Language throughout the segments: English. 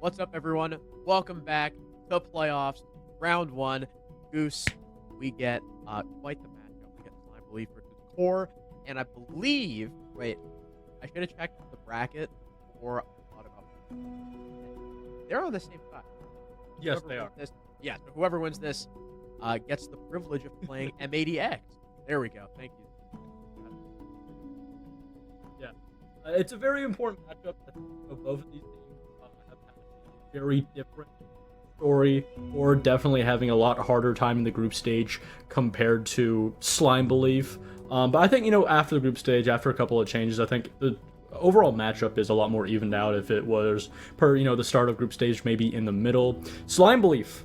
What's up, everyone? Welcome back to playoffs, round one. Goose, we get quite the matchup. We get Slime Belief versus QoR, and I believe. Wait, I should have checked the bracket before I thought about it. They're on the same side. Yes, they are. So whoever wins this gets the privilege of playing M80X. There we go. Thank you. It's a very important matchup. Both of these teams have had a very different story, or definitely having a lot harder time in the group stage compared to Slime Belief. But I think, after the group stage, after a couple of changes, I think the overall matchup is a lot more evened out if it was per, the start of group stage, maybe in the middle. Slime Belief,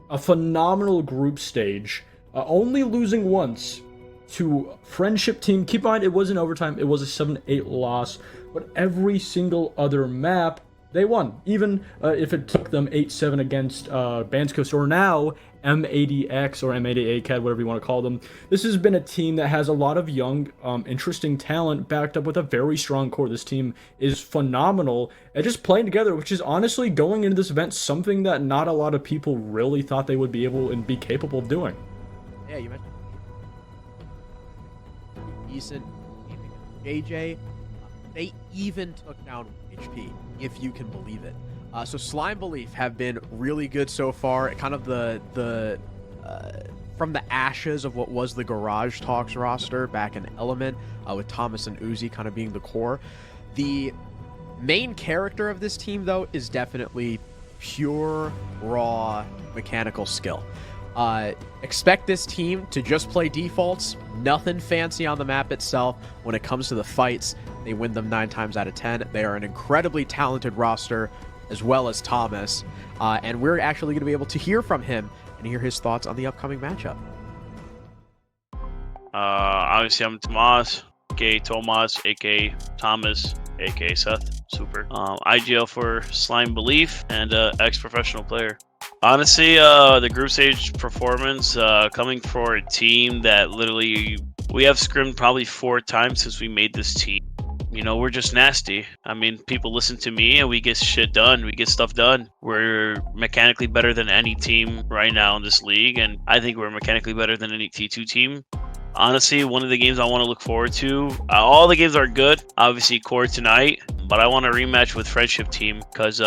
a phenomenal group stage, only losing once to Friendship Team. Keep in mind, it was in overtime. It was a 7-8 loss, but every single other map, they won. Even if it took them 8-7 against Banskos, or now M80X or M80ACAD, whatever you want to call them. This has been a team that has a lot of young, interesting talent backed up with a very strong core. This team is phenomenal at just playing together, which is honestly, going into this event, something that not a lot of people really thought they would be able and be capable of doing. Yeah, you mentioned decent gaming. JJ, they even took down HP, if you can believe it. So Slime Belief have been really good so far. Kind of the from the ashes of what was the Garage Talks roster back in Element, with Thomas and Uzi kind of being the core. The main character of this team, though, is definitely pure, raw mechanical skill. Expect this team to just play defaults, nothing fancy on the map itself. When it comes to the fights, they win them 9 times out of 10. They are an incredibly talented roster, as well as Thomas, and we're actually going to be able to hear from him and hear his thoughts on the upcoming matchup. Obviously, I'm Tomas, aka Tomas, aka Thomas, aka Seth. Super. IGL for Slime Belief and ex-professional player. Honestly, the group stage performance, coming for a team that literally, we have scrimmed probably 4 times since we made this team. We're just nasty. I mean, people listen to me and we get shit done. We get stuff done. We're mechanically better than any team right now in this league, and I think we're mechanically better than any T2 team. Honestly, one of the games I want to look forward to, all the games are good, obviously QoR tonight, but I want a rematch with Friendship Team because,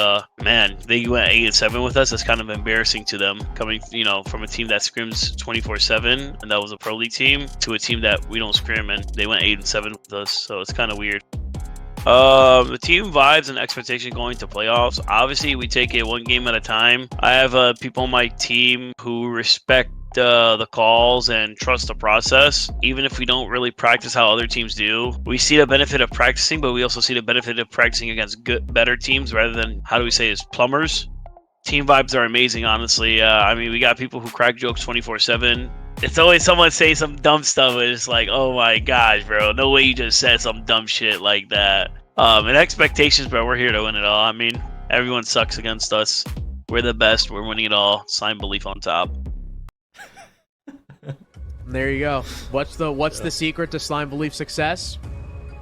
man, they went 8-7 with us. That's kind of embarrassing to them, coming, from a team that scrims 24/7, and that was a pro league team, to a team that we don't scrim, and they went 8-7 with us, so it's kind of weird. The team vibes and expectation going to playoffs. Obviously, we take it one game at a time. I have people on my team who respect the calls and trust the process, even if we don't really practice how other teams do. We see the benefit of practicing, but we also see the benefit of practicing against better teams rather than, how do we say, as plumbers. Team vibes are amazing, honestly. I mean, we got people who crack jokes 24/7. It's always someone say some dumb stuff, and it's like, oh my gosh, bro, no way you just said some dumb shit like that. And expectations, bro, we're here to win it all. I mean, everyone sucks against us. We're the best. We're winning it all. Slime Belief on top. There you go. What's the secret to Slime Belief success?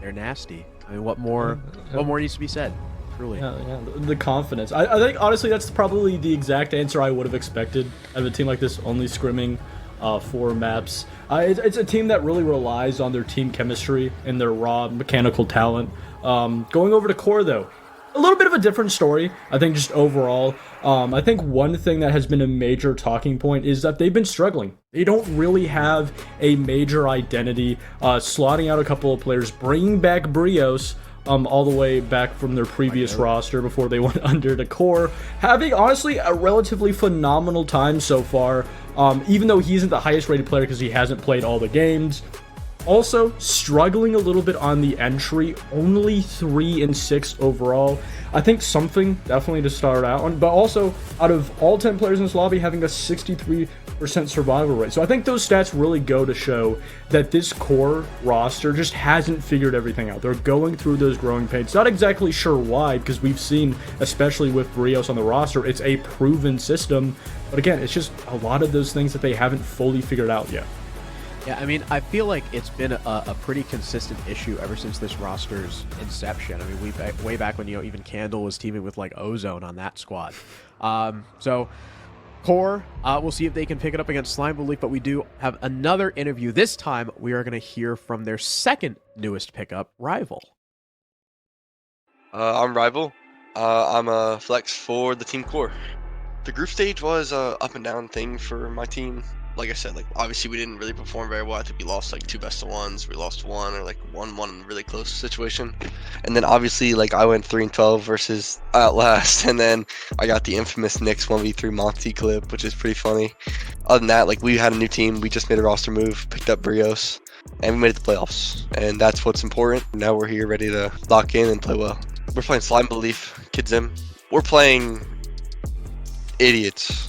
They're nasty. I mean, what more needs to be said? Truly. Yeah, the confidence. I think, honestly, that's probably the exact answer I would have expected out of a team like this, only scrimming 4 maps. It's a team that really relies on their team chemistry and their raw mechanical talent. Going over to QoR, though, a little bit of a different story, I think, just overall. I think one thing that has been a major talking point is that they've been struggling. They don't really have a major identity, slotting out a couple of players, bringing back Brios, all the way back from their previous roster before they went under to QoR, having, honestly, a relatively phenomenal time so far, even though he isn't the highest rated player because he hasn't played all the games. Also, struggling a little bit on the entry, only 3-6 overall. I think something definitely to start out on, but also, out of all 10 players in this lobby, having a 63% survival rate. So I think those stats really go to show that this QoR roster just hasn't figured everything out. They're going through those growing pains. Not exactly sure why, because we've seen, especially with Brios on the roster, it's a proven system. But again, it's just a lot of those things that they haven't fully figured out yet. Yeah, I mean, I feel like it's been a pretty consistent issue ever since this roster's inception. I mean, way back when, even Candle was teaming with, like, Ozone on that squad. So, QoR, we'll see if they can pick it up against Slime Belief, but we do have another interview. This time, we are going to hear from their second newest pickup, Rival. I'm Rival. I'm a flex for the team core. The group stage was a up and down thing for my team. Like I said, like obviously we didn't really perform very well. I think we lost like 2 best of ones. We lost one or like 1-1 in a really close situation. And then obviously like I went 3-12 versus Outlast, and then I got the infamous Knicks 1v3 Monty clip, which is pretty funny. Other than that, like we had a new team. We just made a roster move, picked up Brios, and we made it to the playoffs. And that's what's important. Now we're here ready to lock in and play well. We're playing Slime Belief, Kidzim. We're playing idiots.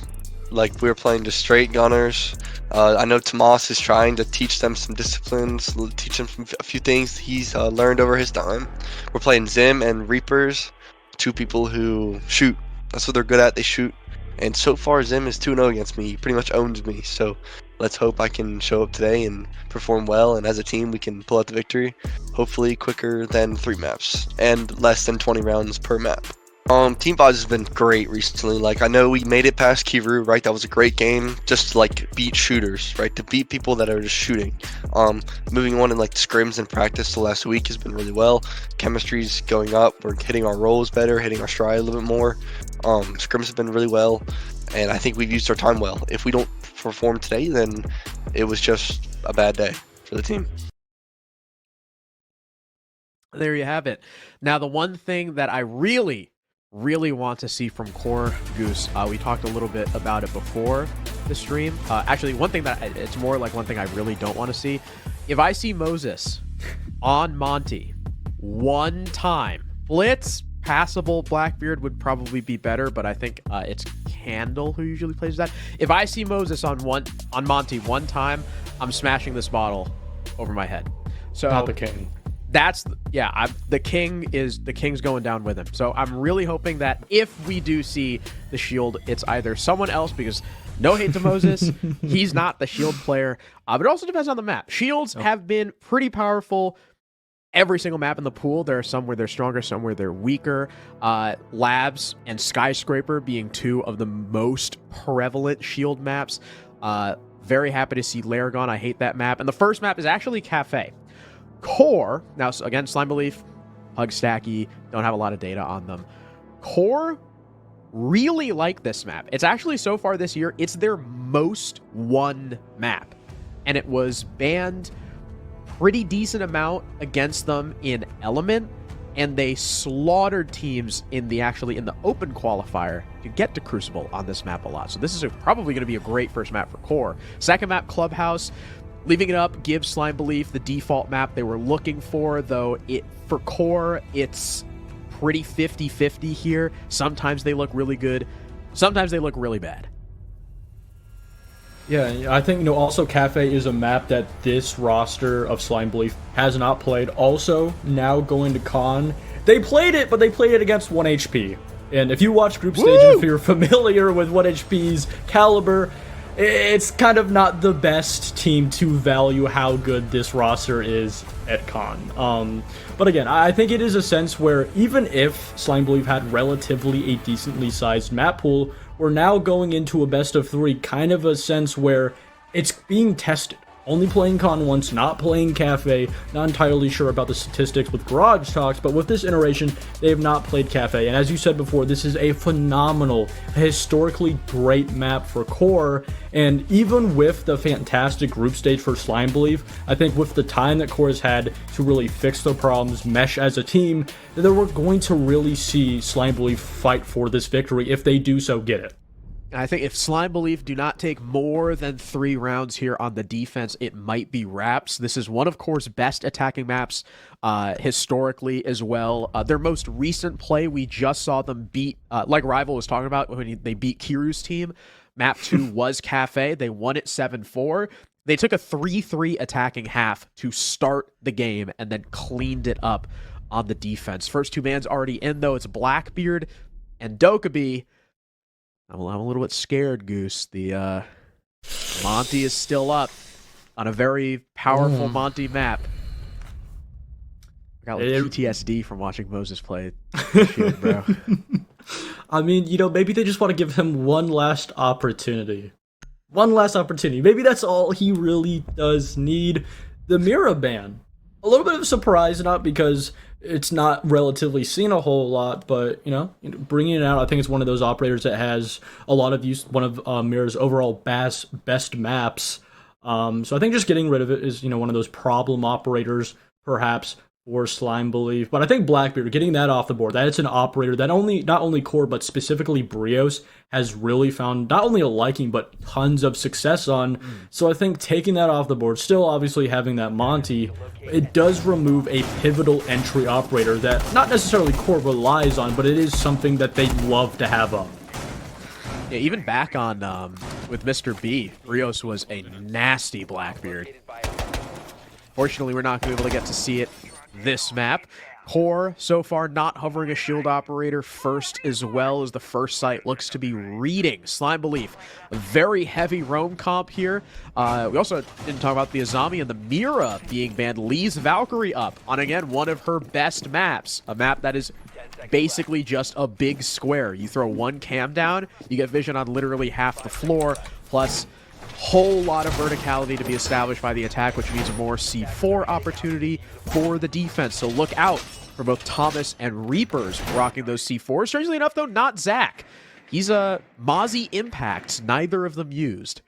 Like, we're playing just straight gunners. I know Tomas is trying to teach them some disciplines, teach them a few things he's learned over his time. We're playing Zim and Reapers, 2 people who shoot. That's what they're good at, they shoot. And so far, Zim is 2-0 against me. He pretty much owns me. So let's hope I can show up today and perform well. And as a team, we can pull out the victory. Hopefully quicker than 3 maps and less than 20 rounds per map. Team vibes has been great recently. Like, I know we made it past Kiru, right? That was a great game. Just to, like, beat shooters, right? To beat people that are just shooting. Moving on in, like, scrims and practice the last week has been really well. Chemistry's going up. We're hitting our rolls better, hitting our stride a little bit more. Scrims have been really well, and I think we've used our time well. If we don't perform today, then it was just a bad day for the team. There you have it. Now, the one thing that I really want to see from QoR, Goose, we talked a little bit about it before the stream. Actually, one thing that it's more like one thing I really don't want to see. If I see Moses on Monty one time, Blitz, passable, Blackbeard would probably be better, but I think it's Candle who usually plays that. If I see Moses on Monty one time, I'm smashing this bottle over my head. So Not the king. That's the king's going down with him. So I'm really hoping that if we do see the shield, it's either someone else, because no hate to Moses, he's not the shield player. But it also depends on the map. Shields have been pretty powerful every single map in the pool. There are some where they're stronger, some where they're weaker. Labs and Skyscraper being 2 of the most prevalent shield maps. Very happy to see Laragon. I hate that map. And the first map is actually Cafe. QoR, now again, Slime Belief, Hug Stacky, don't have a lot of data on them. QoR really like this map. It's actually, so far this year, it's their most won map. And it was banned pretty decent amount against them in Element, and they slaughtered teams in the open qualifier to get to Crucible on this map a lot. So this is probably going to be a great first map for QoR. Second map, Clubhouse. Leaving it up gives Slime Belief the default map they were looking for, though for QoR, it's pretty 50-50 here. Sometimes they look really good, sometimes they look really bad. Yeah, I think, also Cafe is a map that this roster of Slime Belief has not played. Also, now going to Con, they played it, but they played it against 1 HP. And if you watch Group Stage, and if you're familiar with 1 HP's caliber, it's kind of not the best team to value how good this roster is at Con. But again, I think it is a sense where even if Slime Belief had relatively a decently sized map pool, we're now going into a best of 3, kind of a sense where it's being tested. Only playing Con once, not playing Cafe. Not entirely sure about the statistics with Garage Talks, but with this iteration, they have not played Cafe. And as you said before, this is a phenomenal, historically great map for QoR. And even with the fantastic group stage for Slime Belief, I think with the time that QoR has had to really fix their problems, mesh as a team, that we're going to really see Slime Belief fight for this victory. If they do so, get it. I think if Slime Belief do not take more than 3 rounds here on the defense, it might be wraps. This is one of QoR's best attacking maps historically as well. Their most recent play, we just saw them beat, like Rival was talking about, when they beat Kiru's team. Map 2 was Cafe. They won it 7-4. They took a 3-3 attacking half to start the game and then cleaned it up on the defense. First 2 bans already in, though. It's Blackbeard and Dokkaebi. I'm a little bit scared, Goose. The Monty is still up. on a very powerful Monty map. I got like PTSD from watching Moses play. Shit, bro. I mean, you know, maybe they just want to give him one last opportunity. One last opportunity. Maybe that's all he really does need. The Mira ban. A little bit of a surprise, not because it's not relatively seen a whole lot, but, you know, bringing it out, I think it's one of those operators that has a lot of use, one of Mira's overall best maps. So I think just getting rid of it is, you know, one of those problem operators, perhaps, or Slime Belief. But I think Blackbeard, getting that off the board, that it's an operator that not only Core, but specifically Brios has really found not only a liking, but tons of success on. So I think taking that off the board, still obviously having that Monty, it does remove a pivotal entry operator that not necessarily Core relies on, but it is something that they love to have up. Yeah, even back on with Mr. B, Brios was a nasty Blackbeard. Fortunately, we're not going to be able to get to see it this map. Core, so far, not hovering a shield operator first, as well as the first sight looks to be reading. Slime Belief, a very heavy roam comp here. We also didn't talk about the Azami and the Mira being banned. Lee's Valkyrie up on, again, one of her best maps. A map that is basically just a big square. You throw one cam down, you get vision on literally half the floor, plus whole lot of verticality to be established by the attack, which means more C4 opportunity for the defense. So look out for both Thomas and Reapers rocking those C4s. Strangely enough, though, not Zach. He's a Mozzie Impacts, neither of them used.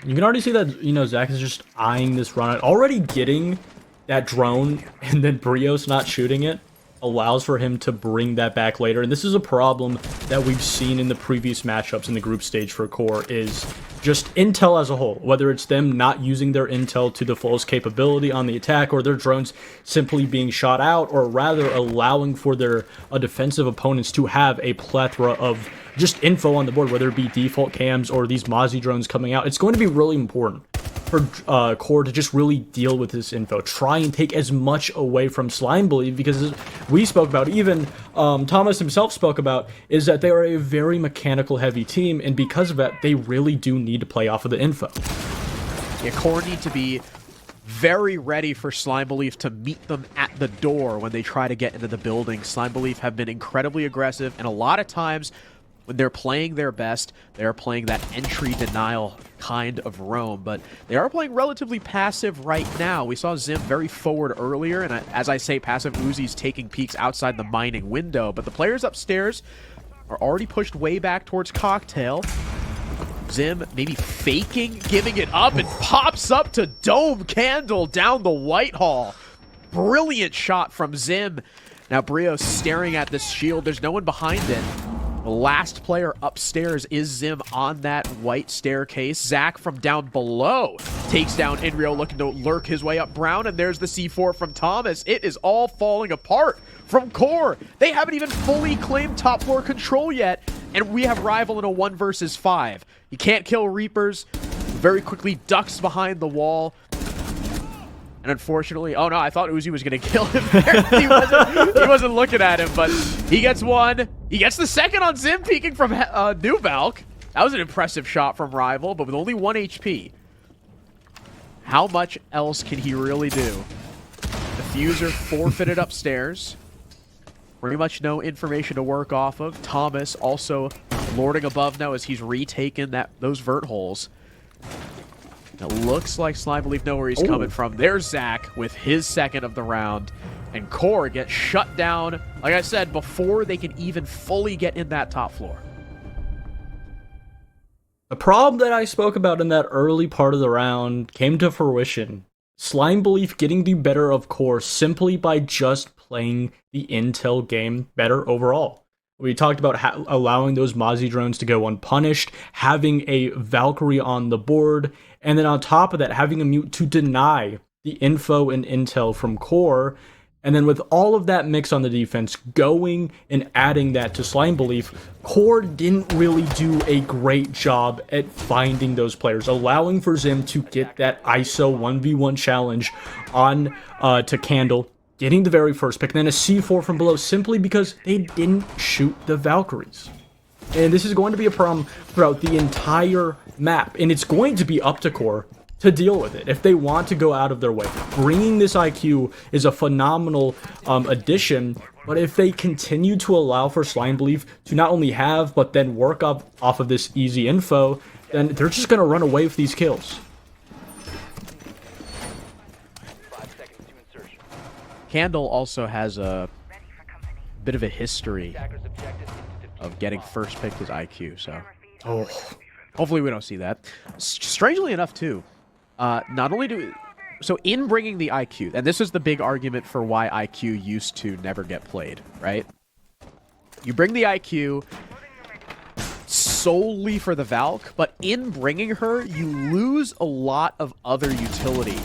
You can already see that, you know, Zach is just eyeing this run. Already getting that drone and then Brios not shooting it allows for him to bring that back later. And this is a problem that we've seen in the previous matchups in the group stage for Core, is just intel as a whole, whether it's them not using their intel to the fullest capability on the attack, or their drones simply being shot out, or rather allowing for their defensive opponents to have a plethora of just info on the board, whether it be default cams or these Mozzie drones coming out. It's going to be really important for Core to just really deal with this info. Try and take as much away from Slime Belief, because as we spoke about, even Thomas himself spoke about, is that they are a very mechanical heavy team, and because of that, they really do need to play off of the info. Yeah, Core need to be very ready for Slime Belief to meet them at the door when they try to get into the building. Slime Belief have been incredibly aggressive, and a lot of times when they're playing their best, they're playing that entry denial kind of roam, but they are playing relatively passive right now. We saw Zim very forward earlier, and as I say, passive Uzi's taking peeks outside the mining window, but the players upstairs are already pushed way back towards Cocktail. Zim maybe faking, giving it up, and pops up to Dome Candle down the Whitehall. Brilliant shot from Zim. Now Brios staring at this shield. There's no one behind it. The last player upstairs is Zim on that white staircase. Zach from down below takes down Inrio, looking to lurk his way up Brown, and there's the C4 from Thomas. It is all falling apart from Core. They haven't even fully claimed top floor control yet, and we have Rival in a 1 versus 5. He can't kill Reapers, very quickly ducks behind the wall. And unfortunately, oh no, I thought Uzi was going to kill him there. he wasn't looking at him, but he gets one. He gets the second on Zim peeking from New Valk. That was an impressive shot from Rival, but with only 1 HP. How much else can he really do? Diffuser forfeited upstairs. Pretty much no information to work off of. Thomas also lording above now as he's retaken those vert holes. It looks like Slime Belief know where he's coming from. There's Zach with his second of the round. And Core gets shut down, like I said, before they can even fully get in that top floor. The problem that I spoke about in that early part of the round came to fruition. Slime Belief getting the better of Core simply by just playing the intel game better overall. We talked about allowing those Mozzie drones to go unpunished, having a Valkyrie on the board, and then on top of that, having a mute to deny the info and intel from Core. And then with all of that mix on the defense, going and adding that to Slime Belief, Core didn't really do a great job at finding those players, allowing for Zim to get that ISO 1v1 challenge on to Candle, getting the very first pick, and then a C4 from below simply because they didn't shoot the Valkyries. And this is going to be a problem throughout the entire map, and it's going to be up to Core to deal with it, if they want to go out of their way. Bringing this IQ is a phenomenal addition, but if they continue to allow for Slime Belief to not only have, but then work up off of this easy info, then they're just going to run away with these kills. Candle also has a bit of a history of getting first picked as IQ, so hopefully we don't see that. Strangely enough, too, not only so in bringing the IQ, and this is the big argument for why IQ used to never get played, right? You bring the IQ solely for the Valk, but in bringing her, you lose a lot of other utility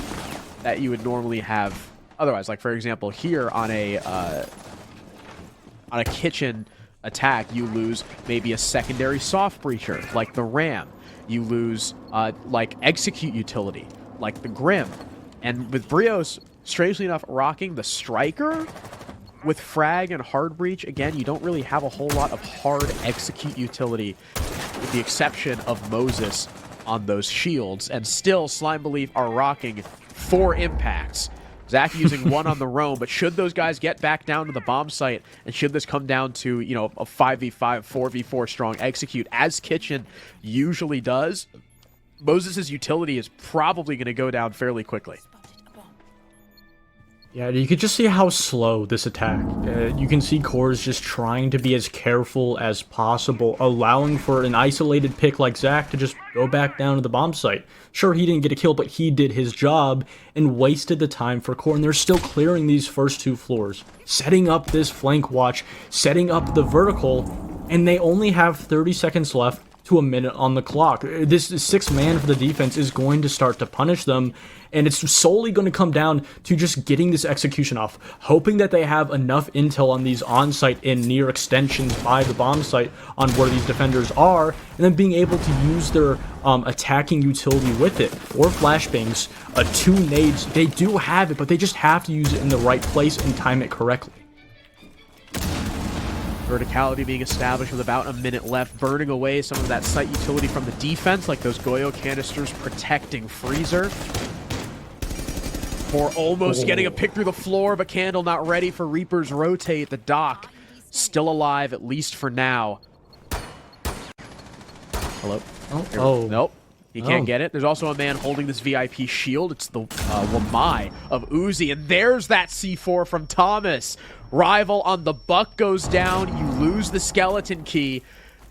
that you would normally have otherwise. Like, for example, here on a kitchen attack, you lose maybe a secondary soft breacher, like the Ram. You lose, like, execute utility, like the Grim. And with Brios, strangely enough, rocking the Striker with Frag and Hard Breach, again, you don't really have a whole lot of hard execute utility, with the exception of Moses on those shields. And still, Slime Belief are rocking 4 impacts. Zach using 1 on the roam, but should those guys get back down to the bomb site, and should this come down to, you know, a 5v5, 4v4 strong execute, as Kitchen usually does, Moses' utility is probably going to go down fairly quickly. Yeah, you could just see how slow this attack. You can see QoR is just trying to be as careful as possible, allowing for an isolated pick like Zach to just go back down to the bomb site. Sure, he didn't get a kill, but he did his job and wasted the time for QoR, and they're still clearing these first 2 floors, setting up this flank watch, setting up the vertical, and they only have 30 seconds left to a minute on the clock. This 6-man for the defense is going to start to punish them, and it's solely going to come down to just getting this execution off, hoping that they have enough intel on these on-site and near extensions by the bomb site on where these defenders are, and then being able to use their attacking utility with it. 4 flashbangs, 2 nades, they do have it, but they just have to use it in the right place and time it correctly. Verticality being established with about a minute left, burning away some of that site utility from the defense, like those Goyo canisters protecting Freezer. For almost getting a pick through the floor, but Candle not ready for Reaper's rotate. The Doc still alive, at least for now. Hello? Oh. Nope. He can't get it. There's also a man holding this VIP shield. It's the Lamai of Uzi. And there's that C4 from Thomas. Rival on the Buck goes down. You lose the skeleton key.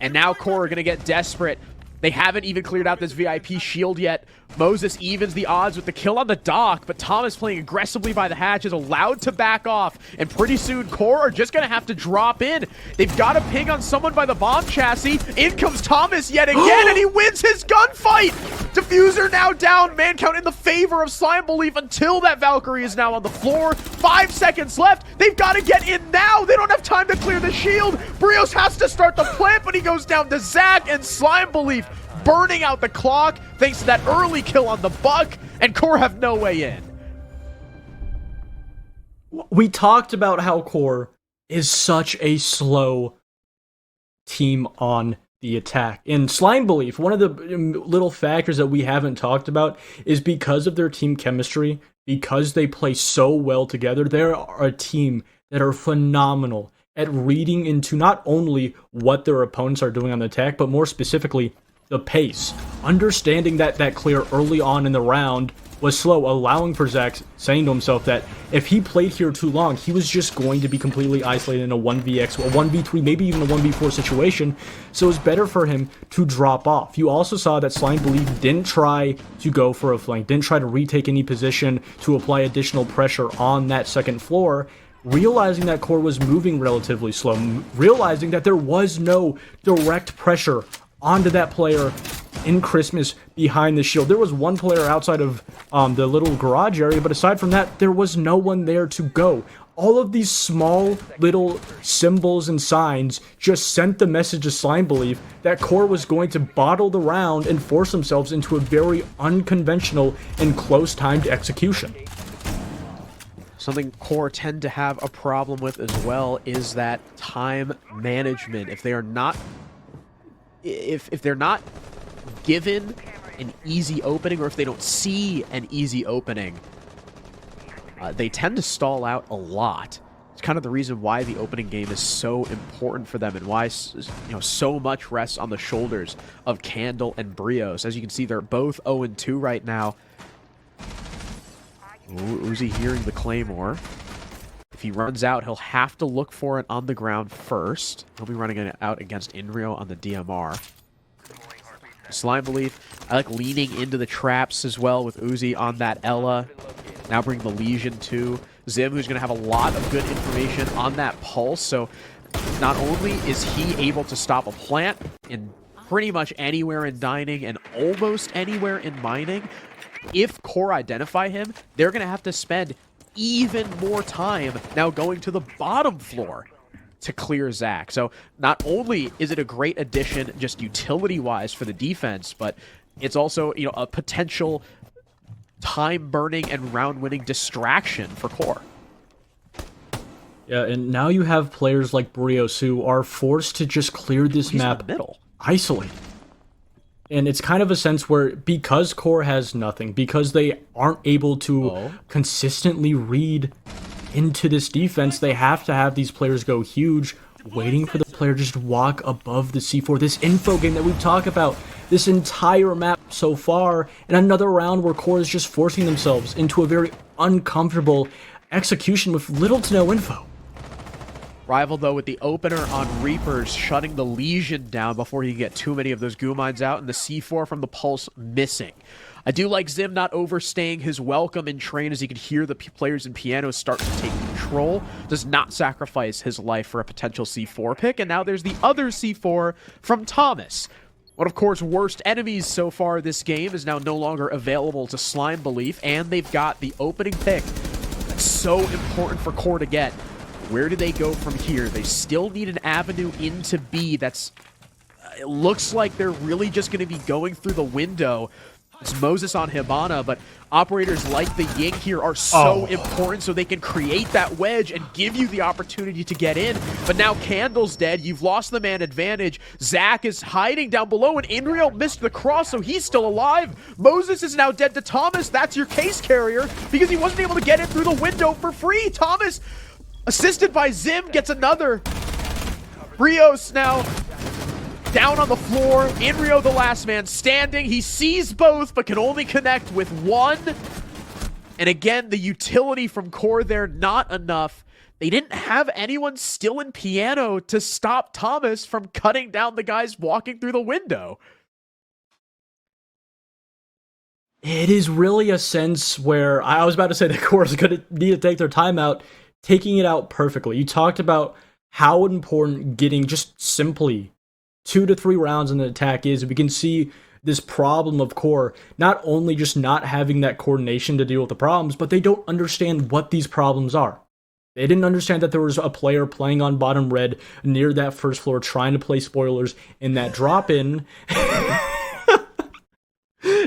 And now QoR are going to get desperate. They haven't even cleared out this VIP shield yet. Moses evens the odds with the kill on the Dock, but Thomas playing aggressively by the hatch is allowed to back off, and pretty soon QoR are just going to have to drop in. They've got a ping on someone by the bomb chassis. In comes Thomas yet again, and he wins his gunfight! Diffuser now down, man count in the favor of Slime Belief until that Valkyrie is now on the floor. 5 seconds left. They've got to get in now. They don't have time to clear the shield. Brios has to start the plant, but he goes down to Zach, and Slime Belief burning out the clock thanks to that early kill on the Buck, and QoR have no way in. We talked about how QoR is such a slow team on the attack. In Slime Belief, one of the little factors that we haven't talked about is because of their team chemistry, because they play so well together, they're a team that are phenomenal at reading into not only what their opponents are doing on the attack, but more specifically, the pace. Understanding that that clear early on in the round was slow, allowing for Zach saying to himself that if he played here too long, he was just going to be completely isolated in a 1vx, a 1v3, maybe even a 1v4 situation, so it's better for him to drop off. You also saw that Slime Belief didn't try to go for a flank, didn't try to retake any position to apply additional pressure on that second floor, realizing that QoR was moving relatively slow, realizing that there was no direct pressure onto that player in Christmas behind the shield. There was one player outside of the little garage area, but aside from that, there was no one there to go. All of these small little symbols and signs just sent the message to Slime Belief that QoR was going to bottle the round and force themselves into a very unconventional and close timed execution. Something QoR tend to have a problem with as well is that time management. If they are not If they're not given an easy opening, or if they don't see an easy opening, they tend to stall out a lot. It's kind of the reason why the opening game is so important for them, and why so much rests on the shoulders of Candle and Brios. As you can see, they're both 0-2 right now. Ooh, Uzi hearing the Claymore. If he runs out, he'll have to look for it on the ground first. He'll be running it out against Inrio on the DMR. Slime Belief, I like leaning into the traps as well with Uzi on that Ella. Now bring the Legion to Zim, who's going to have a lot of good information on that Pulse. So not only is he able to stop a plant in pretty much anywhere in dining and almost anywhere in mining, if Core identify him, they're going to have to spend even more time now going to the bottom floor to clear Zach. So not only is it a great addition just utility-wise for the defense, but it's also, a potential time-burning and round-winning distraction for Core. Yeah, and now you have players like Brios who are forced to just clear this map in the middle. Isolated. And it's kind of a sense where, because Core has nothing, because they aren't able to consistently read into this defense, they have to have these players go huge, waiting for the player just to walk above the C4. This info game that we've talked about this entire map so far, and another round where Core is just forcing themselves into a very uncomfortable execution with little to no info. Rival, though, with the opener on Reapers, shutting the Legion down before he can get too many of those goo mines out, and the C4 from the Pulse missing. I do like Zim not overstaying his welcome in train, as he can hear the players in Piano start to take control. Does not sacrifice his life for a potential C4 pick, and now there's the other C4 from Thomas. One of Core's worst enemies so far this game is now no longer available to Slime Belief, and they've got the opening pick that's so important for Core to get. Where do they go from here? They still need an avenue into B that's... it looks like they're really just going to be going through the window. It's Moses on Hibana, but operators like the Ying here are so important, so they can create that wedge and give you the opportunity to get in. But now Candle's dead. You've lost the man advantage. Zach is hiding down below, and Inreal missed the cross, so he's still alive. Moses is now dead to Thomas. That's your case carrier, because he wasn't able to get in through the window for free. Thomas, assisted by Zim, gets another. Brios now down on the floor. Inrio, the last man standing. He sees both, but can only connect with one. And again, the utility from Core there, not enough. They didn't have anyone still in Piano to stop Thomas from cutting down the guys walking through the window. It is really a sense where I was about to say that Core is going to need to take their time out, taking it out perfectly. You talked about how important getting just simply 2 to 3 rounds in the attack is. We can see this problem of Core not only just not having that coordination to deal with the problems, but they don't understand what these problems are. They didn't understand that there was a player playing on bottom red near that first floor trying to play spoilers in that drop-in.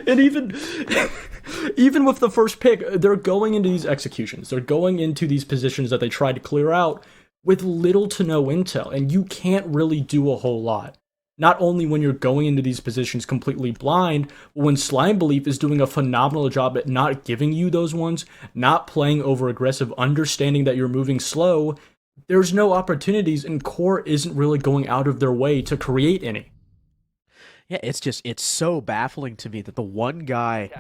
And even with the first pick, they're going into these executions. They're going into these positions that they tried to clear out with little to no intel, and you can't really do a whole lot. Not only when you're going into these positions completely blind, but when Slime Belief is doing a phenomenal job at not giving you those ones, not playing over aggressive, understanding that you're moving slow, there's no opportunities, and Core isn't really going out of their way to create any. Yeah, it's so baffling to me that the one guy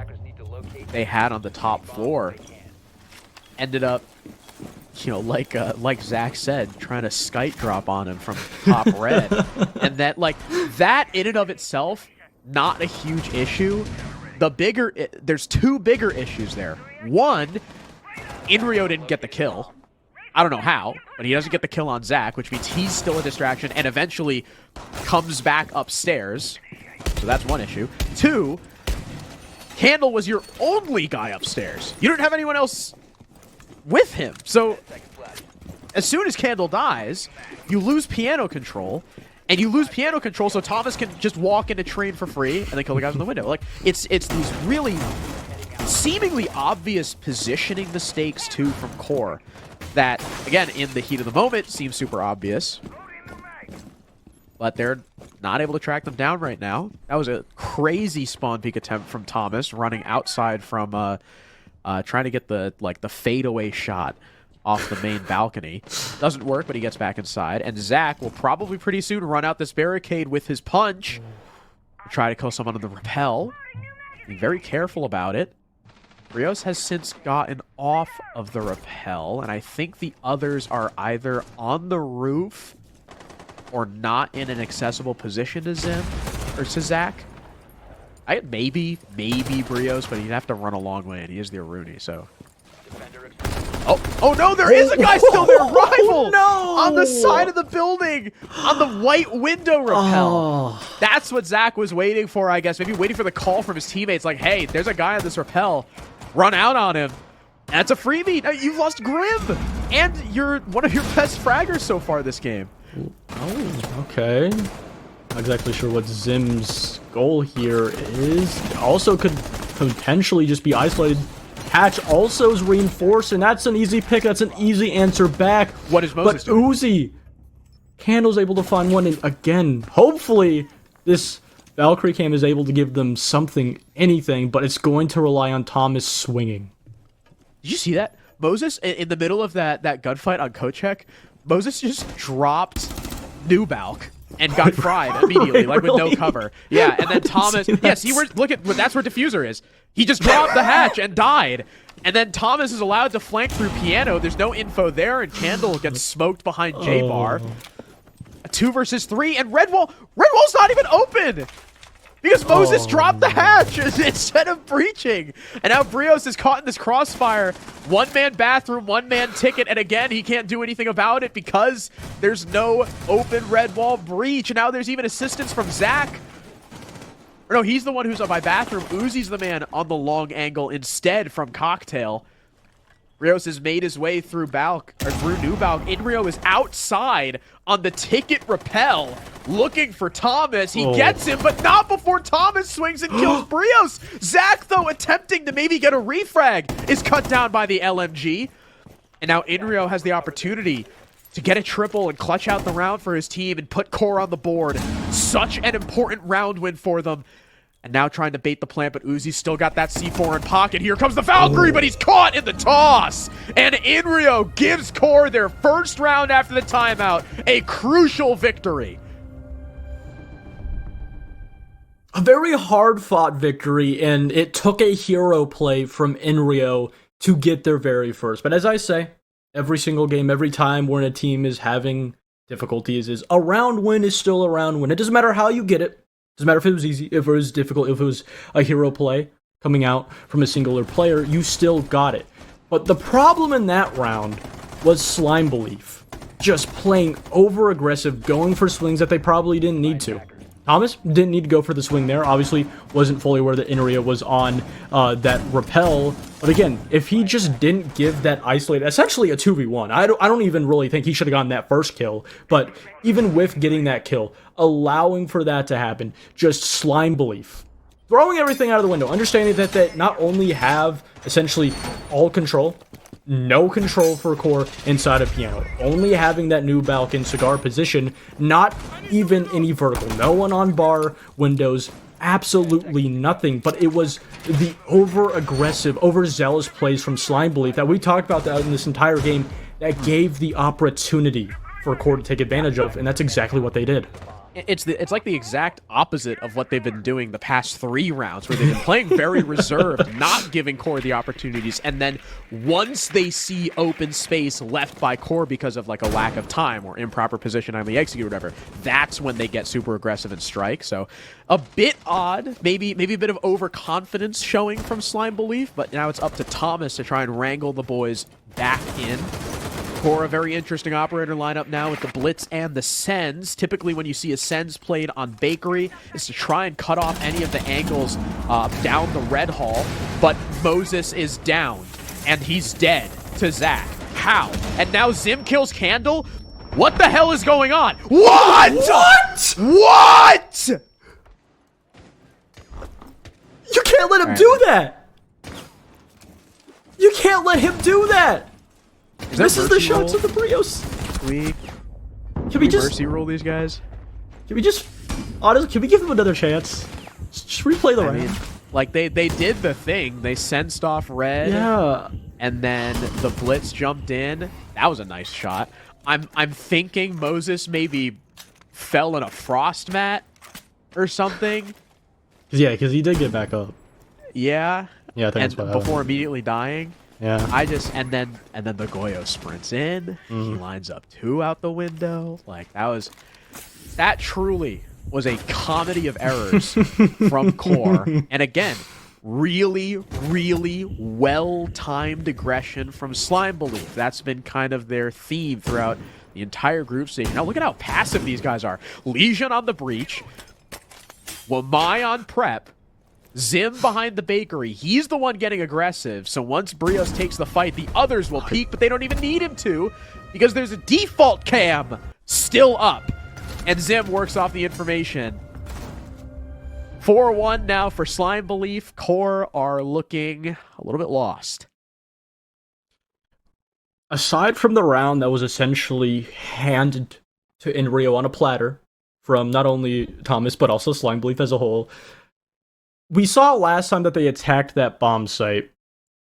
they had on the top floor ended up, like Zach said, trying to skite drop on him from top red. And that in and of itself, not a huge issue. There's 2 bigger issues there. One, Inrio didn't get the kill. I don't know how, but he doesn't get the kill on Zach, which means he's still a distraction and eventually comes back upstairs. So that's one issue. 2, Candle was your only guy upstairs. You didn't have anyone else with him. So as soon as Candle dies, you lose piano control, and you lose piano control so Thomas can just walk into train for free and then kill the guys in the window. Like, it's these really seemingly obvious positioning mistakes too from Core that, again, in the heat of the moment seem super obvious, but they're not able to track them down right now. That was a crazy spawn peek attempt from Thomas, running outside from trying to get the fadeaway shot off the main balcony. Doesn't work, but he gets back inside. And Zach will probably pretty soon run out this barricade with his punch. Try to kill someone on the rappel. Be very careful about it. Brios has since gotten off of the rappel, and I think the others are either on the roof or not in an accessible position to Zim or to Zach. Maybe Brios, but he'd have to run a long way, and he is the Aruni, so. Oh no, there is a guy still there, rival! No! On the side of the building, on the white window rappel. Oh. That's what Zach was waiting for, I guess. Maybe waiting for the call from his teammates, like, hey, there's a guy on this rappel. Run out on him. That's a freebie. You've lost Grim, and you're one of your best fraggers so far this game. Oh, okay. Not exactly sure what Zim's goal here is. Also could potentially just be isolated. Hatch also is reinforced, and that's an easy pick. That's an easy answer back. What is Moses But doing? Uzi, Candle's able to find one, and again, hopefully this Valkyrie cam is able to give them something, anything, but it's going to rely on Thomas swinging. Did you see that? Moses, in the middle of that gunfight on Kochek, Moses just dropped New Balk and got fried immediately, like with no cover. Yeah, and then Thomas, yes, look at, that's where Diffuser is. He just dropped the hatch and died. And then Thomas is allowed to flank through Piano. There's no info there, and Candle gets smoked behind J-Bar. 2 versus 3, and Redwall's not even open! Because Moses dropped the hatch instead of breaching. And now Brios is caught in this crossfire. One-man bathroom, one-man ticket, and again, he can't do anything about it because there's no open red wall breach. And now there's even assistance from Zach. Or no, he's the one who's on my bathroom. Uzi's the man on the long angle instead from Cocktail. Brios has made his way through New Balk. Inrio is outside on the ticket rappel, looking for Thomas. He gets him, but not before Thomas swings and kills Brios. Zach, though, attempting to maybe get a refrag, is cut down by the LMG. And now Inrio has the opportunity to get a triple and clutch out the round for his team and put QoR on the board. Such an important round win for them. And now trying to bait the plant, but Uzi's still got that C4 in pocket. Here comes the Valkyrie, but he's caught in the toss. And Inrio gives QoR their first round after the timeout. A crucial victory. A very hard-fought victory, and it took a hero play from Inrio to get their very first. But as I say, every single game, every time when a team is having difficulties, is a round win is still a round win. It doesn't matter how you get it. Doesn't matter if it was easy, if it was difficult, if it was a hero play coming out from a singular player, you still got it. But the problem in that round was Slime Belief. Just playing over-aggressive, going for swings that they probably didn't need to. Thomas didn't need to go for the swing there. Obviously, wasn't fully aware that Inria was on that rappel. But again, if he just didn't give that isolated, essentially a 2v1. I don't even really think he should have gotten that first kill. But even with getting that kill, allowing for that to happen, just Slime Belief. Throwing everything out of the window, understanding that they not only have essentially all control, no control for QoR inside of Piano, only having that new Balkan cigar position, not even any vertical, no one on bar windows, absolutely nothing. But it was the over-aggressive, overzealous plays from Slime Belief that we talked about that in this entire game that gave the opportunity for QoR to take advantage of, and that's exactly what they did. It's like the exact opposite of what they've been doing the past 3 rounds, where they've been playing very reserved, not giving QoR the opportunities, and then once they see open space left by QoR because of like a lack of time or improper position on the execute or whatever, that's when they get super aggressive and strike. So a bit odd, maybe a bit of overconfidence showing from Slime Belief, but now it's up to Thomas to try and wrangle the boys back in. QoR, a very interesting operator lineup now with the Blitz and the Sens. Typically when you see a Sens played on Bakery, is to try and cut off any of the angles down the red hall, but Moses is down, and he's dead to Zach. How? And now Zim kills Candle? What the hell is going on? What? What? You can't let him do that! You can't let him do that! This is the shots of the Brios. Can we just mercy roll these guys? Can we just honestly? Can we give them another chance? Just replay the round. mean, like they did the thing. They sensed off red. Yeah. And then the blitz jumped in. That was a nice shot. I'm thinking Moses maybe fell in a frost mat or something. Because he did get back up. Yeah. Yeah, I think And that's what happened. before immediately dying. Yeah. And then the Goyo sprints in. He lines up 2 out the window. Like that truly was a comedy of errors from QoR. And again, really, really well-timed aggression from Slime Belief. That's been kind of their theme throughout the entire group stage. Now look at how passive these guys are. Legion on the breach. Wamai on prep. Zim behind the bakery. He's the one getting aggressive. So once Brios takes the fight, the others will peek, but they don't even need him to because there's a default cam still up. And Zim works off the information. 4-1 now for Slime Belief. QoR are looking a little bit lost. Aside from the round that was essentially handed to Inrio on a platter from not only Thomas, but also Slime Belief as a whole, we saw last time that they attacked that bomb site.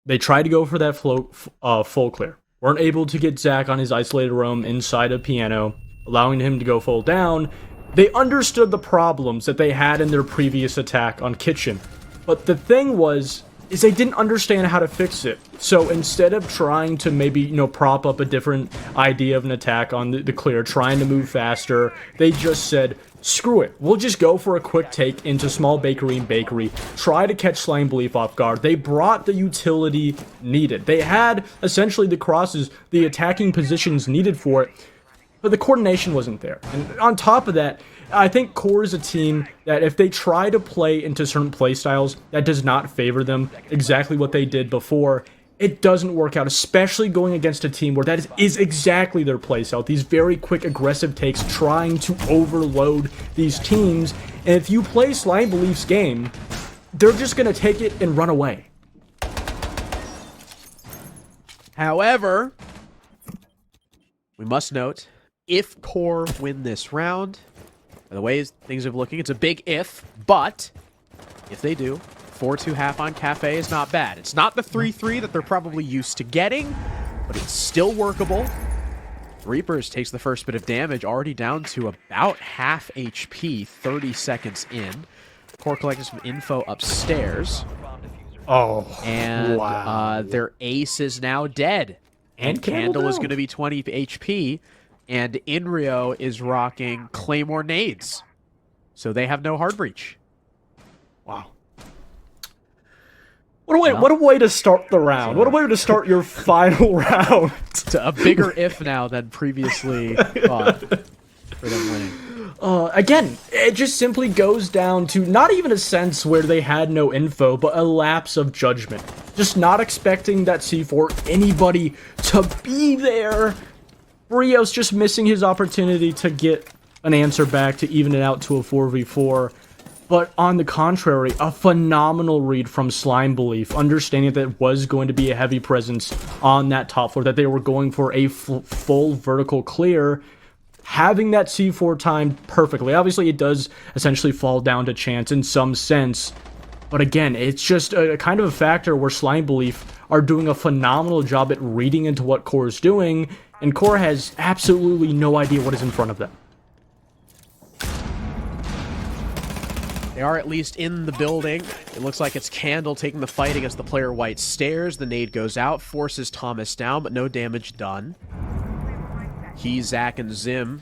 They tried to go for that full clear. Weren't able to get Zach on his isolated roam inside of Piano, allowing him to go full down. They understood the problems that they had in their previous attack on Kitchen. But the thing is they didn't understand how to fix it. So instead of trying to maybe, prop up a different idea of an attack on the clear, trying to move faster, they just said, screw it. We'll just go for a quick take into small bakery and bakery, try to catch Slime Belief off guard. They brought the utility needed. They had essentially the crosses, the attacking positions needed for it, but the coordination wasn't there. And on top of that, I think QoR is a team that if they try to play into certain playstyles that does not favor them, exactly what they did before, it doesn't work out, especially going against a team where that is exactly their playstyle. These very quick, aggressive takes, trying to overload these teams. And if you play Slime Belief's game, they're just going to take it and run away. However, we must note, if QoR win this round, the way things are looking, it's a big if, but if they do, 4-2 half on Cafe is not bad. It's not the 3-3 that they're probably used to getting, but it's still workable. Reapers takes the first bit of damage, already down to about half HP, 30 seconds in. QoR collected some info upstairs. Oh, And wow. their ace is now dead. And Candle is going to be 20 HP. And Inrio is rocking Claymore nades. So they have no hard breach. Wow. What a way to start the round. What a way to start your final round. It's a bigger if now than previously thought for them winning. Again, it just simply goes down to not even a sense where they had no info, but a lapse of judgment. Just not expecting that C4 anybody to be there. Brios just missing his opportunity to get an answer back to even it out to a 4v4. But on the contrary, a phenomenal read from Slime Belief, understanding that it was going to be a heavy presence on that top floor, that they were going for a full vertical clear, having that C4 timed perfectly. Obviously, it does essentially fall down to chance in some sense. But again, it's just a kind of a factor where Slime Belief are doing a phenomenal job at reading into what QoR is doing, and QoR has absolutely no idea what is in front of them. They are at least in the building. It looks like it's Candle taking the fight against the player White Stairs. The nade goes out, forces Thomas down, but no damage done. He, Zach, and Zim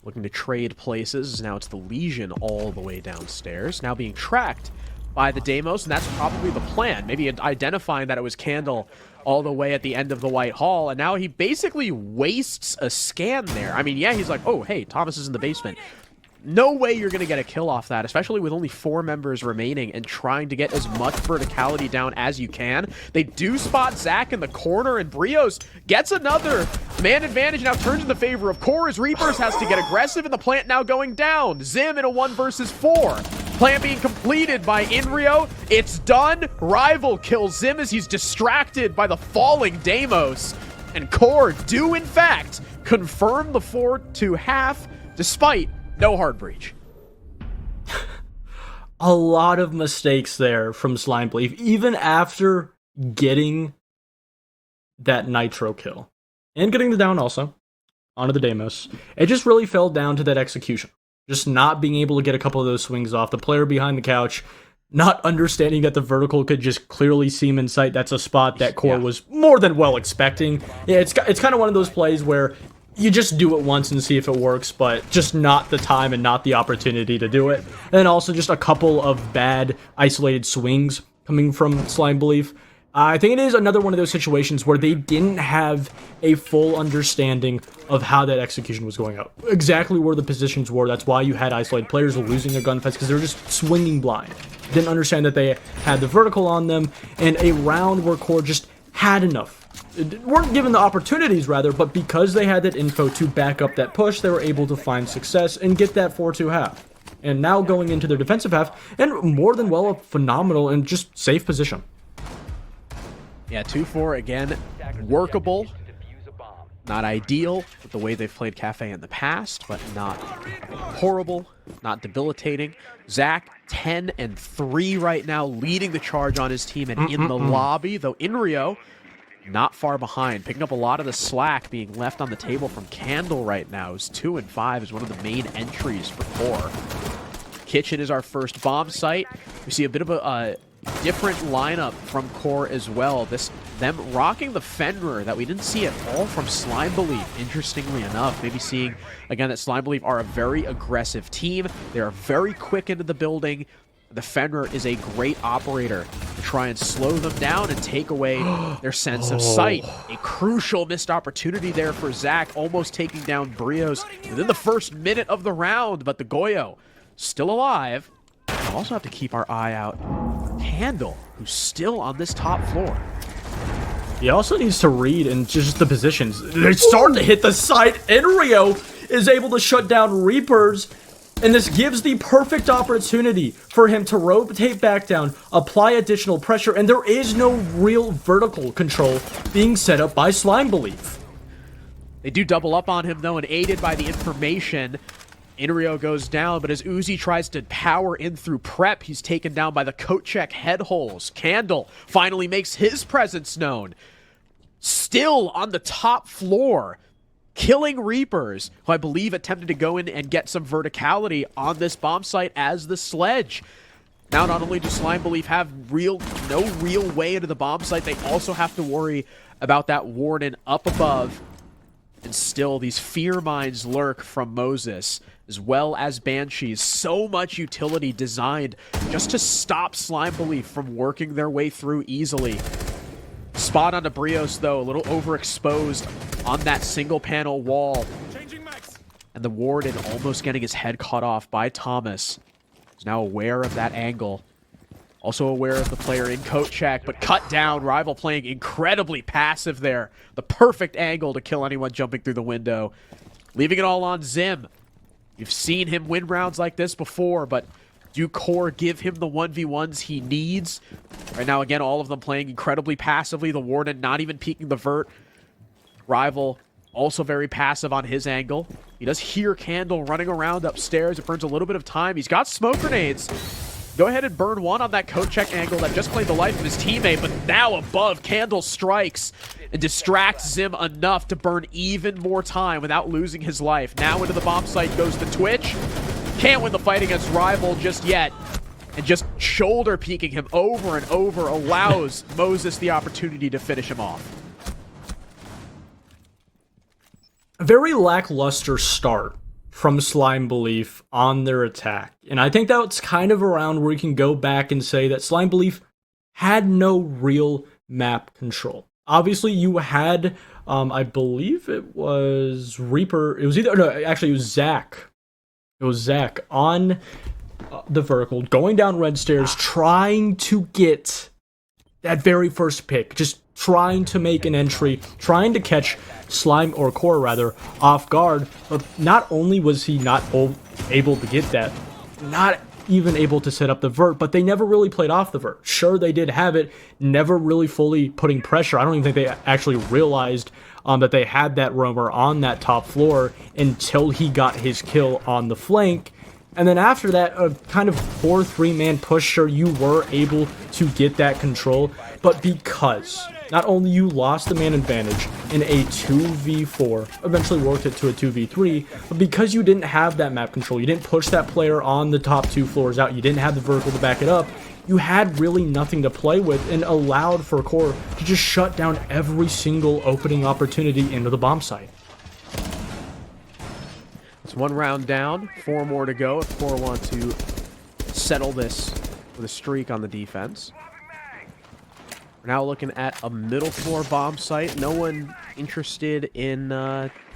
looking to trade places. Now it's the Legion all the way downstairs. Now being tracked by the Deimos, and that's probably the plan. Maybe identifying that it was Candle all the way at the end of the White Hall, and now he basically wastes a scan there. I mean, yeah, he's like, oh, hey, Thomas is in the basement. No way you're going to get a kill off that, especially with only 4 members remaining and trying to get as much verticality down as you can. They do spot Zach in the corner, and Brios gets another man advantage, now turns in the favor of QoR as Reapers has to get aggressive, and the plant now going down. Zim in a 1 versus 4. Plan being completed by Inrio. It's done. Rival kills Zim as he's distracted by the falling Deimos. And QoR do, in fact, confirm the 4-2 half, despite no hard breach. a lot of mistakes there from Slime Belief, even after getting that Nitro kill. And getting the down also, onto the Deimos. It just really fell down to that execution. Just not being able to get a couple of those swings off. The player behind the couch not understanding that the vertical could just clearly seem in sight. That's a spot that QoR was more than well expecting. Yeah, it's kind of one of those plays where you just do it once and see if it works, but just not the time and not the opportunity to do it. And then also just a couple of bad isolated swings coming from Slime Belief. I think it is another one of those situations where they didn't have a full understanding of how that execution was going out. Exactly where the positions were. That's why you had isolated players losing their gunfights, because they were just swinging blind. Didn't understand that they had the vertical on them, and a round where QoR just had enough. Weren't given the opportunities, rather, but because they had that info to back up that push, they were able to find success and get that 4-2 half. And now going into their defensive half, and more than well, a phenomenal and just safe position. Yeah, 2-4 again, workable. Not ideal with the way they've played Cafe in the past, but not horrible, not debilitating. Zach, 10-3 right now, leading the charge on his team and in the lobby, though Inrio not far behind, picking up a lot of the slack being left on the table from Candle right now. Is 2-5 is one of the main entries for QoR. Kitchen is our first bomb site. We see a bit of a different lineup from QoR as well. Them rocking the Fenrir that we didn't see at all from Slime Belief, interestingly enough. Maybe seeing, again, that Slime Belief are a very aggressive team. They are very quick into the building. The Fenrir is a great operator to try and slow them down and take away their sense of sight. A crucial missed opportunity there for Zach, almost taking down Brios within the first minute of the round, but the Goyo still alive. We'll also have to keep our eye out for Candle, who's still on this top floor. He also needs to read in just the positions. They're starting to hit the site, and Rio is able to shut down Reapers. And this gives the perfect opportunity for him to rotate back down, apply additional pressure, and there is no real vertical control being set up by Slime Belief. They do double up on him, though, and aided by the information, Inrio goes down, but as Uzi tries to power in through prep, he's taken down by the coat check head holes. Candle finally makes his presence known. Still on the top floor, killing Reapers, who I believe attempted to go in and get some verticality on this bomb site as the sledge. Now, not only do Slime Belief have no real way into the bomb site, they also have to worry about that warden up above. And still, these fear mines lurk from Moses, as well as Banshees. So much utility designed just to stop Slime Belief from working their way through easily. Spot onto Brios, though, a little overexposed on that single panel wall. And the warden almost getting his head cut off by Thomas. He's now aware of that angle. Also aware of the player in coat check, but cut down. Rival playing incredibly passive there. The perfect angle to kill anyone jumping through the window. Leaving it all on Zim. You've seen him win rounds like this before, but do QoR give him the 1v1s he needs? Right now, again, all of them playing incredibly passively. The warden not even peeking the vert. Rival also very passive on his angle. He does hear Candle running around upstairs. It burns a little bit of time. He's got smoke grenades. Go ahead and burn one on that coat check angle that just claimed the life of his teammate, but now above, Candle strikes and distracts Zim enough to burn even more time without losing his life. Now into the bomb site goes the Twitch. Can't win the fight against Rival just yet. And just shoulder peeking him over and over allows Moses the opportunity to finish him off. A very lackluster start from Slime Belief on their attack. And I think that's kind of around where you can go back and say that Slime Belief had no real map control. Obviously, you had, I believe it was Reaper. It was either, no, actually it was Zach. It was Zach on the vertical, going down red stairs, trying to get that very first pick. Just trying to make an entry, trying to catch Slime, or QoR rather, off guard. But not only was he not able to get that, not even able to set up the vert, but they never really played off the vert. Sure, they did have it, never really fully putting pressure. I don't even think they actually realized that they had that roamer on that top floor until he got his kill on the flank. And then after that, a kind of 4-3-man push, sure, you were able to get that control, but because not only you lost the man advantage in a 2v4, eventually worked it to a 2v3, but because you didn't have that map control, you didn't push that player on the top 2 floors out, you didn't have the vertical to back it up, you had really nothing to play with and allowed for QoR to just shut down every single opening opportunity into the bomb site. It's 1 round down, 4 more to go if QoR want to settle this with a streak on the defense. We're now looking at a middle floor bomb site. No one interested in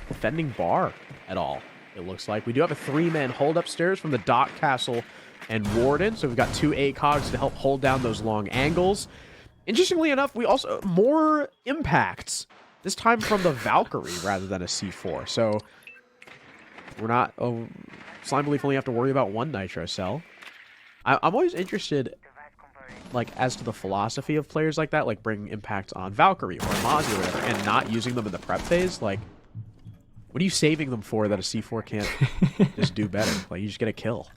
defending bar at all, it looks like. We do have a 3-man hold upstairs from the Dock Castle and Warden, so we've got 2 ACOGs to help hold down those long angles. Interestingly enough, we also more impacts, this time from the Valkyrie rather than a C4, so we're not... Oh, Slime Belief only have to worry about 1 Nitro Cell. I'm always interested, like, as to the philosophy of players like that, like bringing impacts on Valkyrie or Mozzie or whatever, and not using them in the prep phase. Like, what are you saving them for that a C4 can't just do better? Like, you just get a kill.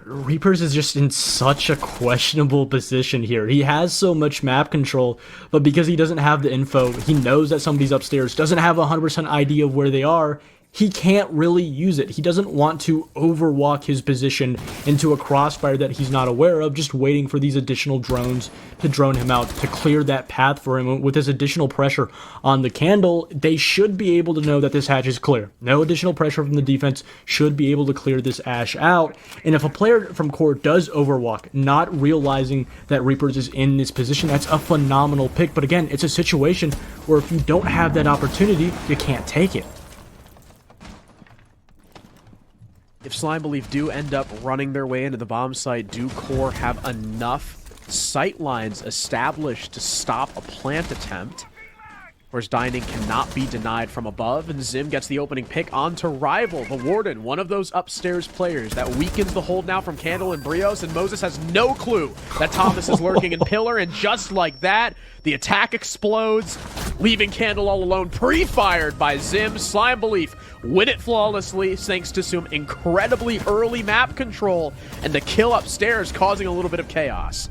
Reapers is just in such a questionable position here. He has so much map control, but because he doesn't have the info, he knows that somebody's upstairs, doesn't have a 100% idea of where they are, he can't really use it. He doesn't want to overwalk his position into a crossfire that he's not aware of, just waiting for these additional drones to drone him out, to clear that path for him. With this additional pressure on the Candle, they should be able to know that this hatch is clear. No additional pressure from the defense, should be able to clear this Ash out. And if a player from QoR does overwalk, not realizing that Reapers is in this position, that's a phenomenal pick. But again, it's a situation where if you don't have that opportunity, you can't take it. If Slime Belief do end up running their way into the bomb site, do QoR have enough sight lines established to stop a plant attempt? Of course, Dining cannot be denied from above, and Zim gets the opening pick onto Rival, the Warden, one of those upstairs players that weakens the hold now from Candle and Brios, and Moses has no clue that Thomas is lurking in Pillar, and just like that, the attack explodes, leaving Candle all alone, pre-fired by Zim. Slime Belief win it flawlessly thanks to some incredibly early map control, and the kill upstairs causing a little bit of chaos.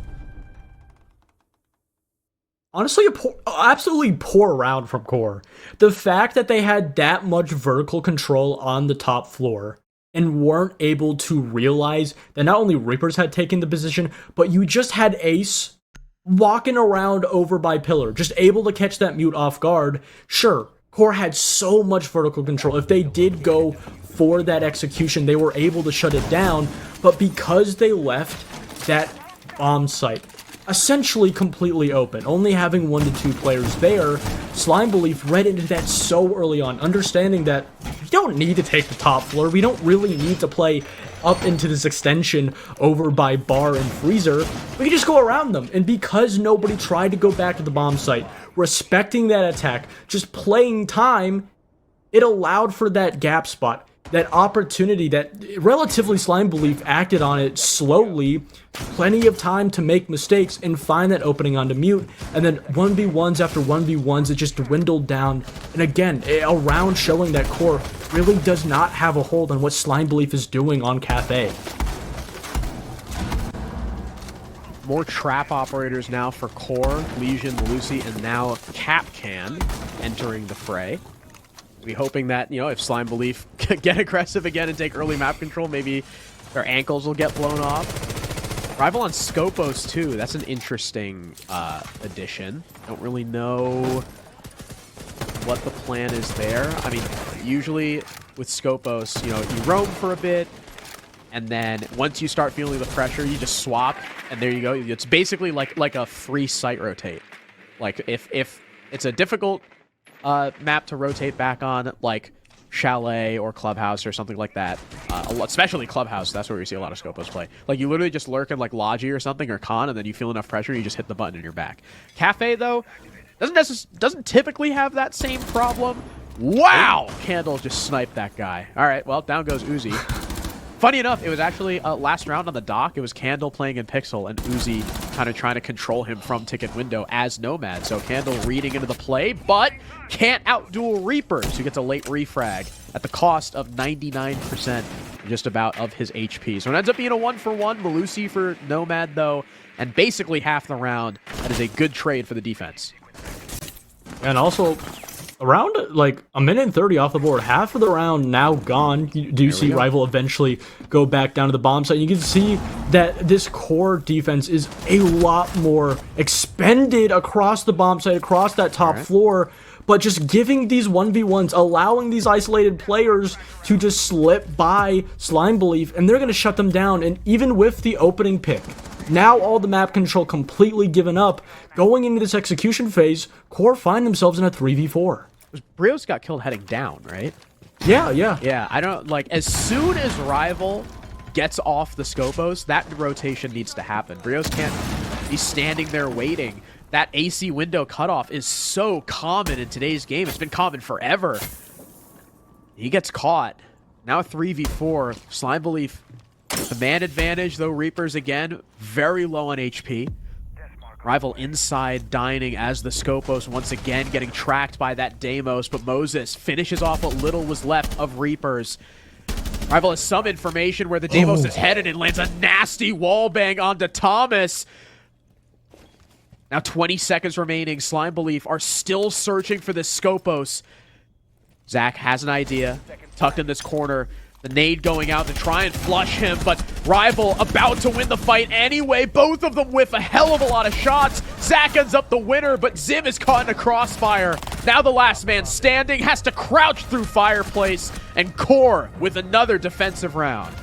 Honestly, absolutely poor round from QoR. The fact that they had that much vertical control on the top floor and weren't able to realize that not only Reapers had taken the position, but you just had Ace walking around over by Pillar, just able to catch that mute off guard. Sure, QoR had so much vertical control. If they did go for that execution, they were able to shut it down, but because they left that bomb site essentially completely open, only having 1 to 2 players there, Slime Belief read into that so early on, understanding that we don't need to take the top floor, we don't really need to play up into this extension over by Bar and Freezer, we can just go around them. And because nobody tried to go back to the bomb site, respecting that attack, just playing time, it allowed for that gap spot, that opportunity that relatively Slime Belief acted on it slowly, plenty of time to make mistakes and find that opening onto mute, and then 1v1s after 1v1s, it just dwindled down. And again, a round showing that QoR really does not have a hold on what Slime Belief is doing on Cafe. More trap operators now for QoR, Legion, Lucy, and now Capcan entering the fray. Be hoping that, you know, if Slime Belief get aggressive again and take early map control, maybe their ankles will get blown off. Rival on Scopos too. That's an interesting addition. Don't really know what the plan is there. I mean, usually with Scopos, you know, you roam for a bit, and then once you start feeling the pressure, you just swap, and there you go. It's basically like a free site rotate. Like if it's a difficult map to rotate back on, like Chalet or Clubhouse or something like that, especially Clubhouse, that's where we see a lot of Scopos play. Like, you literally just lurk in like Logi or something, or Con, and then you feel enough pressure, you just hit the button and you're back. Cafe, though, doesn't typically have that same problem. Wow! Candle just sniped that guy. Alright, well, down goes Uzi. Funny enough, it was actually last round on the dock, it was Candle playing in Pixel, and Uzi kind of trying to control him from ticket window as Nomad. So Candle reading into the play, but can't outduel Reapers, who gets a late refrag at the cost of 99% just about of his HP. So it ends up being a 1-for-1. Malusi for Nomad, though, and basically half the round. That is a good trade for the defense. And also, around like a minute and 30 off the board, half of the round now gone. You do see Rival eventually go back down to the bomb site. You can see that this core defense is a lot more expended across the bomb site, across that top floor, but just giving these 1v1s, allowing these isolated players to just slip by Slime Belief, and they're going to shut them down. And even with the opening pick, now all the map control completely given up, going into this execution phase, QoR find themselves in a 3v4. Brios got killed heading down, right? Yeah. Yeah, I don't, like, as soon as Rival gets off the Scopos, that rotation needs to happen. Brios can't be standing there waiting. That AC window cutoff is so common in today's game. It's been common forever. He gets caught. Now 3v4. Slime Belief, the man advantage, though. Reapers, again, very low on HP. Rival inside dining as the Scopos once again getting tracked by that Deimos, but Moses finishes off what little was left of Reapers. Rival has some information where the Deimos is headed and lands a nasty wallbang onto Thomas. Now 20 seconds remaining. Slime Belief are still searching for this Scopos. Zach has an idea, tucked in this corner. The nade going out to try and flush him, but Rival about to win the fight anyway. Both of them whiff a hell of a lot of shots. Zach ends up the winner, but Zim is caught in a crossfire. Now the last man standing has to crouch through fireplace, and QoR with another defensive round.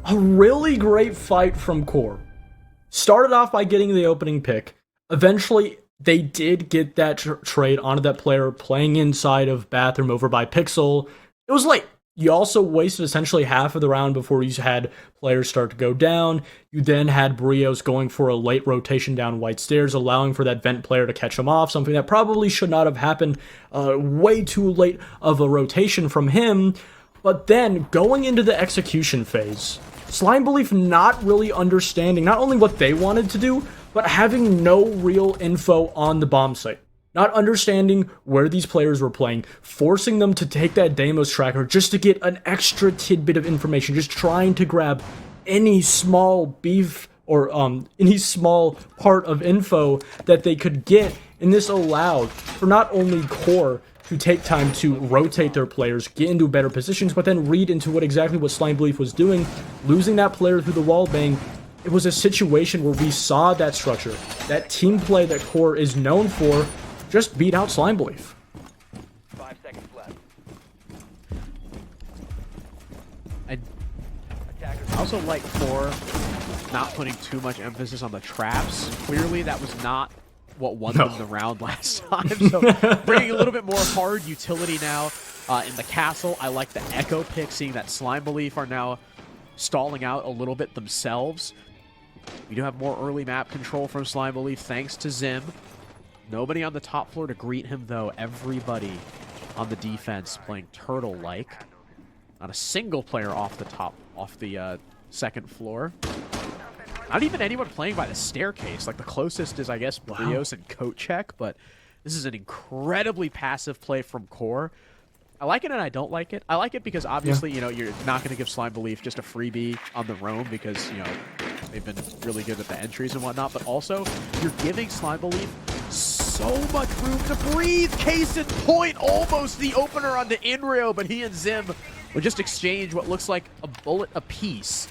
A really great fight from QoR. Started off by getting the opening pick. Eventually, they did get that trade onto that player playing inside of Bathroom over by Pixel. It was late. You also wasted essentially half of the round before you had players start to go down. You then had Brios going for a late rotation down White Stairs, allowing for that vent player to catch him off, something that probably should not have happened. Way too late of a rotation from him. But then, going into the execution phase, Slime Belief not really understanding not only what they wanted to do, but having no real info on the bomb site. Not understanding where these players were playing, forcing them to take that Deimos tracker just to get an extra tidbit of information, just trying to grab any small beef or any small part of info that they could get. And this allowed for not only QoR to take time to rotate their players, get into better positions, but then read into what Slime Belief was doing, losing that player through the wall bang. It was a situation where we saw that structure, that team play that QoR is known for, just beat out Slime Belief. 5 seconds left. I also like QoR not putting too much emphasis on the traps. Clearly, that was not what won them the round last time. So bringing a little bit more hard utility now in the castle. I like the Echo pick, seeing that Slime Belief are now stalling out a little bit themselves. We do have more early map control from Slime Belief thanks to Zim. Nobody on the top floor to greet him, though. Everybody on the defense playing turtle-like. Not a single player off the second floor. Not even anyone playing by the staircase. Like, the closest is, I guess, Brios and Kochek, but this is an incredibly passive play from QoR. I like it and I don't like it. I like it because obviously, you know, you're not going to give Slime Belief just a freebie on the roam because, you know, they've been really good at the entries and whatnot, but also you're giving Slime Belief so much room to breathe. Case in point, almost the opener on the Inrio, but he and Zim will just exchange what looks like a bullet apiece.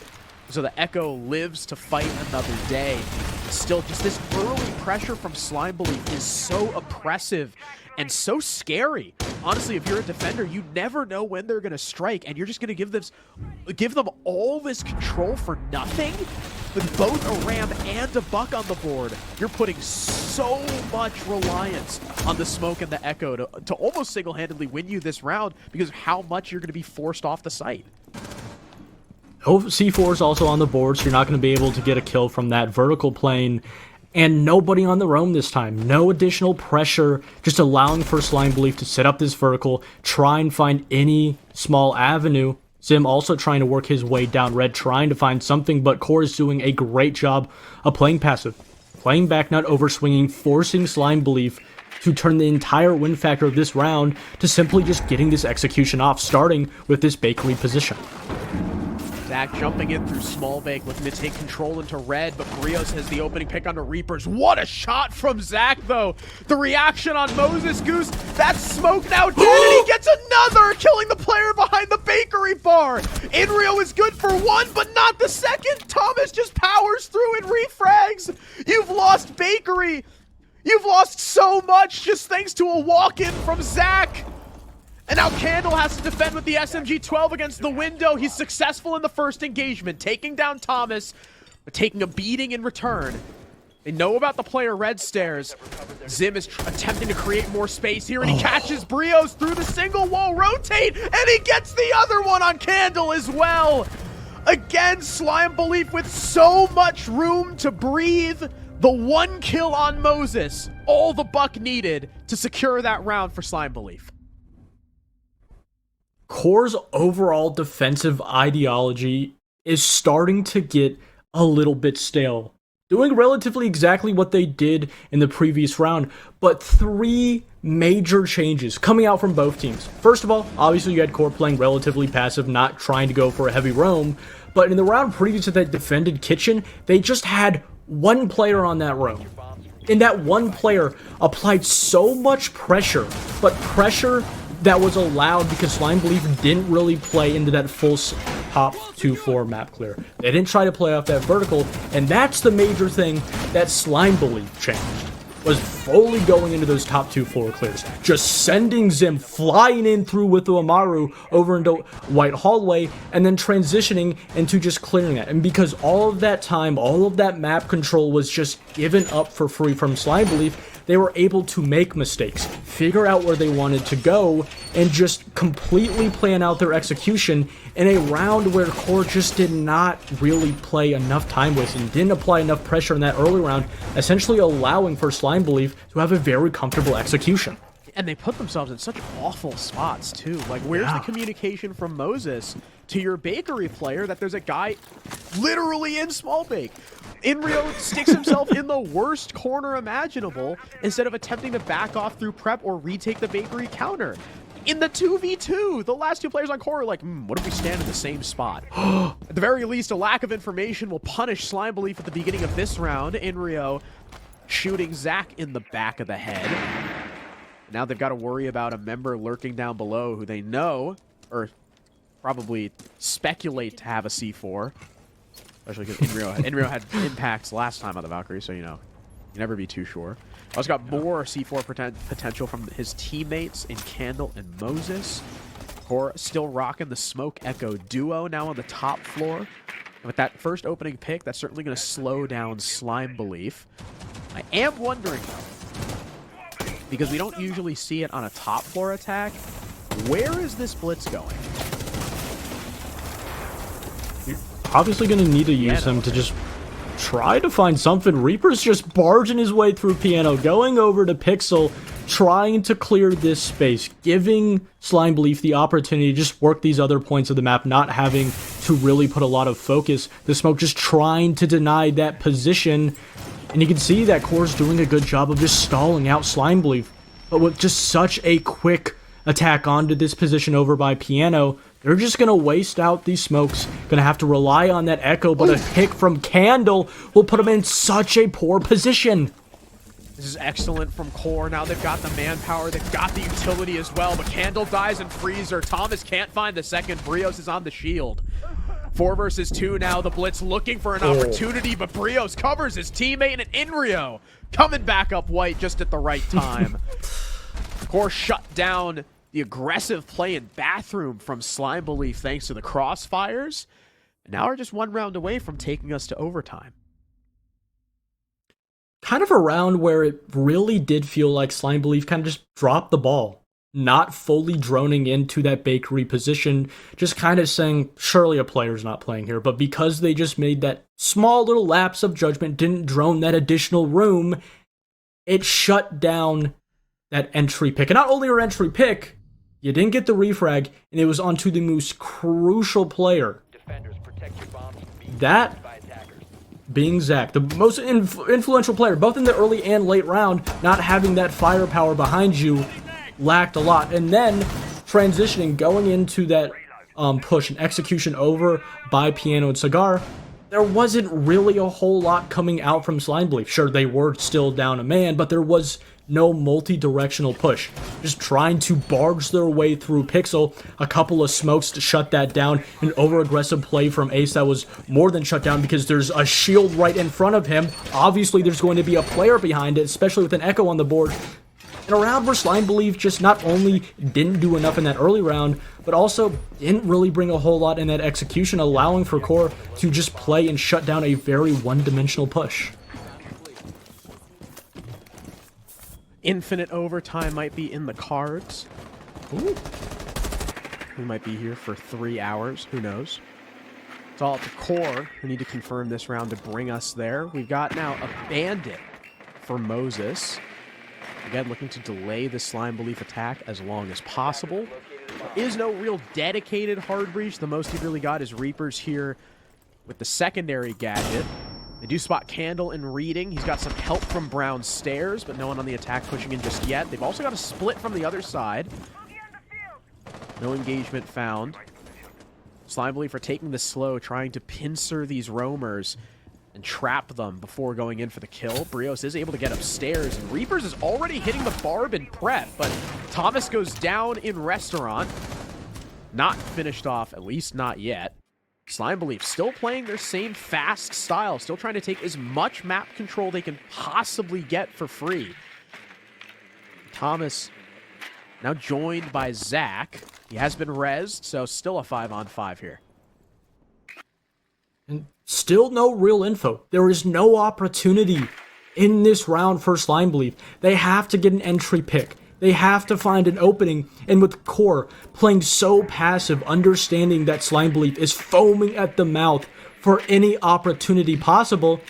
So the Echo lives to fight another day. Still, just this early pressure from Slime Belief is so oppressive and so scary. Honestly, if you're a defender, you never know when they're going to strike, and you're just going to give them all this control for nothing? With both a Ram and a Buck on the board, you're putting so much reliance on the Smoke and the Echo to almost single-handedly win you this round because of how much you're going to be forced off the site. C4 is also on the board, so you're not going to be able to get a kill from that vertical plane. And nobody on the roam this time. No additional pressure, just allowing for Slime Belief to set up this vertical, try and find any small avenue. Zim also trying to work his way down red, trying to find something, but QoR is doing a great job of playing passive. Playing back, not overswinging, forcing Slime Belief to turn the entire win factor of this round to simply just getting this execution off, starting with this bakery position. Zach jumping in through small bake, looking to take control into red, but Brios has the opening pick onto Reapers. What a shot from Zach, though. The reaction on Moses Goose, that's smoke now dead, and he gets another, killing the player behind the bakery bar. Inrio is good for one, but not the second. Thomas just powers through and refrags. You've lost bakery. You've lost so much just thanks to a walk-in from Zach. And now Candle has to defend with the SMG-12 against the window. He's successful in the first engagement, taking down Thomas, but taking a beating in return. They know about the player red stairs. Zim is attempting to create more space here, and he catches Brios through the single wall rotate, and he gets the other one on Candle as well. Again, Slime Belief with so much room to breathe. The one kill on Moses, all the buck needed to secure that round for Slime Belief. QoR's overall defensive ideology is starting to get a little bit stale. Doing relatively exactly what they did in the previous round, but 3 major changes coming out from both teams. First of all, obviously you had QoR playing relatively passive, not trying to go for a heavy roam, but in the round previous to that defended kitchen, they just had one player on that roam. And that one player applied so much pressure, but pressure that was allowed because Slime Belief didn't really play into that full top 2-4 map clear. They didn't try to play off that vertical, and that's the major thing that Slime Belief changed, was fully going into those top 2-4 clears. Just sending Zim flying in through with the Amaru over into White Hallway, and then transitioning into just clearing that. And because all of that time, all of that map control was just given up for free from Slime Belief, they were able to make mistakes, figure out where they wanted to go, and just completely plan out their execution in a round where QoR just did not really play enough time with and didn't apply enough pressure in that early round, essentially allowing for Slime Belief to have a very comfortable execution. And they put themselves in such awful spots, too. Like, where's the communication from Moses to your bakery player that there's a guy literally in small bake? Inrio sticks himself in the worst corner imaginable instead of attempting to back off through prep or retake the bakery counter. In the 2v2, the last 2 players on QoR are like, what if we stand in the same spot? At the very least, a lack of information will punish Slime Belief at the beginning of this round. Inrio shooting Zach in the back of the head. Now they've got to worry about a member lurking down below who they know, or probably speculate to have a C4. Especially because Inrio had impacts last time on the Valkyrie, so you know, you never be too sure. Also got more C4 potential from his teammates in Candle and Moses. QoR still rocking the Smoke Echo duo now on the top floor. And with that first opening pick, that's certainly going to slow down Slime Belief. I am wondering, though, because we don't usually see it on a top floor attack, where is this blitz going? Obviously going to need to use him to just try to find something. Reaper's just barging his way through Piano, going over to Pixel, trying to clear this space, giving Slime Belief the opportunity to just work these other points of the map, not having to really put a lot of focus. The Smoke just trying to deny that position, and you can see that QoR's doing a good job of just stalling out Slime Belief. But with just such a quick attack onto this position over by Piano, they're just going to waste out these smokes. Going to have to rely on that echo, but a pick from Candle will put them in such a poor position. This is excellent from QoR. Now they've got the manpower, they've got the utility as well, but Candle dies in Freezer. Thomas can't find the second. Brios is on the shield. 4 versus 2 now. The Blitz looking for an opportunity, but Brios covers his teammate, and Inrio coming back up white just at the right time. QoR shut down the aggressive play in Bathroom from Slime Belief thanks to the crossfires. And now we're just 1 round away from taking us to overtime. Kind of a round where it really did feel like Slime Belief kind of just dropped the ball. Not fully droning into that bakery position, just kind of saying, surely a player's not playing here. But because they just made that small little lapse of judgment, didn't drone that additional room, it shut down that entry pick. And not only your entry pick, you didn't get the refrag, and it was onto the most crucial player. Defenders, protect your bombs from being That by attackers. being Zach, the most influential player, both in the early and late round, not having that firepower behind you lacked a lot. And then transitioning, going into that push and execution over by Piano and Cigar, there wasn't really a whole lot coming out from Slime Belief. Sure, they were still down a man, but there was no multi-directional push. Just trying to barge their way through Pixel, a couple of smokes to shut that down, an over-aggressive play from Ace that was more than shut down because there's a shield right in front of him. Obviously, there's going to be a player behind it, especially with an Echo on the board. In a round where Slime Belief just not only didn't do enough in that early round, but also didn't really bring a whole lot in that execution, allowing for QoR to just play and shut down a very one-dimensional push. Infinite overtime might be in the cards. Ooh. We might be here for 3 hours. Who knows? It's all up to QoR. We need to confirm this round to bring us there. We've got now a Bandit for Moses. Again, looking to delay the Slime Belief attack as long as possible. There is no real dedicated hard breach. The most he really got is Reapers here with the secondary gadget. They do spot Candle in reading. He's got some help from Brown stairs, but no one on the attack pushing in just yet. They've also got a split from the other side. No engagement found. Slime Belief are taking this slow, trying to pincer these roamers and trap them before going in for the kill. Brios is able to get upstairs, and Reapers is already hitting the barb in prep, but Thomas goes down in Restaurant. Not finished off, at least not yet. Slime Belief still playing their same fast style, still trying to take as much map control they can possibly get for free. Thomas now joined by Zach. He has been rezzed, so still a 5-on-5 here. And still no real info. There is no opportunity in this round for Slime Belief. They have to get an entry pick. They have to find an opening, and with QoR playing so passive, understanding that Slime Belief is foaming at the mouth for any opportunity possible,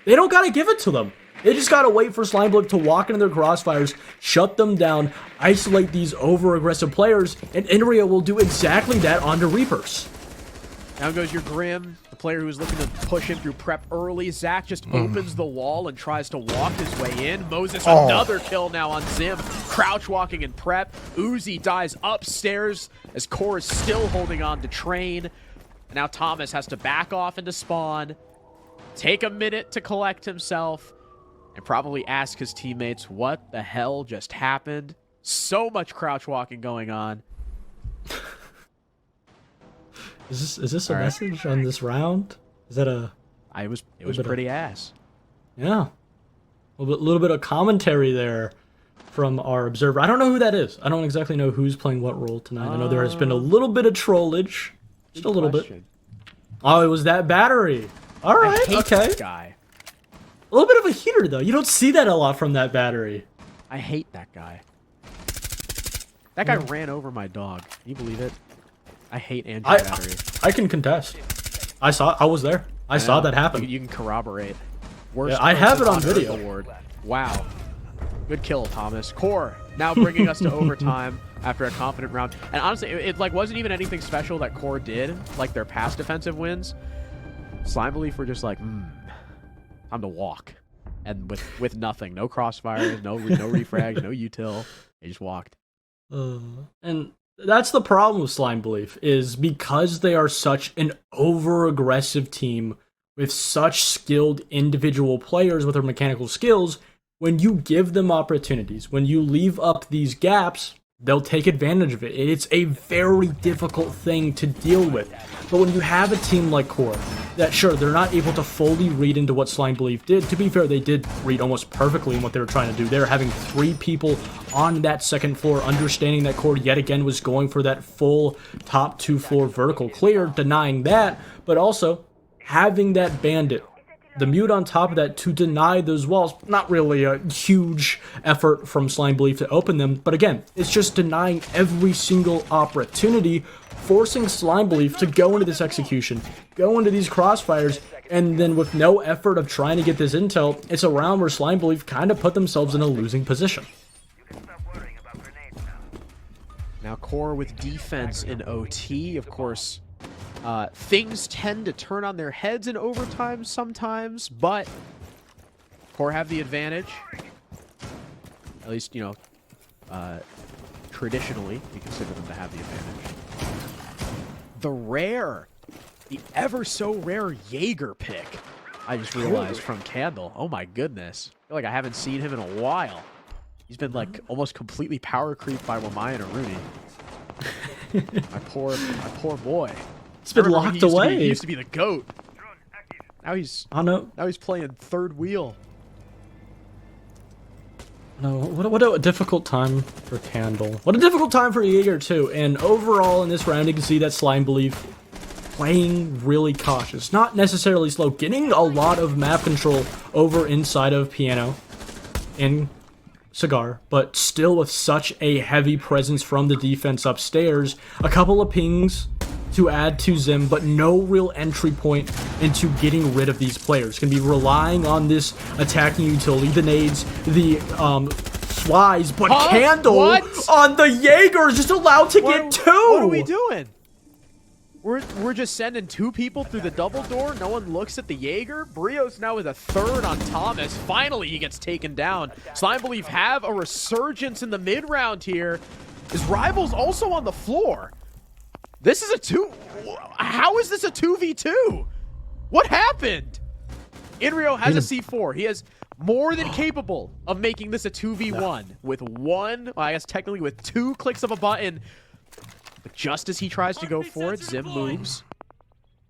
they don't gotta give it to them. They just gotta wait for Slime Belief to walk into their crossfires, shut them down, isolate these over-aggressive players, and Inria will do exactly that onto Reapers. Down goes your Grim, the player who was looking to push him through prep early. Zach just opens the wall and tries to walk his way in. Moses, another kill now on Zim. Crouch walking in prep. Uzi dies upstairs as QoR is still holding on to Train. And now Thomas has to back off into spawn, take a minute to collect himself, and probably ask his teammates what the hell just happened. So much crouch walking going on. Is this a message on this round? Is that a... It was pretty ass. Yeah. A little bit of commentary there from our observer. I don't know who that is. I don't exactly know who's playing what role tonight. I know there has been a little bit of trollage. Just a little bit. Oh, it was that battery. All right, I hate okay. This guy. A little bit of a heater, though. You don't see that a lot from that battery. I hate that guy. That guy ran over my dog. Can you believe it? I hate Andrew Battery. I can contest. I was there. I saw that happen. You can corroborate. Worst I have it on person video. Award. Wow. Good kill, Thomas. QoR now bringing us to overtime after a confident round. And honestly, it like wasn't even anything special that QoR did, like their past defensive wins. Slime Belief were just like, time to walk. And with nothing. No crossfires, no refrag, no util. They just walked. And that's the problem with Slime Belief, is because they are such an over-aggressive team with such skilled individual players with their mechanical skills, when you give them opportunities, when you leave up these gaps, they'll take advantage of it. It's a very difficult thing to deal with. But when you have a team like QoR, that sure, they're not able to fully read into what Slime Belief did. To be fair, they did read almost perfectly in what they were trying to do. They were having 3 people on that second floor, understanding that QoR yet again was going for that full top 2-floor vertical clear, denying that, but also having that Bandit, the mute on top of that to deny those walls. Not really a huge effort from Slime Belief to open them, but again, it's just denying every single opportunity, forcing Slime Belief to go into this execution, go into these crossfires, and then with no effort of trying to get this intel, it's a round where Slime Belief kind of put themselves in a losing position. Now QoR with defense in OT, of course. Things tend to turn on their heads in overtime sometimes, but QoR have the advantage. At least, you know, traditionally, we consider them to have the advantage. The ever so rare Jaeger pick. I just realized from Candle. Oh my goodness. I feel like I haven't seen him in a while. He's been like almost completely power creeped by Wamai and Aruni. my poor boy. It's been locked away. He used to be the GOAT. Now he's playing third wheel. No, what a difficult time for Candle. What a difficult time for Jaeger too. And overall in this round, you can see that Slime Belief playing really cautious, not necessarily slow, getting a lot of map control over inside of Piano and Cigar, but still with such a heavy presence from the defense upstairs. A couple of pings to add to Zim, but no real entry point into getting rid of these players. Can be relying on this attacking utility, the nades, the flies, but Candle on the Jaeger is just allowed to get two. What are we doing? We're just sending two people through the double door. No one looks at the Jaeger. Brios now with a third on Thomas. Finally, he gets taken down. Slime Belief have a resurgence in the mid round here. His rival's also on the floor. This is a two. How is this a 2v2? What happened? Inrio has a C4. He is more than capable of making this a 2v1 with one, well, I guess technically with two clicks of a button. But just as he tries to go for it, Zim moves.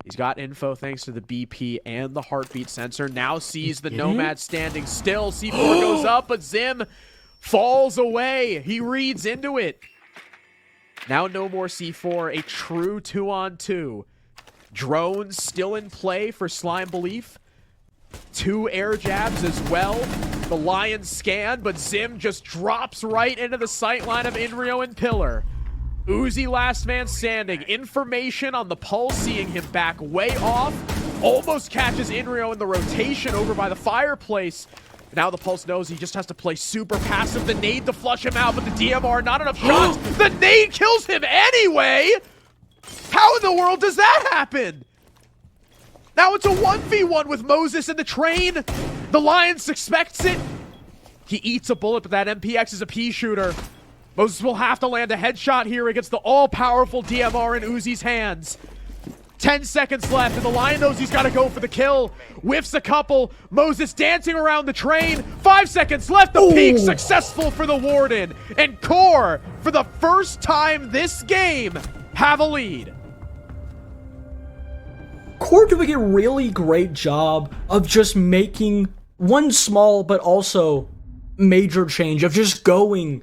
He's got info thanks to the BP and the heartbeat sensor. Now sees the Nomad standing still. C4 goes up, but Zim falls away. He reads into it. Now no more C4, a true 2-on-2. Drones still in play for Slime Belief. 2 air jabs as well. The Lions scan, but Zim just drops right into the sightline of Inrio and Pillar. Uzi last man standing. Information on the Pulse, seeing him back way off. Almost catches Inrio in the rotation over by the fireplace. Now the Pulse knows he just has to play super passive. The nade to flush him out, but the DMR, not enough shots. The nade kills him anyway! How in the world does that happen? Now it's a 1v1 with Moses and the train. The Lions expects it. He eats a bullet, but that MPX is a pea shooter. Moses will have to land a headshot here against the all-powerful DMR in Uzi's hands. 10 seconds left, and the Lion knows he's got to go for the kill. Whiffs a couple. Moses dancing around the train. 5 seconds left. The peak successful for the Warden. And QoR, for the first time this game, have a lead. QoR doing a really great job of just making one small but also major change of just going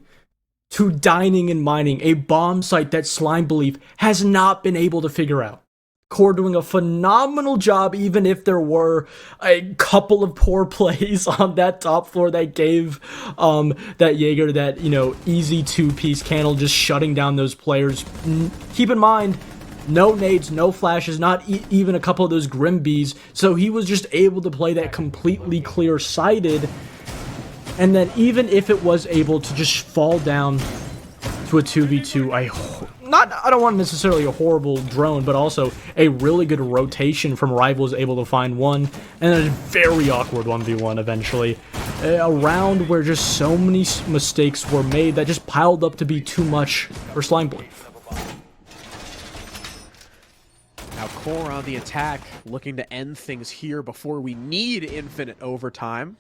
to dining and mining, a bomb site that Slime Belief has not been able to figure out. QoR doing a phenomenal job, even if there were a couple of poor plays on that top floor that gave that Jaeger that, you know, easy two-piece candle, just shutting down those players. Keep in mind, no nades, no flashes, not even a couple of those Grim Bees, so he was just able to play that completely clear-sighted. And then even if it was able to just fall down to a 2v2, I don't want necessarily a horrible drone, but also a really good rotation from Rivals able to find one, and a very awkward 1v1 eventually. A round where just so many mistakes were made that just piled up to be too much for Slime Belief. Now QoR on the attack, looking to end things here before we need infinite overtime.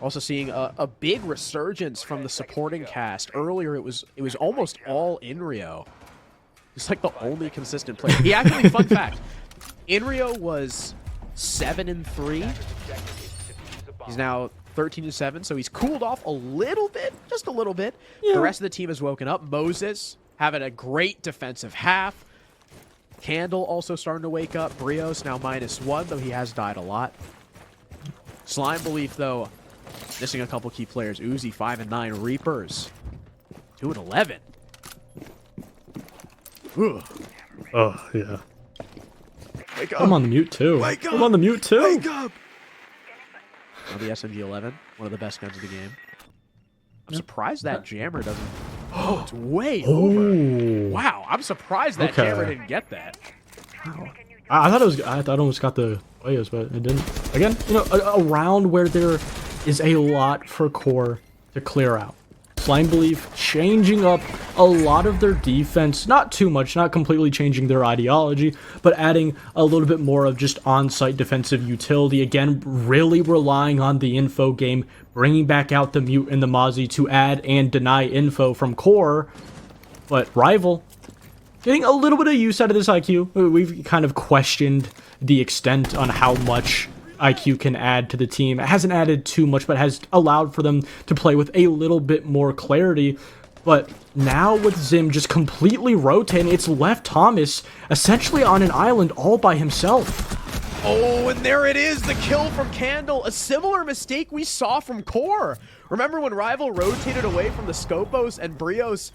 Also seeing a big resurgence from the supporting cast. Earlier, it was almost all Inrio. He's like the only consistent player. He actually, fun fact, Inrio was 7-3. He's now 13-7, so he's cooled off a little bit, just a little bit. Yeah. The rest of the team has woken up. Moses having a great defensive half. Candle also starting to wake up. Brios now -1, though he has died a lot. Slime Belief, though, missing a couple key players. Uzi 5-9. Reapers 2-11. Ooh. Oh, yeah. Wake up. I'm on the mute, too. Wake up. I'm on the mute, too. Wake up. Now the SMG-11, one of the best guns of the game. I'm surprised that jammer doesn't... Oh, it's way over. Wow, I'm surprised that jammer didn't get that. I thought it was. I thought it almost got the players, but it didn't. Again, you know, a round where there is a lot for QoR to clear out. Slime Belief changing up a lot of their defense, not too much, not completely changing their ideology, but adding a little bit more of just on-site defensive utility. Again, really relying on the info game, bringing back out the Mute and the Mozzie to add and deny info from QoR. But Rival getting a little bit of use out of this IQ. We've kind of questioned the extent on how much IQ can add to the team. It hasn't added too much, but has allowed for them to play with a little bit more clarity. But now with Zim just completely rotating, it's left Thomas essentially on an island all by himself. Oh, and there it is, the kill from Candle. A similar mistake we saw from QoR. Remember when Rival rotated away from the Scopos and Brios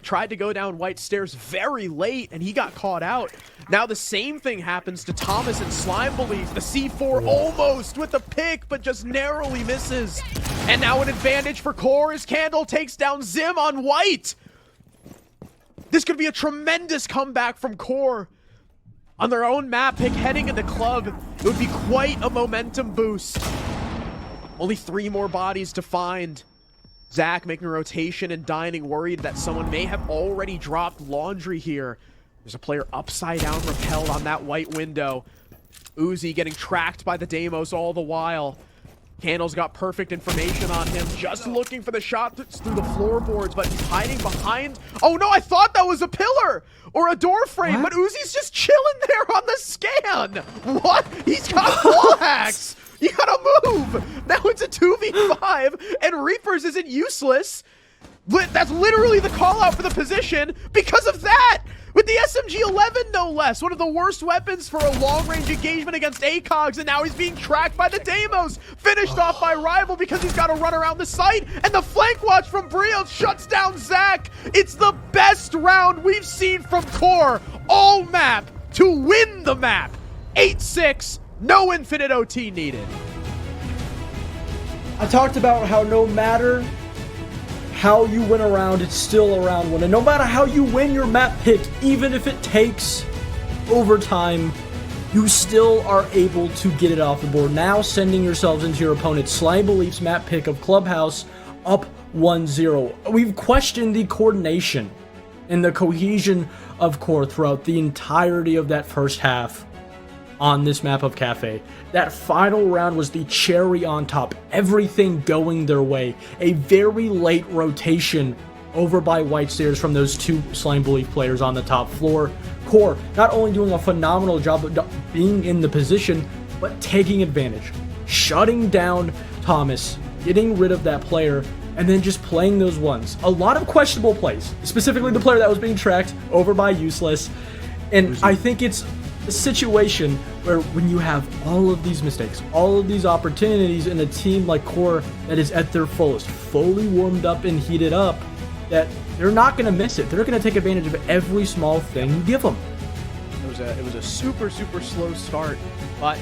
tried to go down White Stairs very late and he got caught out. Now the same thing happens to Thomas and Slime Belief. The C4 almost with the pick, but just narrowly misses. And now an advantage for QoR as Candle takes down Zim on White. This could be a tremendous comeback from QoR. On their own map pick heading into club, it would be quite a momentum boost. Only 3 more bodies to find. Zach making a rotation and dining, worried that someone may have already dropped laundry here. There's a player upside down repelled on that white window. Uzi getting tracked by the Deimos all the while. Candle's got perfect information on him, just looking for the shot through the floorboards, but he's hiding behind. Oh no, I thought that was a pillar or a door frame, but Uzi's just chilling there on the scan. What? He's got wall hacks. You gotta move. Now it's a 2v5, and Reapers isn't useless. That's literally the call out for the position because of that. With the SMG-11, no less. One of the worst weapons for a long-range engagement against ACOGs, and now he's being tracked by the Deimos. Finished off by Rival because he's got to run around the site, and the flank watch from Brios shuts down Zach. It's the best round we've seen from QoR all map to win the map. 8-6, no infinite OT needed. I talked about how no matter how you win a round, it's still a round one. And no matter how you win your map pick, even if it takes overtime, you still are able to get it off the board. Now sending yourselves into your opponent's Slime Belief's map pick of Clubhouse up 1-0. We've questioned the coordination and the cohesion of QoR throughout the entirety of that first half on this map of Cafe. That final round was the cherry on top, everything going their way. A very late rotation over by White Stairs from those 2 Slime Belief players on the top floor. QoR not only doing a phenomenal job of being in the position, but taking advantage, shutting down Thomas, getting rid of that player, and then just playing those ones. A lot of questionable plays, specifically the player that was being tracked over by Useless. And I think it's a situation where when you have all of these mistakes, all of these opportunities in a team like QoR that is at their fullest, fully warmed up and heated up, that they're not going to miss it. They're going to take advantage of every small thing you give them. It was a super slow start, but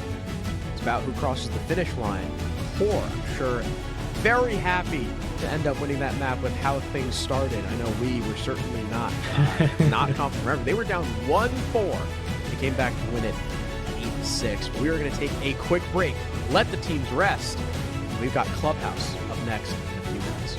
it's about who crosses the finish line. QoR, I'm sure, very happy to end up winning that map with how things started. I know we were certainly not confident. Remember, they were down 1-4. They came back to win it 8-6. We are going to take a quick break, let the teams rest. We've got Clubhouse up next in a few minutes.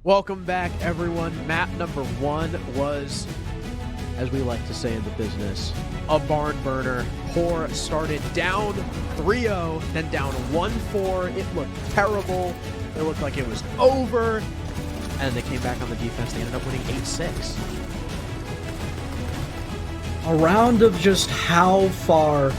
Welcome back, everyone. Map number 1 was, as we like to say in the business, a barn burner. QoR started down 3-0, then down 1-4. It looked terrible. It looked like it was over. And they came back on the defense. They ended up winning 8-6. A round of just how far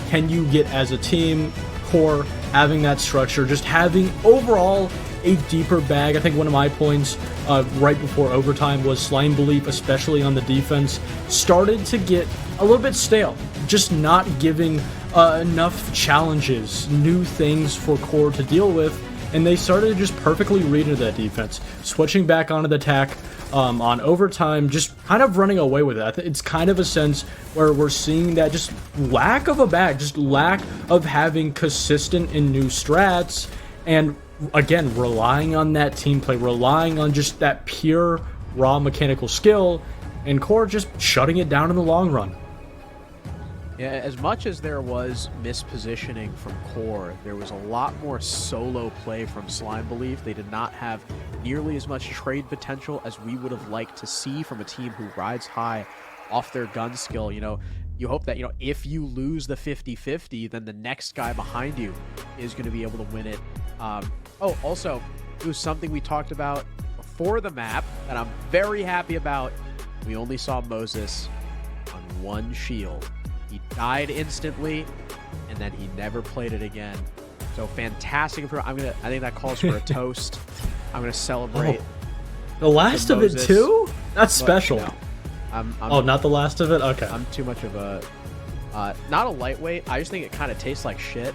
can you get as a team, QoR having that structure, just having overall a deeper bag. I think one of my points right before overtime was Slime Belief, especially on the defense, started to get a little bit stale, just not giving enough challenges, new things for QoR to deal with, and they started to just perfectly read into that defense, switching back onto the attack on overtime, just kind of running away with it. It's kind of a sense where we're seeing that just lack of a bag, just lack of having consistent and new strats, and again, relying on that team play, relying on just that pure raw mechanical skill, and QoR just shutting it down in the long run. Yeah, as much as there was mispositioning from QoR, there was a lot more solo play from Slime Belief. They did not have nearly as much trade potential as we would have liked to see from a team who rides high off their gun skill. You know, you hope that, if you lose the 50-50, then the next guy behind you is going to be able to win it. Also, it was something we talked about before the map that I'm very happy about. We only saw Moses on one shield. He died instantly, and then he never played it again. So fantastic. I think that calls for a toast. I'm gonna celebrate. The last of it too? That's special. No, I'm not the last of it? Okay. I'm too much of a not a lightweight. I just think it kind of tastes like shit.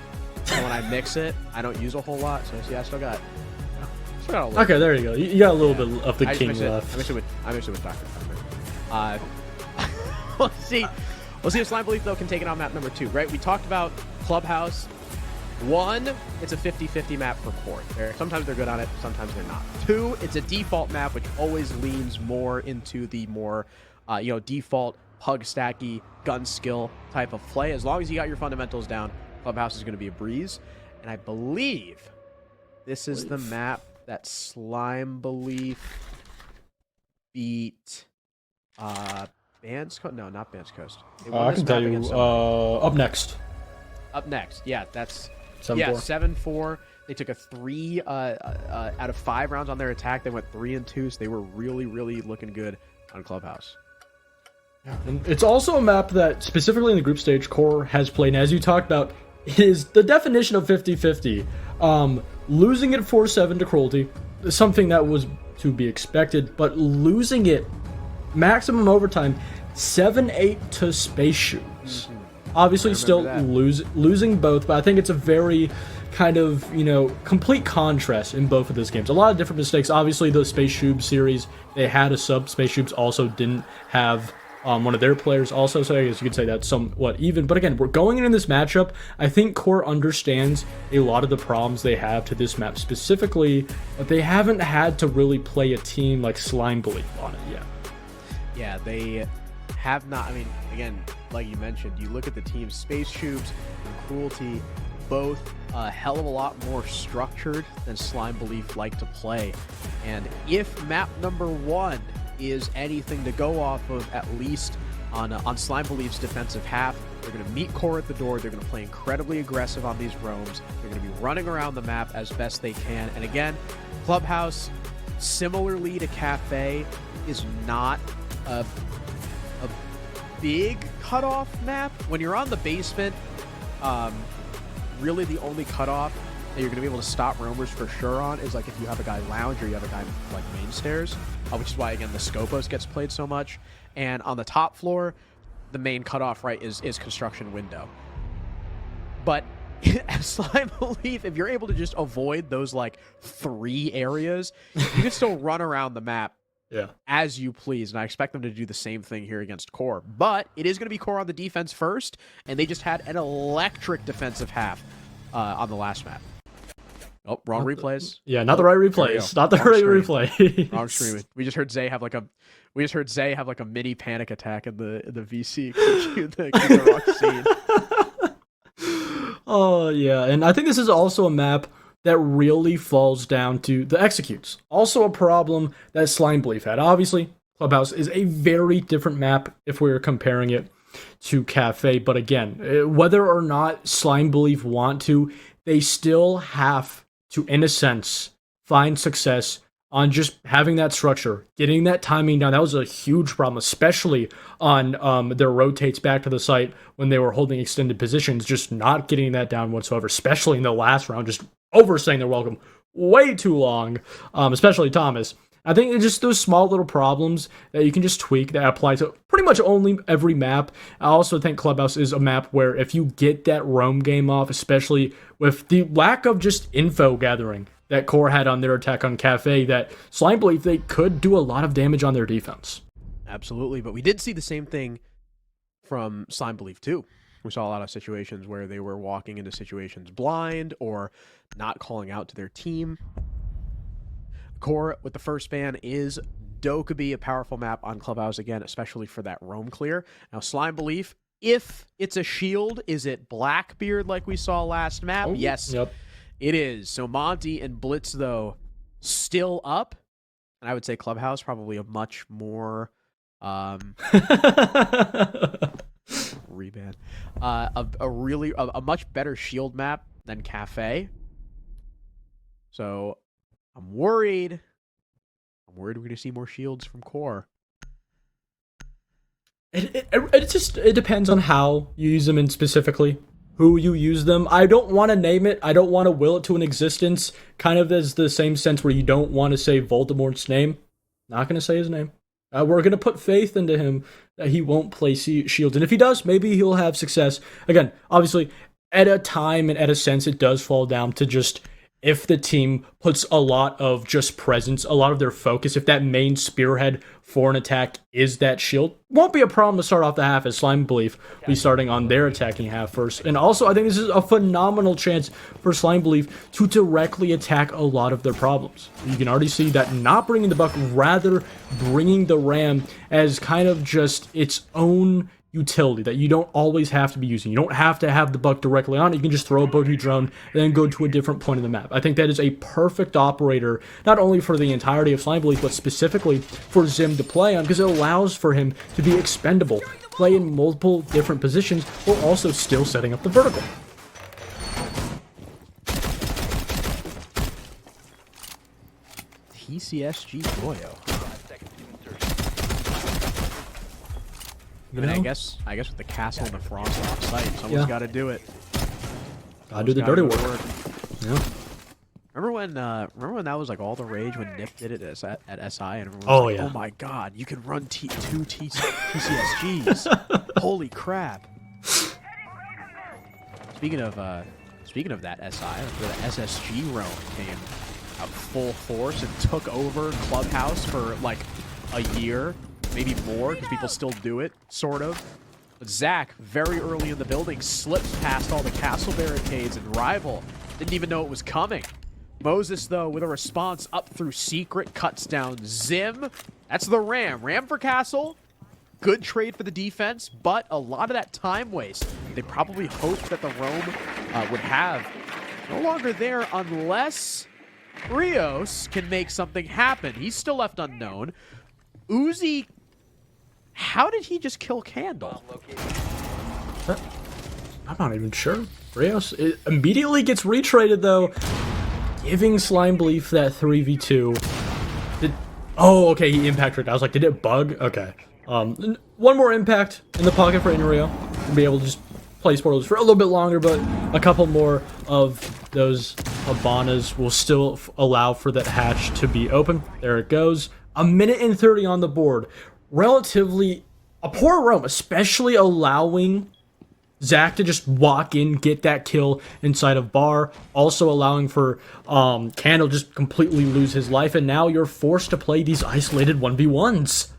And when I mix it, I don't use a whole lot. So see, I still got a little. Okay, there you go. You got a little bit of the king left. I mix it with Dr. Pepper. We'll see if Slime Belief, though, can take it on map number 2, right? We talked about Clubhouse. 1, it's a 50-50 map for QoR. Sometimes they're good on it, sometimes they're not. 2, it's a default map, which always leans more into the more, default pug stacky gun skill type of play. As long as you got your fundamentals down, Clubhouse is going to be a breeze. And I believe this is the map that Slime Belief beat Band's Coast. No, not Band's Coast. I can tell you. Up next. Up next. Yeah, that's 7-4. 7-4. They took a 3 out of 5 rounds on their attack. They went 3-2, so they were really, really looking good on Clubhouse. Yeah. And it's also a map that, specifically in the group stage, QoR has played, and as you talked about, is the definition of 50-50. Losing it 4-7 to Cruelty, something that was to be expected, but losing it maximum overtime 7-8 to Space Shoes. Mm-hmm. Obviously still losing both, but I think it's a very kind of, complete contrast in both of those games. A lot of different mistakes. Obviously the Space Shube series, they had a sub. Space Shubes also didn't have one of their players also, so I guess you could say that's somewhat even. But again, we're going into this matchup. I think QoR understands a lot of the problems they have to this map specifically, but they haven't had to really play a team like Slime Belief on it yet. Yeah, they have not. I mean, again, like you mentioned, you look at the teams, Space Tubes and Cruelty, both a hell of a lot more structured than Slime Belief like to play. And if map number 1 is anything to go off of, at least on Slime Belief's defensive half, they're going to meet QoR at the door. They're going to play incredibly aggressive on these roams. They're going to be running around the map as best they can. And again, Clubhouse, similarly to Cafe, is not a big cutoff map. When you're on the basement, really the only cutoff that you're going to be able to stop roamers for sure on is like if you have a guy lounge or you have a guy like main stairs, which is why, again, the Scopos gets played so much. And on the top floor, the main cutoff, right, is construction window. But as Slime Belief, if you're able to just avoid those like 3 areas, you can still run around the map as you please. And I expect them to do the same thing here against QoR. But it is going to be QoR on the defense first, and they just had an electric defensive half on the last map. Oh, wrong replays. Yeah, not the right replays. Not the right replay. Wrong stream. We just heard Zay have like a mini panic attack in the VC. the rock scene. Oh yeah, and I think this is also a map that really falls down to the executes. Also a problem that Slime Belief had. Obviously, Clubhouse is a very different map if we were comparing it to Cafe, but again, whether or not Slime Belief want to, they still have to, in a sense, find success on just having that structure, getting that timing down. That was a huge problem, especially on their rotates back to the site when they were holding extended positions, just not getting that down whatsoever, especially in the last round, just overstaying their welcome way too long, especially Thomas. I think it's just those small little problems that you can just tweak that apply to pretty much only every map. I also think Clubhouse is a map where if you get that roam game off, especially with the lack of just info gathering that QoR had on their attack on Cafe, that Slime Belief, they could do a lot of damage on their defense. Absolutely, but we did see the same thing from Slime Belief too. We saw a lot of situations where they were walking into situations blind or not calling out to their team. QoR with the first ban is Dokkaebi, a powerful map on Clubhouse again, especially for that roam clear. Now Slime Belief, if it's a shield, is it Blackbeard like we saw last map? Oh, yes, yep. It is. So Monty and Blitz, though, still up. And I would say Clubhouse probably a much more reban. A much better shield map than Cafe. So I'm worried. We're going to see more shields from QoR. It depends on how you use them and specifically who you use them. I don't want to name it. I don't want to will it to an existence. Kind of as the same sense where you don't want to say Voldemort's name. Not going to say his name. We're going to put faith into him that he won't play shields. And if he does, maybe he'll have success. Again, obviously, at a time and at a sense, it does fall down to just if the team puts a lot of just presence, a lot of their focus, if that main spearhead for an attack is that shield, won't be a problem to start off the half, as Slime Belief will be starting on their attacking half first. And also, I think this is a phenomenal chance for Slime Belief to directly attack a lot of their problems. You can already see that not bringing the Buck, rather bringing the Ram as kind of just its own utility that you don't always have to be using. You don't have to have the Buck directly on it. You can just throw a bogey drone and then go to a different point of the map. I think that is a perfect operator, not only for the entirety of Slime Belief, but specifically for Zim to play on, because it allows for him to be expendable, play in multiple different positions, while also still setting up the vertical. TCSG Goyo. 5 seconds to insertion. I mean, I guess with the castle and the frost off site, someone's got to do it. Gotta do the dirty work. Yeah. Remember when that was like all the rage when Nip did it at SI and everyone was Oh, like, yeah. oh my god, you can run two TCSGs. Holy crap. Speaking of that SI, where the SSG roam came out full force and took over Clubhouse for like a year, maybe more, because people still do it, sort of. But Zach, very early in the building, slips past all the castle barricades, and Rival didn't even know it was coming. Moses, though, with a response up through secret, cuts down Zim. That's the Ram. Ram for castle. Good trade for the defense, but a lot of that time waste they probably hoped that the roam would have no longer there unless Rios can make something happen. He's still left unknown. Uzi, how did he just kill Candle? I'm not even sure. Rios immediately gets retraded, though, giving Slime Belief that 3v2. Oh, okay, he impacted. I was like, did it bug? Okay. One more impact in the pocket for Inrio to be able to just play spoilers for a little bit longer, but a couple more of those Habanas will still allow for that hatch to be open. There it goes. A minute and 30 on the board. Relatively a poor roam, especially allowing Zach to just walk in, get that kill inside of bar, also allowing for Candle just completely lose his life, and now you're forced to play these isolated 1v1s.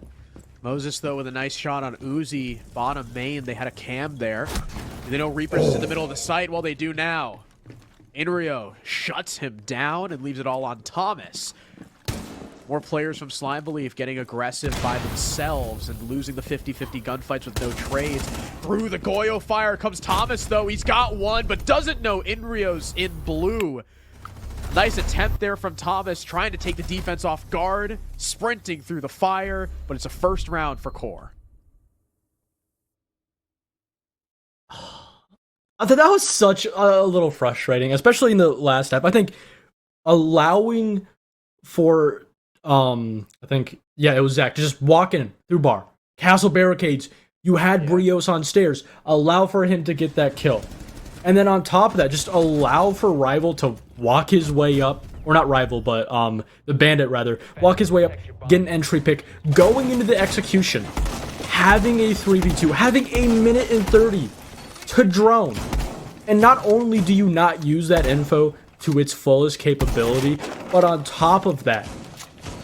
Moses, though, with a nice shot on Uzi, bottom main. They had a cam there. They know Reapers is in the middle of the site. Well, they do now. Inrio shuts him down and leaves it all on Thomas. More players from Slime Belief getting aggressive by themselves and losing the 50-50 gunfights with no trades. Through the Goyo fire comes Thomas, though. He's got one, but doesn't know Inrio's in blue. Nice attempt there from Thomas, trying to take the defense off guard, sprinting through the fire, but it's a first round for QoR. I thought that was such a little frustrating, especially in the last half. I think allowing for, I think, yeah, it was Zach, to just walk in through bar, castle barricades. You had Brios on stairs. Allow for him to get that kill. And then on top of that, just allow for Rival to walk his way up, or not Rival, but the Bandit rather, walk his way up, get an entry pick, going into the execution, having a 3v2, having a minute and 30 to drone. And not only do you not use that info to its fullest capability, but on top of that,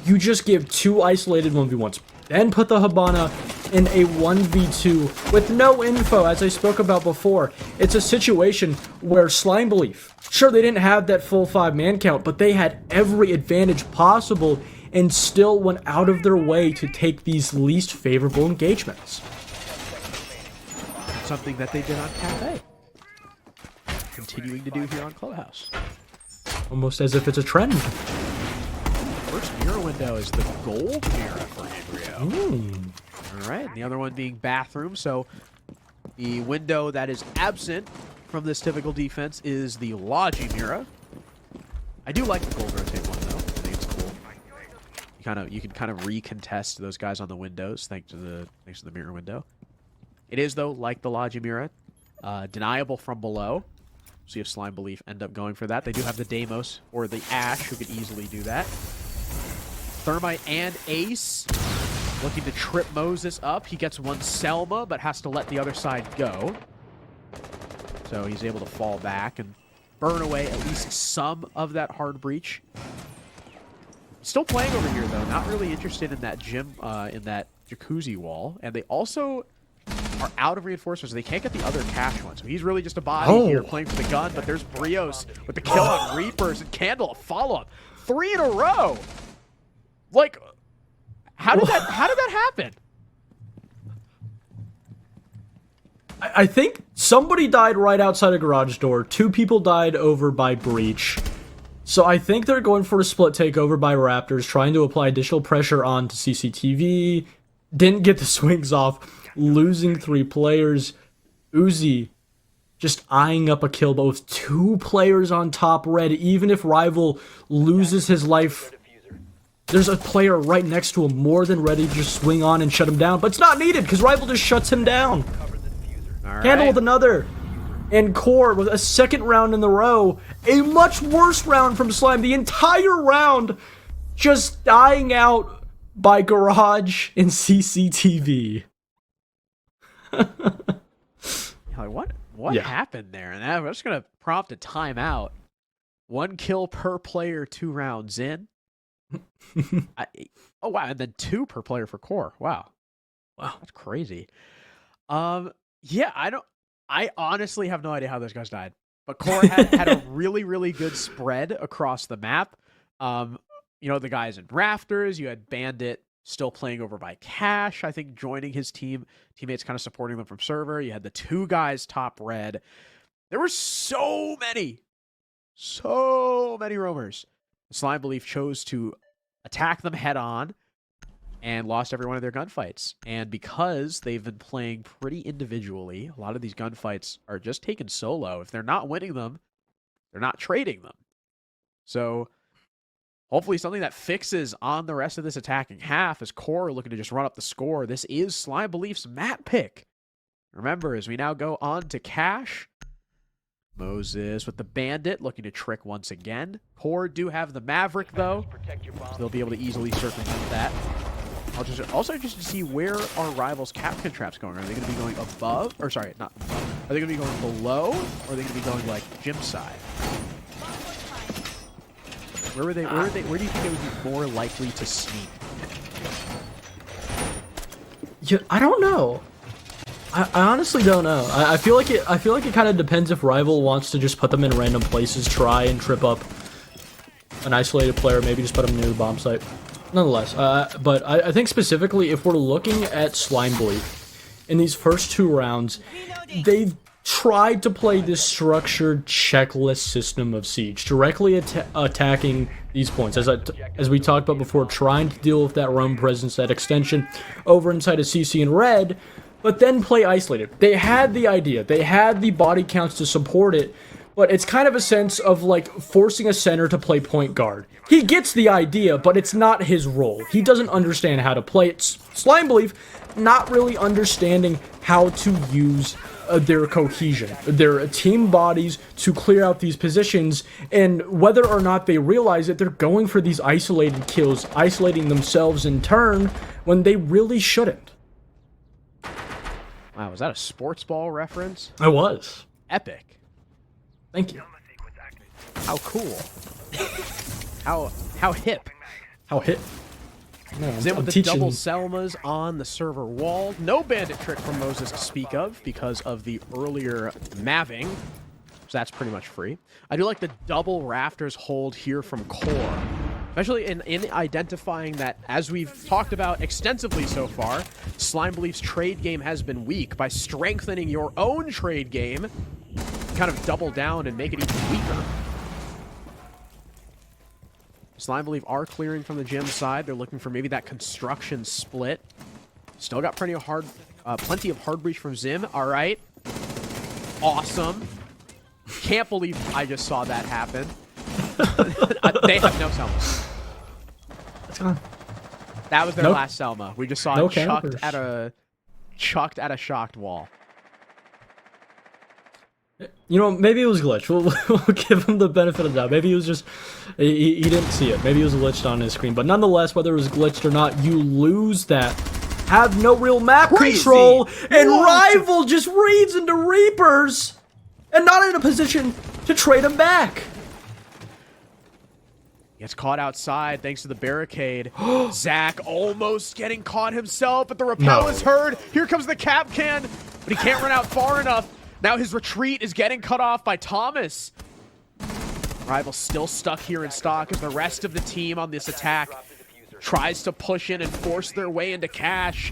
you just give 2 isolated 1v1s, then put the Hibana in a 1v2 with no info, as I spoke about before. It's a situation where Slime Belief, sure, they didn't have that full 5-man count, but they had every advantage possible and still went out of their way to take these least favorable engagements. Something that they did on Cafe. Continuing to do here on Clubhouse. Almost as if it's a trend. First mirror window is the gold mirror for Embryo. All right, and the other one being bathroom. So the window that is absent from this typical defense is the Logi mirror. I do like the gold rotate one though. I think it's cool. You can kind of recontest those guys on the windows thanks to the mirror window. It is though like the Logi mirror, deniable from below. See if Slime Belief end up going for that. They do have the Deimos or the Ash who could easily do that. Thermite and Ace looking to trip Moses up. He gets one Selma, but has to let the other side go. So he's able to fall back and burn away at least some of that hard breach. Still playing over here, though. Not really interested in that gym, in that jacuzzi wall. And they also are out of reinforcements. They can't get the other cash one. So he's really just a body here playing for the gun. But there's Brios with the kill on Reapers and Candle, a follow-up. 3 in a row. Like, how did that happen? I think somebody died right outside a garage door. 2 people died over by breach. So I think they're going for a split takeover by Raptors, trying to apply additional pressure onto CCTV. Didn't get the swings off, losing 3 players. Uzi just eyeing up a kill, but with 2 players on top red. Even if Rival loses his life, there's a player right next to him more than ready to just swing on and shut him down. But it's not needed because Rival just shuts him down. Candle with another. And QoR with a second round in the row. A much worse round from Slime. The entire round just dying out by Garage and CCTV. Like, what happened there? And I'm just going to prompt a timeout. 1 kill per player 2 rounds in. Oh, wow. And then 2 per player for QoR. Wow. That's crazy. Yeah, I honestly have no idea how those guys died. But QoR had a really, really good spread across the map. You know, the guys in Rafters, you had Bandit still playing over by Cash, I think joining his teammates kind of supporting them from server. You had the 2 guys top red. There were so many roamers. Slime Belief chose to attack them head on and lost every one of their gunfights. And because they've been playing pretty individually, a lot of these gunfights are just taken solo. If they're not winning them, they're not trading them. So hopefully something that fixes on the rest of this attacking half as QoR looking to just run up the score. This is Slime Belief's map pick. Remember, as we now go on to Cash, Moses with the Bandit looking to trick once again. QoR do have the Maverick, though, so they'll be able to easily circumvent that. Also interested to see where our rivals' Capcan traps going. Are they going to be going above? Or sorry, not above. Are they going to be going below? Or are they going to be going like gym side? Where do you think they would be more likely to sneak? Yeah, I don't know. I honestly don't know. I feel like it kind of depends if Rival wants to just put them in random places, try and trip up an isolated player, maybe just put them near the bomb site. Nonetheless, but I think specifically if we're looking at Slime Belief in these first 2 rounds, they've tried to play this structured checklist system of siege, directly attacking these points. As we talked about before, trying to deal with that roam presence, that extension over inside of CC and red, but then play isolated. They had the idea, they had the body counts to support it, but it's kind of a sense of like forcing a center to play point guard. He gets the idea, but it's not his role. He doesn't understand how to play it. Slime Belief not really understanding how to use their cohesion, their team bodies to clear out these positions, and whether or not they realize it, they're going for these isolated kills, isolating themselves in turn when they really shouldn't. Wow, was that a sports ball reference? I was. Epic. Thank you. How cool. How hip. How hit. No, Zim with the teaching. double Selmas on the server wall. No bandit trick from Moses to speak of because of the earlier Maving. So that's pretty much free. I do like the double rafters hold here from QoR. Especially in identifying that, as we've talked about extensively so far, Slime Belief's trade game has been weak. By strengthening your own trade game, kind of double down and make it even weaker. Slime Belief are clearing from the gym side. They're looking for maybe that construction split. Still got plenty of hard breach from Zim. All right. Awesome. Can't believe I just saw that happen. They have no Selmas. It's gone. That was their Nope. last Selma. We just saw No it chucked campers. at a shocked wall. You know, maybe it was glitch. We'll give him the benefit of the doubt. Maybe it was just he didn't see it. Maybe it was glitched on his screen. But nonetheless, whether it was glitched or not, you lose that. Have no real map Crazy. control, and What? Rival just reads into Reapers, and not in a position to trade him back. Gets caught outside thanks to the barricade. Zach almost getting caught himself, but the rappel No. is heard. Here comes the cap can, but he can't run out far enough. Now his retreat is getting cut off by Thomas. Rival still stuck here in stock as the rest of the team on this attack tries to push in and force their way into cash.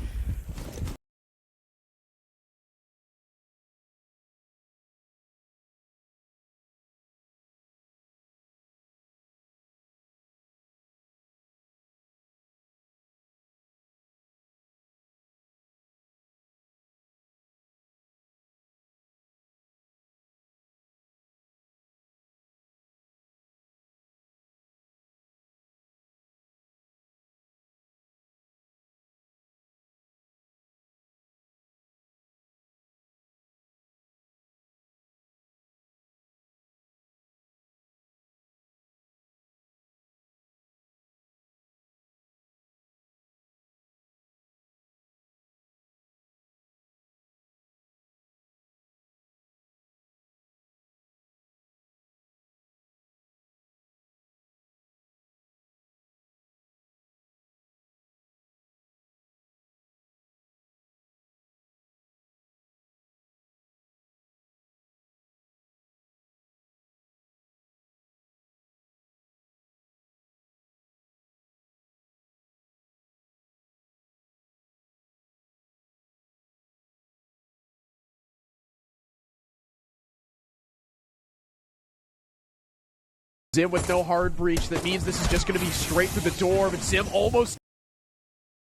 Zim with no hard breach. That means this is just going to be straight through the door, but Zim almost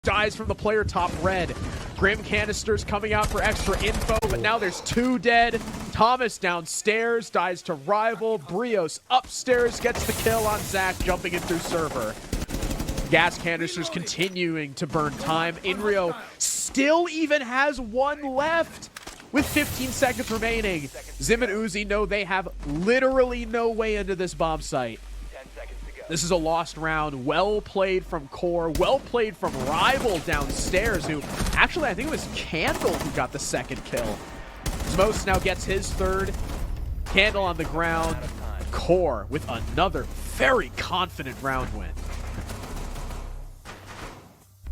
dies from the player top red. Grim canisters coming out for extra info, but now there's two dead. Thomas downstairs dies to Rival. Brios upstairs gets the kill on Zach, jumping in through server. Gas canisters continuing to burn time. Inrio still even has one left with 15 seconds remaining. Zim and Uzi know they have literally no way into this bomb site. 10 seconds to go. This is a lost round. Well played from QoR. Well played from Rival downstairs, who actually, I think it was Candle who got the second kill. Zmos now gets his third. Candle on the ground. QoR with another very confident round win.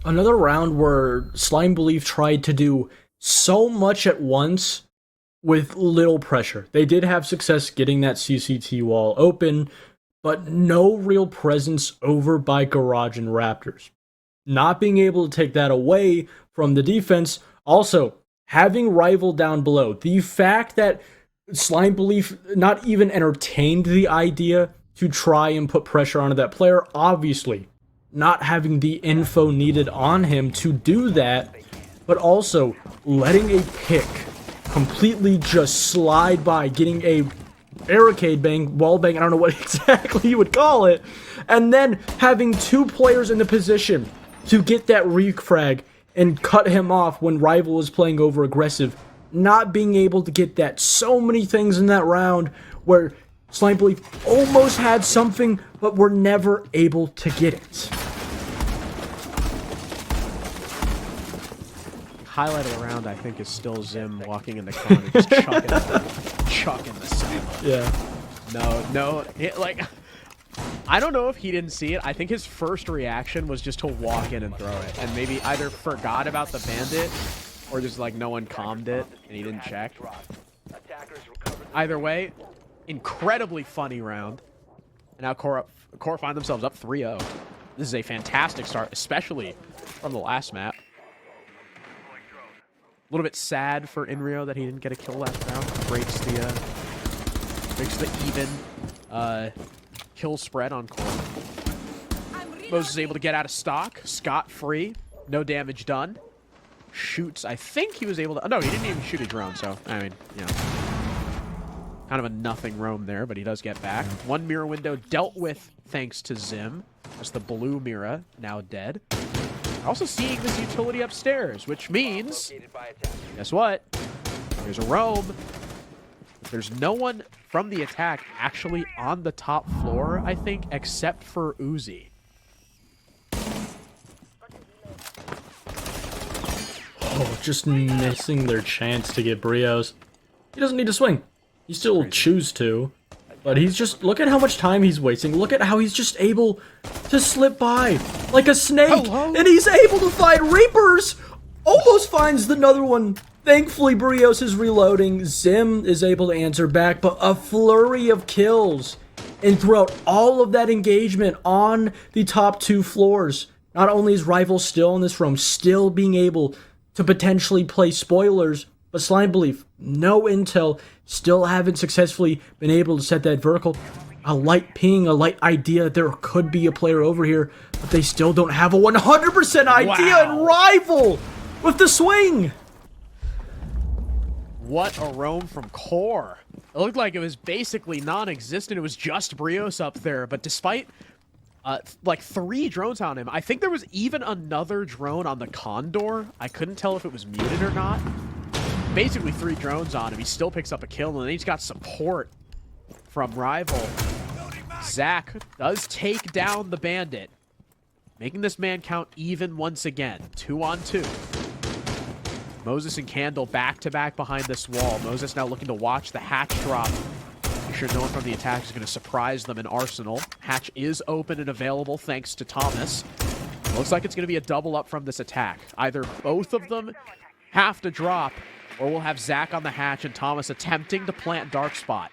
Another round where Slime Belief tried to do so much at once with little pressure. They did have success getting that CCT wall open, but no real presence over by Garage and Raptors. Not being able to take that away from the defense, also having Rival down below, the fact that Slime Belief not even entertained the idea to try and put pressure onto that player, obviously not having the info needed on him to do that, but also letting a pick completely just slide by, getting a barricade bang, wall bang, I don't know what exactly you would call it, and then having 2 players in the position to get that refrag and cut him off when Rival is playing over aggressive, not being able to get that. So many things in that round where Slime Belief almost had something, but were never able to get it. Highlight of the round, I think, is still Zim walking in the corner, just chucking the side. Yeah. No, I don't know if he didn't see it. I think his first reaction was just to walk in and throw it, and maybe either forgot about the bandit, or just like no one calmed it, and he didn't check. Either way, incredibly funny round. And now QoR find themselves up 3-0. This is a fantastic start, especially from the last map. A little bit sad for Inrio that he didn't get a kill last round. Breaks the even kill spread on QoR. Moses is able to get out of stock, scot-free, no damage done. Shoots, I think he was able to, no, he didn't even shoot a drone, so, I mean, you know. Kind of a nothing roam there, but he does get back. 1 mirror window dealt with thanks to Zim. That's the blue mirror, now dead. Also seeing this utility upstairs, which means, guess what? There's a roam. There's no one from the attack actually on the top floor, I think, except for Uzi. Oh, just missing their chance to get Brios. He doesn't need to swing. He still will choose to. But he's just, look at how much time he's wasting. Look at how he's just able to slip by like a snake. Hello? And he's able to find Reapers. Almost finds another one. Thankfully, Brios is reloading. Zim is able to answer back, but a flurry of kills. And throughout all of that engagement on the top 2 floors, not only is Rival still in this room, still being able to potentially play spoilers, but Slime Belief, no intel, still haven't successfully been able to set that vertical. A light ping, a light idea that there could be a player over here, but they still don't have a 100% idea. Wow. And Rival with the swing. What a roam from QoR. It looked like it was basically non-existent. It was just Brios up there, but despite like 3 drones on him, I think there was even another drone on the Condor. I couldn't tell if it was muted or not. Basically 3 drones on him. He still picks up a kill, and then he's got support from Rival. Zach does take down the bandit, making this man count even once again. 2 on 2. Moses and Candle back-to-back behind this wall. Moses now looking to watch the hatch drop. Make sure no one from the attack is going to surprise them in Arsenal. Hatch is open and available thanks to Thomas. Looks like it's going to be a double up from this attack. Either both of them have to drop, or we'll have Zach on the hatch and Thomas attempting to plant Dark Spot.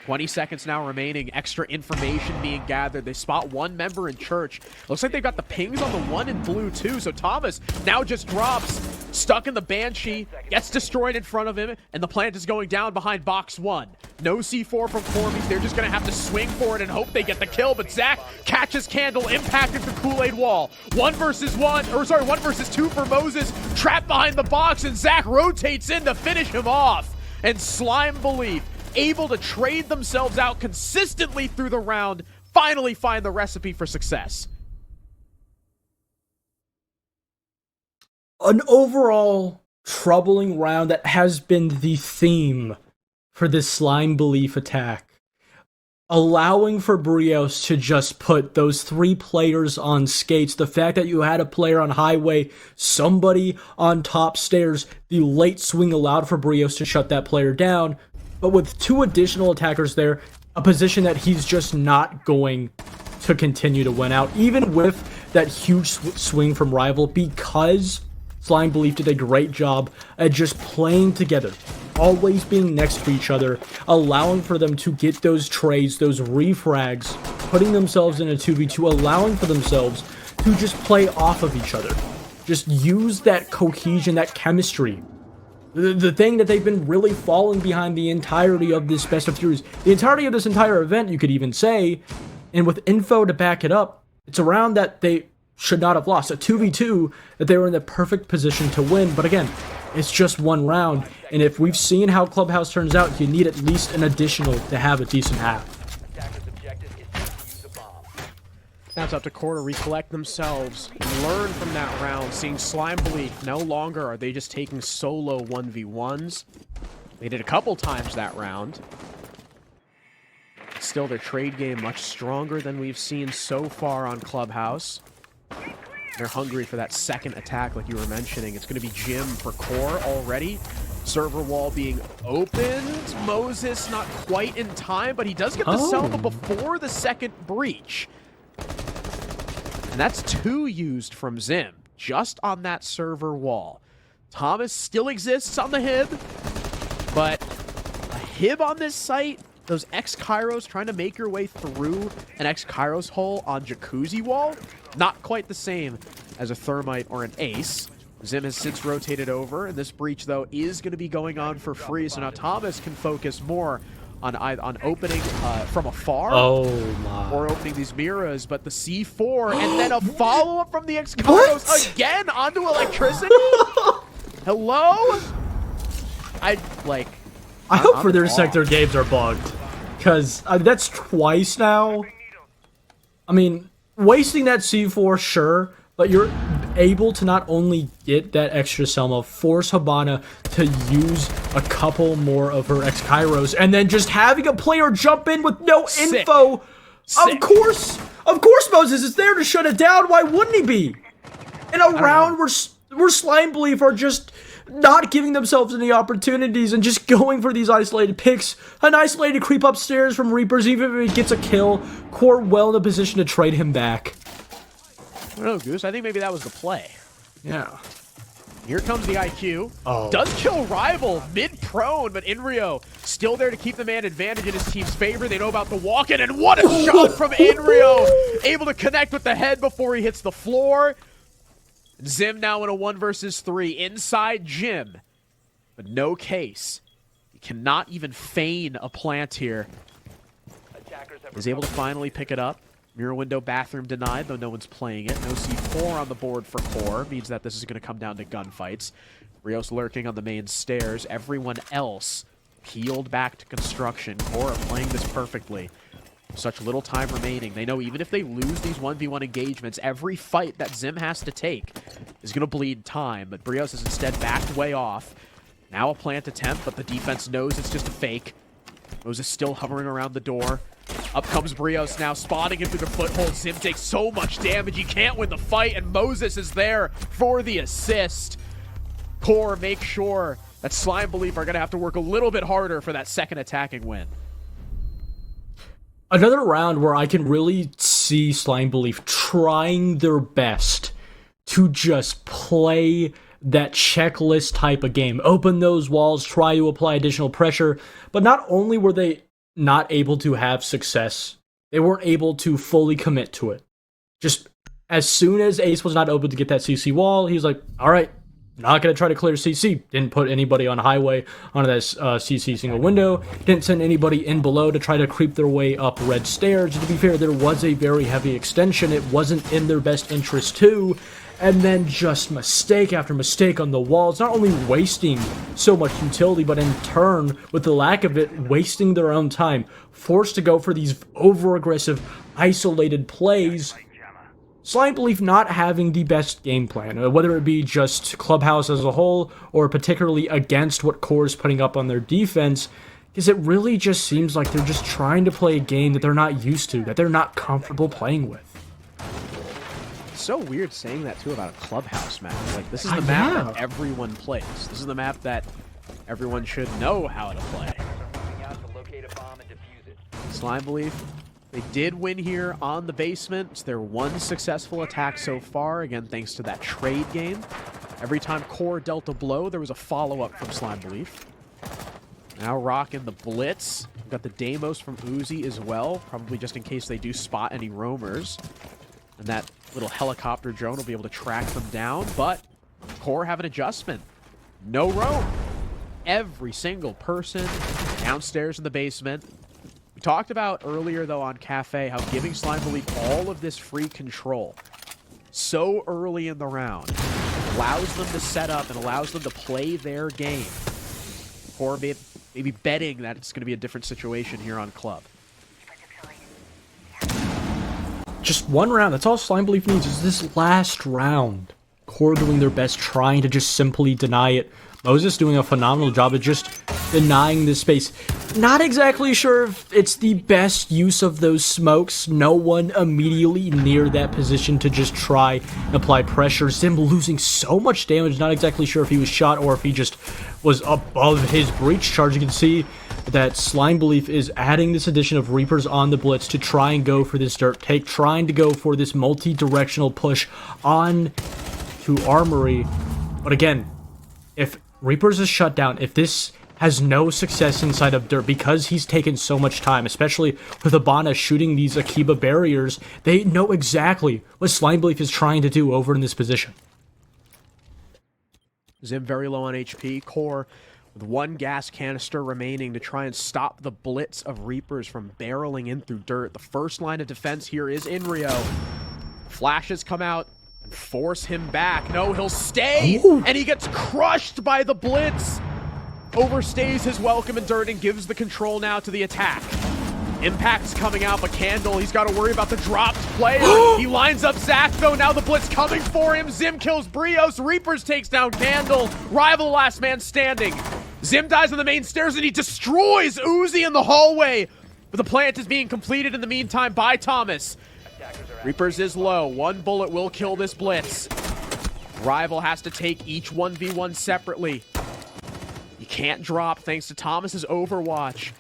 20 seconds now remaining. Extra information being gathered. They spot 1 member in church. Looks like they've got the pings on the 1 in blue too. So Thomas now just drops, stuck in the Banshee, gets destroyed in front of him, and the plant is going down behind box 1. No C4 from Corby. They're just gonna have to swing for it and hope they get the kill. But Zach catches Candle, impacted the Kool-Aid wall. 1 versus 2 for Moses, trapped behind the box, and Zach rotates in to finish him off. And Slime Belief, able to trade themselves out consistently through the round, finally find the recipe for success. An overall troubling round that has been the theme for this Slime Belief attack. Allowing for Brios to just put those 3 players on skates. The fact that you had a player on highway, somebody on top stairs, the late swing allowed for Brios to shut that player down. But with 2 additional attackers there, a position that he's just not going to continue to win out, even with that huge swing from Rival, because Slime Belief did a great job at just playing together, always being next to each other, allowing for them to get those trades, those refrags, putting themselves in a 2v2, allowing for themselves to just play off of each other. just use that cohesion, that chemistry. The thing that they've been really falling behind the entirety of this best of series, the entirety of this entire event, you could even say, and with info to back it up, it's around that they should not have lost. A 2v2 that they were in the perfect position to win, but again, it's just one round, and if we've seen how Clubhouse turns out, you need at least an additional to have a decent half. Attacker's objective is to defuse a bomb. Now it's up to QoR to recollect themselves and learn from that round, seeing Slime Belief. No longer are they just taking solo 1v1s. They did a couple times that round. Still, their trade game much stronger than we've seen so far on Clubhouse. They're hungry for that second attack like you were mentioning. It's going to be Jim for QoR already. Server wall being opened. Moses not quite in time, but he does get the Selma before the second breach. And that's 2 used from Zim, just on that server wall. Thomas still exists on the Hib, but a Hib on this site, those X-Kairos trying to make your way through an X-Kairos hole on Jacuzzi wall, not quite the same as a Thermite or an Ace. Zim has since rotated over, and this breach, though, is going to be going on for free, so now Thomas can focus more on opening from afar. Oh my. Or opening these mirrors, but the C4, and then a follow-up from the X-Kairos again onto electricity? Hello? I hope for their sector games are bugged, because that's twice now. I mean, wasting that C4, sure, but you're able to not only get that extra Selma, force Habana to use a couple more of her X-Kairos, and then just having a player jump in with no info. Of course Moses is there to shut it down. Why wouldn't he be? In a round where Slime Belief are just not giving themselves any opportunities and just going for these isolated picks. An isolated creep upstairs from Reapers, even if he gets a kill, QoR well in a position to trade him back. I don't know, Goose. I think maybe that was the play. Yeah. Here comes the IQ. Oh. Does kill Rival mid-prone, but Inrio still there to keep the man advantage in his team's favor. They know about the walk-in, and what a shot from Inrio! Able to connect with the head before he hits the floor. Zim now in a 1 versus 3 inside Jim, but no case. He cannot even feign a plant here. Is able to finally pick it up. Mirror window bathroom denied, though no one's playing it. No C4 on the board for QoR. Means that this is going to come down to gunfights. Rios lurking on the main stairs. Everyone else peeled back to construction. QoR playing this perfectly. Such little time remaining. They know even if they lose these 1v1 engagements, every fight that Zim has to take is going to bleed time. But Brios is instead backed way off. Now a plant attempt, but the defense knows it's just a fake. Moses still hovering around the door. Up comes Brios now, spotting him through the foothold. Zim takes so much damage, he can't win the fight, and Moses is there for the assist. QoR make sure that Slime Belief are going to have to work a little bit harder for that second attacking win. Another round where I can really see Slime Belief trying their best to just play that checklist type of game. Open those walls, try to apply additional pressure, but not only were they not able to have success, they weren't able to fully commit to it. Just as soon as Ace was not able to get that CC wall, he was like, all right, not going to try to clear CC. Didn't put anybody on highway onto that CC single window. Didn't send anybody in below to try to creep their way up red stairs. To be fair, there was a very heavy extension. It wasn't in their best interest too. And then just mistake after mistake on the walls, not only wasting so much utility, but in turn, with the lack of it, wasting their own time. Forced to go for these over-aggressive, isolated plays. Slime Belief not having the best game plan, whether it be just Clubhouse as a whole, or particularly against what QoR is putting up on their defense, because it really just seems like they're just trying to play a game that they're not used to, that they're not comfortable playing with. It's so weird saying that too about a Clubhouse map. Like, this is the map that everyone plays. This is the map that everyone should know how to play. Slime Belief, they did win here on the basement. It's their one successful attack so far, again thanks to that trade game. Every time QoR dealt a blow, there was a follow-up from Slime Belief. Now rocking the Blitz. We've got the Deimos from Uzi as well, probably just in case they do spot any roamers. And that little helicopter drone will be able to track them down, but QoR have an adjustment. No roam. Every single person downstairs in the basement. We talked about earlier, though, on Cafe, how giving Slime Belief all of this free control so early in the round allows them to set up and allows them to play their game. Or maybe betting that it's going to be a different situation here on Club. Just one round. That's all Slime Belief needs is this last round. QoR doing their best, trying to just simply deny it. Moses doing a phenomenal job of just denying this space. Not exactly sure if it's the best use of those smokes. No one immediately near that position to just try and apply pressure. Zim losing so much damage. Not exactly sure if he was shot or if he just was above his breach charge. You can see that Slime Belief is adding this addition of Reapers on the Blitz to try and go for this dirt take, trying to go for this multi-directional push on to Armory. But again, if Reapers is shut down, if this has no success inside of dirt because he's taken so much time, especially with Abana shooting these Akiba barriers, they know exactly what Slime Belief is trying to do over in this position. Zim very low on HP. QoR with one gas canister remaining to try and stop the blitz of Reapers from barreling in through dirt. The first line of defense here is in Rio. Flashes come out and force him back. No, he'll stay, and he gets crushed by the blitz. Overstays his welcome in dirt and gives the control now to the attack. Impact's coming out, but Candle, he's got to worry about the dropped player. He lines up Zach, though. Now the blitz coming for him. Zim kills Brios. Reapers takes down Candle. Rival last man standing. Zim dies on the main stairs, and he destroys Uzi in the hallway. But the plant is being completed in the meantime by Thomas. Reapers is low. One bullet will kill this blitz. Rival has to take each 1v1 separately. He can't drop thanks to Thomas's overwatch.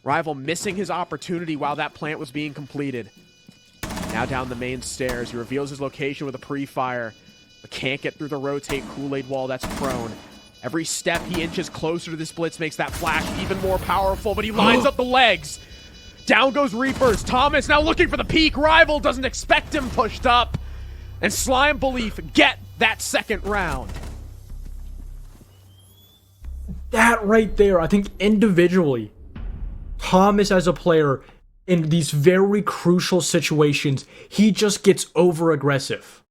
Rival missing his opportunity while that plant was being completed. Now down the main stairs. He reveals his location with a pre-fire, but can't get through the rotate Kool-Aid wall that's prone. Every step he inches closer to this blitz makes that flash even more powerful, but he lines up the legs. Down goes Reapers. Thomas now looking for the peak. Rival doesn't expect him pushed up. And Slime Belief get that second round. That right there, I think individually, Thomas as a player in these very crucial situations, he just gets over aggressive.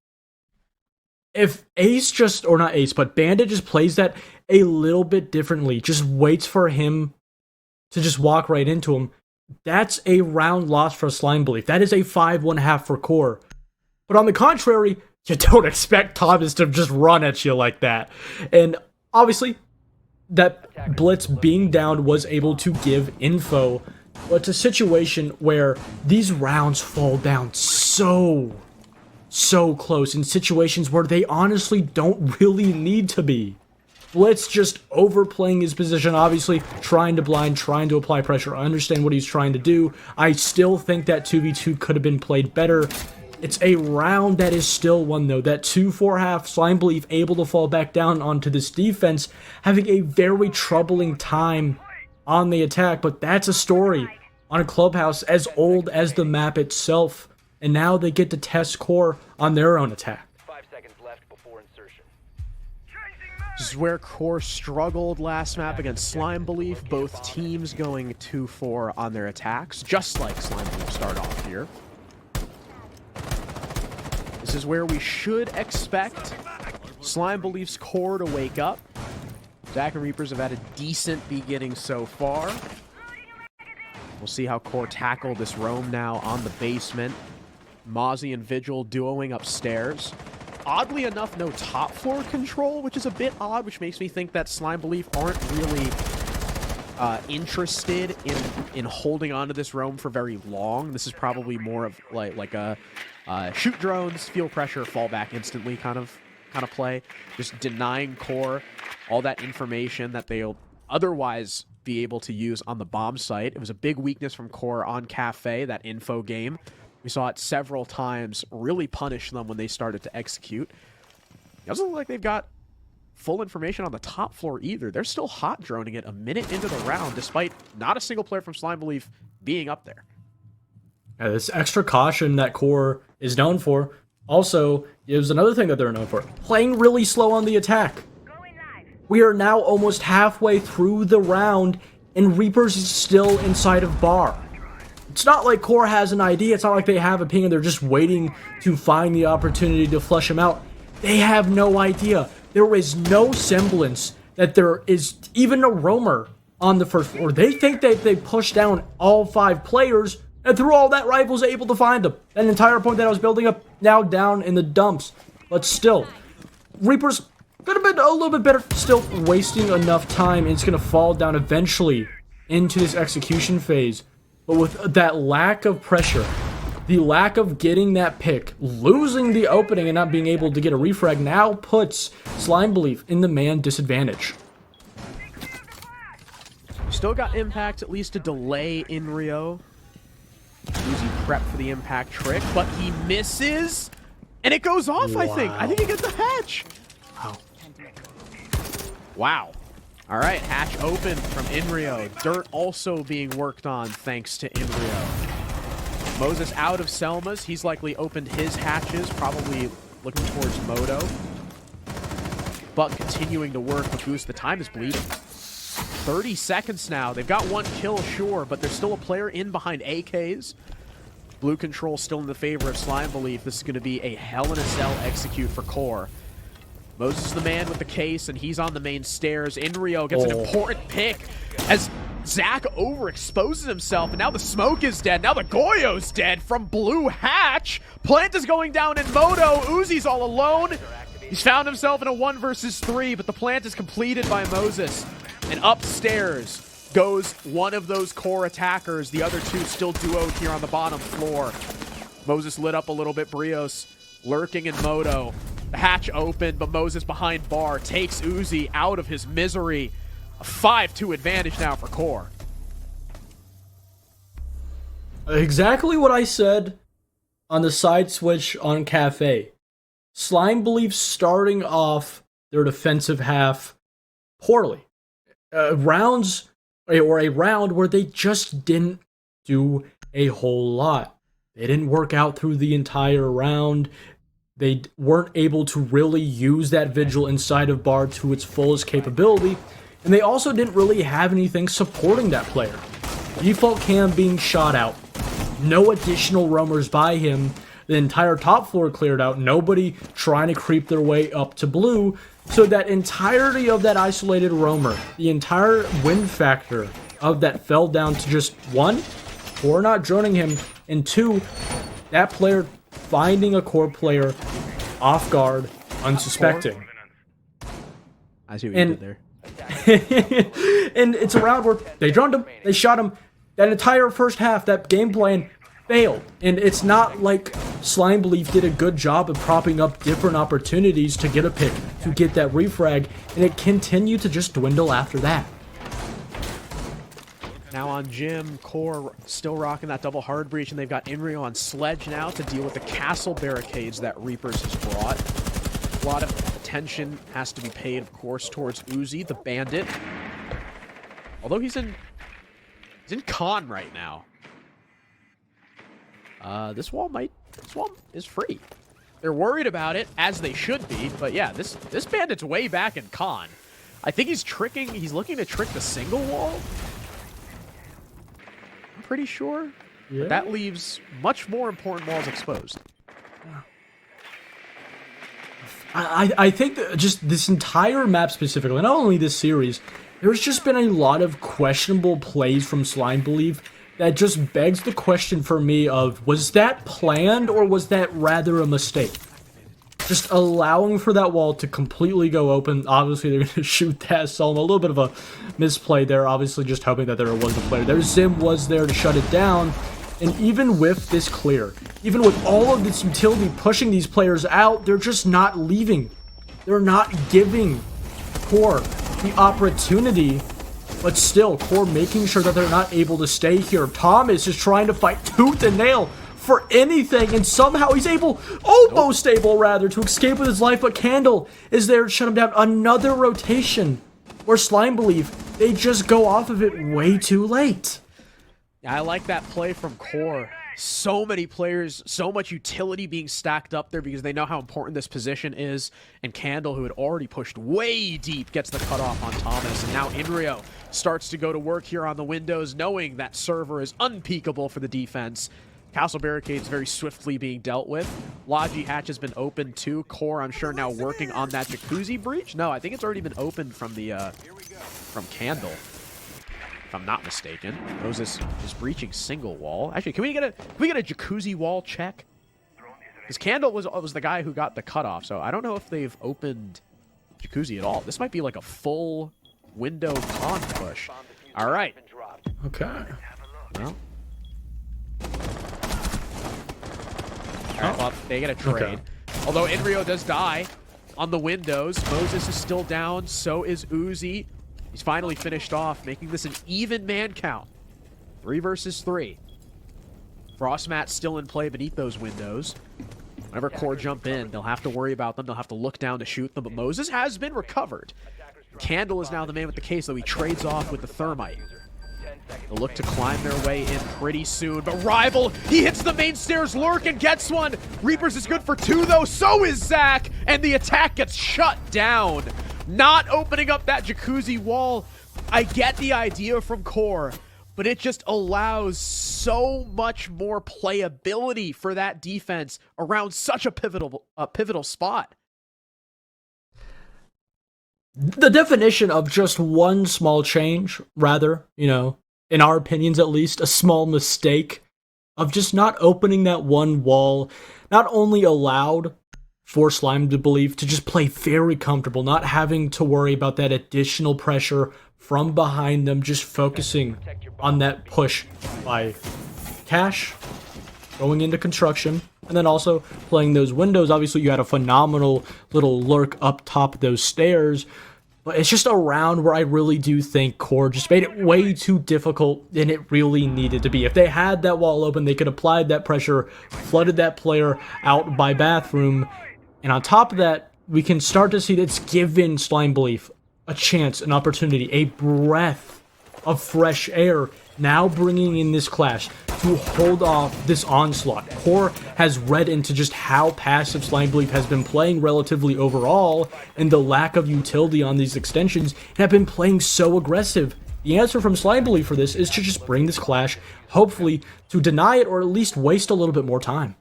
If Ace just, or not Ace, but Bandit just plays that a little bit differently, just waits for him to just walk right into him, that's a round loss for Slime Belief. That is a 5-1/2 for QoR. But on the contrary, you don't expect Thomas to just run at you like that. And obviously, that blitz being down was able to give info, but it's a situation where these rounds fall down so close in situations where they honestly don't really need to be. Blitz just overplaying his position, obviously trying to blind, trying to apply pressure. I understand what he's trying to do. I still think that 2v2 could have been played better. It's a round that is still won, though. That 2-4-1/2 Slime Belief able to fall back down onto this defense, having a very troubling time on the attack. But that's a story on a Clubhouse as old as the map itself. And now they get to test QoR on their own attack. 5 seconds left before insertion. This is where QoR struggled last map against Slime Belief. Both teams going 2-4 on their attacks, just like Slime Belief start off here. This is where we should expect Slime Belief's QoR to wake up. Zach and Reapers have had a decent beginning so far. We'll see how QoR tackle this roam now on the basement. Mozzie and Vigil duoing upstairs. Oddly enough, no top floor control, which is a bit odd, which makes me think that Slime Belief aren't really interested in holding on to this roam for very long. This is probably more of like a shoot drones, feel pressure, fall back instantly kind of play. Just denying QoR all that information that they'll otherwise be able to use on the bomb site. It was a big weakness from QoR on Cafe, that info game. We saw it several times really punish them when they started to execute. It doesn't look like they've got full information on the top floor either. They're still hot droning it a minute into the round, despite not a single player from Slime Belief being up there. Yeah, this extra caution that QoR is known for. Also, there's another thing that they're known for: playing really slow on the attack. We are now almost halfway through the round, and Reapers is still inside of bar. It's not like QoR has an idea. It's not like they have a ping and they're just waiting to find the opportunity to flush him out. They have no idea. There is no semblance that there is even a roamer on the first floor. They think that they pushed down all 5 players, and through all that, Rivals able to find them. That entire point that I was building up, now down in the dumps. But still, Reapers could have been a little bit better, still wasting enough time, and it's going to fall down eventually into this execution phase. But with that lack of pressure, the lack of getting that pick, losing the opening and not being able to get a refrag now puts Slime Belief in the man disadvantage. Still got impact, at least a delay in Rio. Uzi prep for the impact trick, but he misses, and it goes off, I think. I think he gets the hatch. Wow. Wow. All right, hatch open from Inrio. Dirt also being worked on thanks to Inrio. Moses out of Selma's. He's likely opened his hatches, probably looking towards Moto. But continuing to work with Goose. The time is bleeding. 30 seconds now. They've got 1 kill, sure, but there's still a player in behind AKs. Blue control still in the favor of Slime Belief. This is going to be a Hell in a Cell execute for QoR. Moses is the man with the case, and he's on the main stairs. Inrio gets an important pick as Zach overexposes himself, and now the smoke is dead. Now the Goyo's dead from Blue Hatch. Plant is going down in Moto. Uzi's all alone. He's found himself in a 1 versus 3, but the plant is completed by Moses. And upstairs goes one of those core attackers. The other 2 still duoed here on the bottom floor. Moses lit up a little bit. Brios lurking in Moto. The hatch open, but Moses behind bar takes Uzi out of his misery. A 5-2 advantage now for QoR. Exactly what I said on the side switch on Cafe. Slime Belief starting off their defensive half poorly. A round where they just didn't do a whole lot. They didn't work out through the entire round. They weren't able to really use that vigil inside of bar to its fullest capability, and they also didn't really have anything supporting that player. Default cam being shot out, no additional roamers by him, the entire top floor cleared out, nobody trying to creep their way up to blue, so that entirety of that isolated roamer, the entire win factor of that fell down to just 1, QoR not droning him, and 2, that player finding a core player off guard, unsuspecting. I see what you did there. And it's a round where they droned him, they shot him. That entire first half, that game plan failed. And it's not like Slime Belief did a good job of propping up different opportunities to get a pick, to get that refrag, and it continued to just dwindle after that. Now on Jim, QoR still rocking that double hard breach, and they've got Inrio on Sledge now to deal with the castle barricades that Reapers has brought. A lot of attention has to be paid, of course, towards Uzi, the bandit. Although he's in con right now. This wall is free. They're worried about it, as they should be, but yeah, this bandit's way back in con. I think he's looking to trick the single wall. I'm pretty sure. Yeah. But that leaves much more important walls exposed. I think that just this entire map specifically, not only this series, there's just been a lot of questionable plays from Slime Belief that just begs the question for me of, was that planned or was that rather a mistake? Just allowing for that wall to completely go open. Obviously, they're going to shoot that Selma. A little bit of a misplay there. Obviously, just hoping that there was a player there. Zim was there to shut it down. And even with this clear, even with all of this utility pushing these players out, they're just not leaving. They're not giving QoR the opportunity. But still, QoR making sure that they're not able to stay here. Thomas is trying to fight tooth and nail for anything, and somehow he's almost able rather, to escape with his life, but Candle is there to shut him down. Another rotation where Slime Belief, they just go off of it way too late. Yeah, I like that play from QoR. So many players, so much utility being stacked up there because they know how important this position is. And Candle, who had already pushed way deep, gets the cutoff on Thomas. And now Inrio starts to go to work here on the windows, knowing that server is unpeakable for the defense. Castle barricades very swiftly being dealt with. Logi hatch has been opened too. QoR, I'm sure, now working on that jacuzzi breach. No, I think it's already been opened from the from Candle, if I'm not mistaken. Moses is breaching single wall. Actually, can we get a jacuzzi wall check? Because Candle was the guy who got the cutoff, so I don't know if they've opened jacuzzi at all. This might be like a full window con push. All right. Okay. Well. Alright, well, they get a trade. Okay. Although Inrio does die on the windows. Moses is still down. So is Uzi. He's finally finished off, making this an even man count. 3 versus 3. Frostmat still in play beneath those windows. Whenever QoR jump in, they'll have to worry about them. They'll have to look down to shoot them. But Moses has been recovered. Candle is now the man with the case, though he trades off with the thermite. They'll look to climb their way in pretty soon, but Rival, he hits the main stairs lurk and gets one. Reapers is good for 2, though. So is Zach, and the attack gets shut down. Not opening up that jacuzzi wall. I get the idea from QoR, but it just allows so much more playability for that defense around such a pivotal spot. The definition of just one small change, rather, you know, in our opinions at least, a small mistake of just not opening that one wall, not only allowed for Slime to believe to just play very comfortable, not having to worry about that additional pressure from behind them, just focusing on that push by Cash going into construction, and then also playing those windows. Obviously, you had a phenomenal little lurk up top of those stairs, but it's just a round where I really do think QoR just made it way too difficult than it really needed to be. If they had that wall open, they could have applied that pressure, flooded that player out by bathroom, and on top of that, we can start to see that's given Slime Belief a chance, an opportunity, a breath of fresh air, now bringing in this clash to hold off this onslaught. QoR has read into just how passive Slime Belief has been playing relatively overall, and the lack of utility on these extensions, and have been playing so aggressive. The answer from Slime Belief for this is to just bring this clash, hopefully to deny it or at least waste a little bit more time.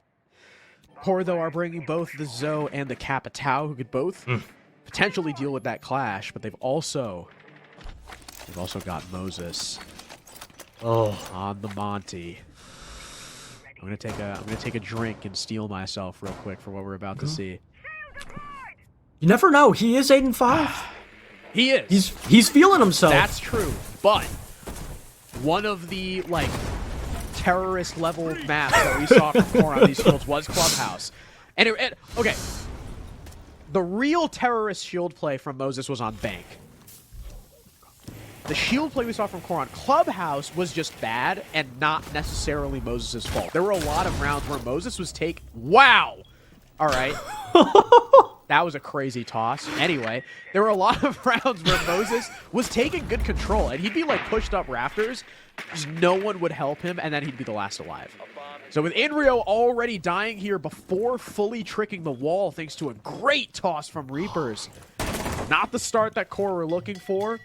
QoR, though, are bringing both the Zoe and the Capitao, who could both potentially deal with that clash, but they've also got Moses on the Monty. I'm gonna take a drink and steel myself real quick for what we're about to see. You never know. He is 8-5. He is. He's feeling himself. That's true, but one of the terrorist level maps that we saw from QoR on these fields was Clubhouse, and okay. The real terrorist shield play from Moses was on Bank. The shield play we saw from QoR on Clubhouse was just bad and not necessarily Moses' fault. There were a lot of rounds where Moses was Wow! All right. That was a crazy toss. Anyway, there were a lot of rounds where Moses was taking good control, and he'd be pushed up rafters, just no one would help him, and then he'd be the last alive. So with Inrio already dying here before fully tricking the wall, thanks to a great toss from Reapers. Not the start that QoR were looking for.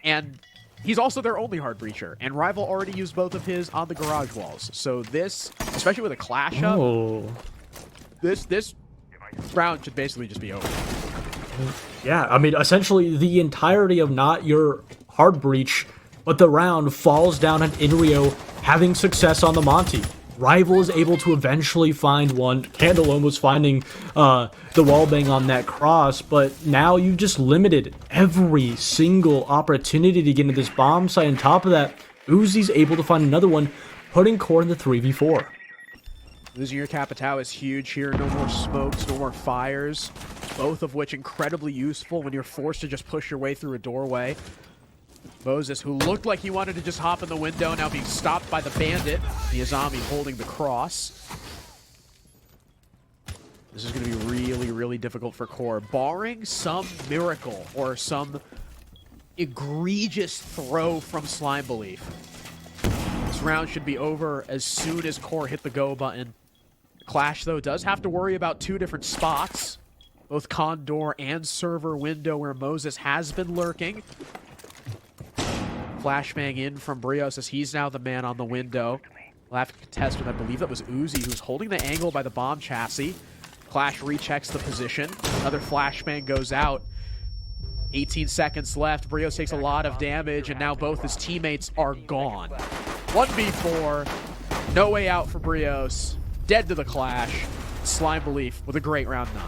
And he's also their only hard breacher. And Rival already used both of his on the garage walls. So this, especially with a clash up, this round should basically just be over. Yeah, I mean, essentially the entirety of not your hard breach, but the round falls down on Inrio having success on the Monty. Rival is able to eventually find one. Candle almost finding the wall bang on that cross, but now you've just limited every single opportunity to get into this bomb site. On top of that, Uzi's able to find another one, putting QoR in the 3v4. Losing your Capitao is huge here. No more smokes, no more fires, both of which incredibly useful when you're forced to just push your way through a doorway. Moses, who looked like he wanted to just hop in the window, now being stopped by the bandit. The Azami holding the cross. This is going to be really, really difficult for QoR. Barring some miracle or some egregious throw from Slime Belief, this This round should be over as soon as QoR hit the go button. Clash, though, does have to worry about two different spots. Both Condor and server window where Moses has been lurking. Flashbang in from Brios as he's now the man on the window. We'll have to contest with, I believe that was Uzi, who's holding the angle by the bomb chassis. Clash rechecks the position. Another flashbang goes out. 18 seconds left. Brios takes a lot of damage, and now both his teammates are gone. 1v4. No way out for Brios. Dead to the Clash. Slime Belief with a great round 9.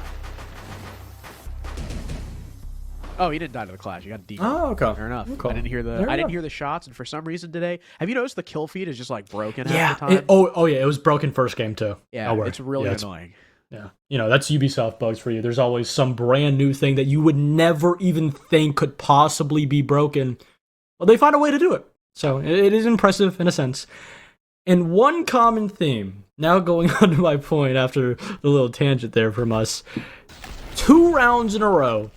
Oh, he didn't die to the Clash. He got deep. Oh, okay. Fair enough. Cool. I didn't hear the shots, and for some reason today, have you noticed the kill feed is just like broken half the Yeah. time? Oh yeah, it was broken first game too. Yeah, it's really annoying. Yeah, that's Ubisoft bugs for you. There's always some brand new thing that you would never even think could possibly be broken. Well, they find a way to do it. So it is impressive in a sense. And one common theme, now going on to my point after the little tangent there from us, 2 rounds in a row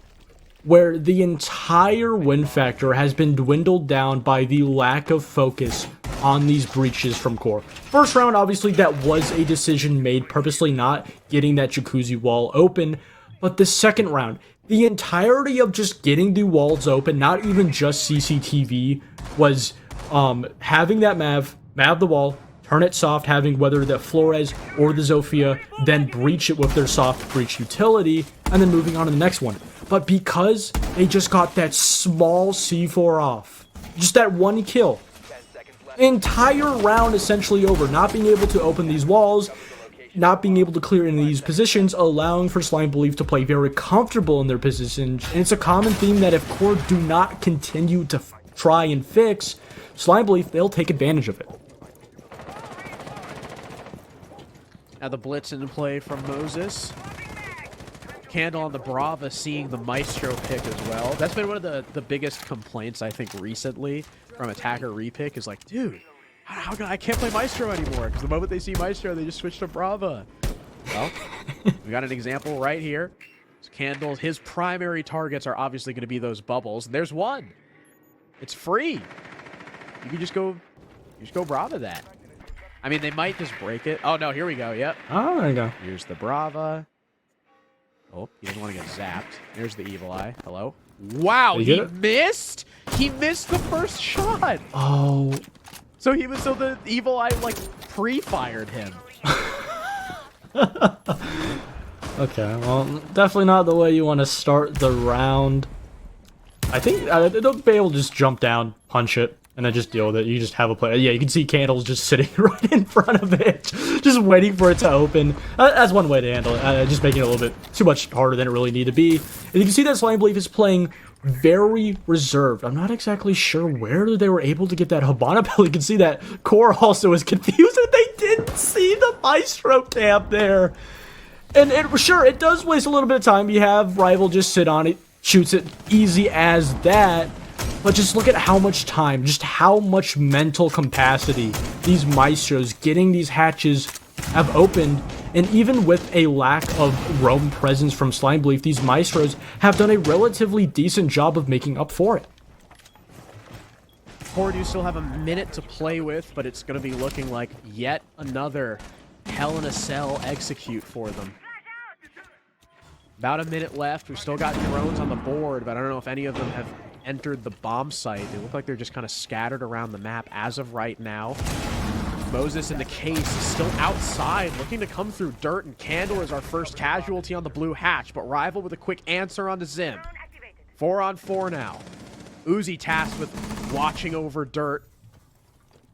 where the entire win factor has been dwindled down by the lack of focus on these breaches from QoR. First round, obviously, that was a decision made purposely, not getting that jacuzzi wall open. But the second round, the entirety of just getting the walls open, not even just CCTV, was having that Mav the wall, turn it soft, having whether the Flores or the Zofia, then breach it with their soft breach utility, and then moving on to the next one. But because they just got that small C4 off, just that one kill, entire round essentially over, not being able to open these walls, not being able to clear any of these positions, allowing for Slime Belief to play very comfortable in their positions. And it's a common theme that if QoR do not continue to try and fix, Slime Belief, they'll take advantage of it. Now the blitz in play from Moses. Candle on the Brava seeing the Maestro pick as well. That's been one of the biggest complaints, I think, recently from attacker repick is like, dude, I can't play Maestro anymore because the moment they see Maestro, they just switch to Brava. Well, we got an example right here. So Candle, his primary targets are obviously going to be those bubbles. And there's one. It's free. You can just go Brava that. I mean, they might just break it. Oh, no, here we go. Yep. Oh, there you go. Here's the Brava. Oh, he doesn't want to get zapped. There's the Evil Eye. Hello? Wow, he missed? He missed the first shot. Oh. So the Evil Eye, like, pre-fired him. Okay, well, definitely not the way you want to start the round. I think they'll be able to just jump down, punch it, and then just deal with it. You just have a play. Yeah, you can see Candles just sitting right in front of it, just waiting for it to open. That's one way to handle it. Just making it a little bit too much harder than it really need to be. And you can see that Slime Belief is playing very reserved. I'm not exactly sure where they were able to get that Habana Bell. You can see that QoR also is confused that they didn't see the Maestro camp there. And sure, it does waste a little bit of time. You have Rival just sit on it, shoots it easy as that. But just look at how much time, just how much mental capacity these Maestros getting these hatches have opened. And even with a lack of roam presence from Slime Belief, these Maestros have done a relatively decent job of making up for it. QoR do still have a minute to play with, but it's going to be looking like yet another Hell in a Cell execute for them. About a minute left. We've still got drones on the board, but I don't know if any of them have entered the bomb site. They look like they're just kind of scattered around the map as of right now. Moses in the case is still outside, looking to come through dirt, and Candle is our first casualty on the blue hatch, but Rival with a quick answer on the Zim. 4-on-4 now. Uzi tasked with watching over dirt.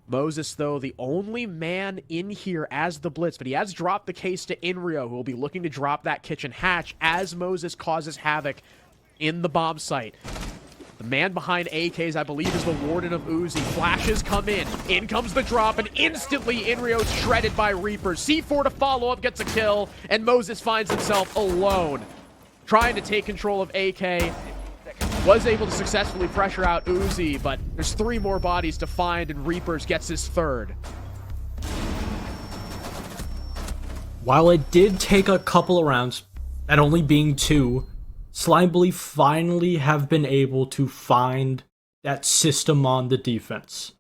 Moses, though, the only man in here as the blitz, but he has dropped the case to Inrio, who will be looking to drop that kitchen hatch as Moses causes havoc in the bomb site. The man behind AKs, I believe, is the Warden of Uzi. Flashes come in. In comes the drop, and instantly Inrio's shredded by Reapers. C4 to follow up, gets a kill, and Moses finds himself alone. Trying to take control of AK. Was able to successfully pressure out Uzi, but there's 3 more bodies to find, and Reapers gets his 3rd. While it did take a couple of rounds, that only being 2, Slime Belief finally have been able to find that system on the defense.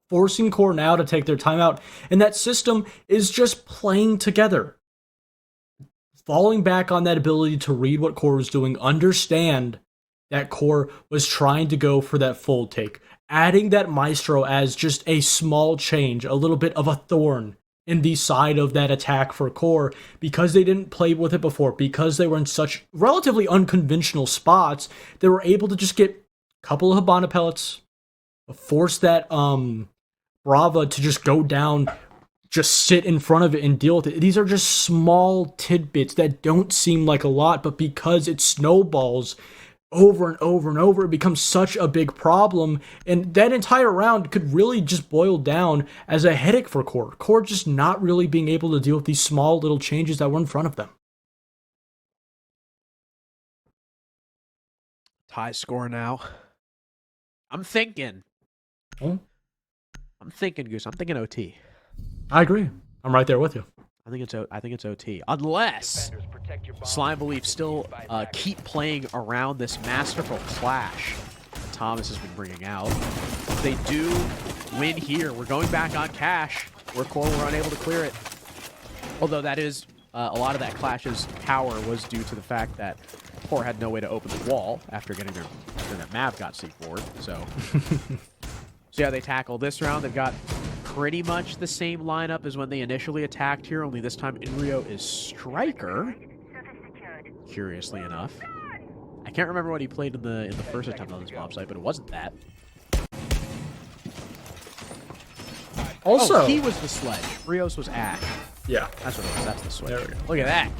forcing QoR now to take their time out, and that system is just playing together. Falling back on that ability to read what QoR was doing, understand that QoR was trying to go for that full take. Adding that Maestro as just a small change, a little bit of a thorn in the side of that attack for QoR, because they didn't play with it before, because they were in such relatively unconventional spots, they were able to just get a couple of Hibana pellets, force that Brava to just go down, just sit in front of it and deal with it. These are just small tidbits that don't seem like a lot, but because it snowballs over and over and over, it becomes such a big problem, and that entire round could really just boil down as a headache for QoR. QoR just not really being able to deal with these small little changes that were in front of them. Tie score now. I'm thinking. Oh. I'm thinking, Goose. I'm thinking OT. I agree. I'm right there with you. I think it's OT. Unless Slime Belief still keep playing around this masterful clash that Thomas has been bringing out. If they do win here, we're going back on cash, where QoR were unable to clear it. Although that is, a lot of that clash's power was due to the fact that QoR had no way to open the wall after getting that Mav got C4'd. So yeah, they tackle this round. They've got pretty much the same lineup as when they initially attacked here, only this time Inrio is Striker. Curiously enough. I can't remember what he played in the first attempt on this bomb site, but it wasn't that. Also, he was the sledge. Rios was Ash. Yeah. That's what it was. That's the switch. There we go. Look at that.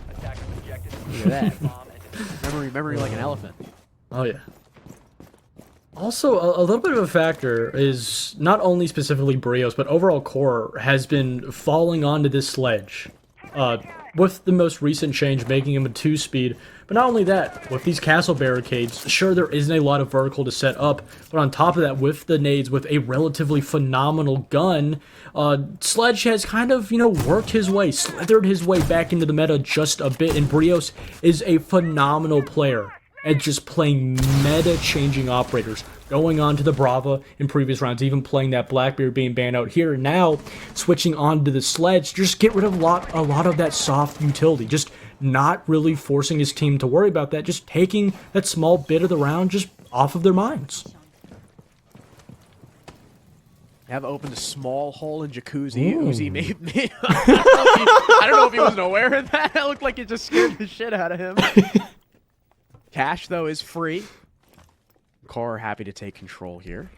Look at that. Memory like an elephant. Oh, yeah. Also, a little bit of a factor is not only specifically Brios, but overall QoR has been falling onto this sledge. With the most recent change, making him a 2-speed. But not only that, with these castle barricades, sure, there isn't a lot of vertical to set up, but on top of that, with the nades, with a relatively phenomenal gun, Sledge has kind of, worked his way, slithered his way back into the meta just a bit, and Brios is a phenomenal player at just playing meta-changing operators, going on to the Brava in previous rounds, even playing that Blackbeard being banned out here, and now switching on to the Sledge, just get rid of a lot of that soft utility, just not really forcing his team to worry about that, just taking that small bit of the round just off of their minds. They have opened a small hole in Jacuzzi. Uzi made me. I don't know if he wasn't aware of that. It looked like it just scared the shit out of him. Cash, though, is free. QoR happy to take control here.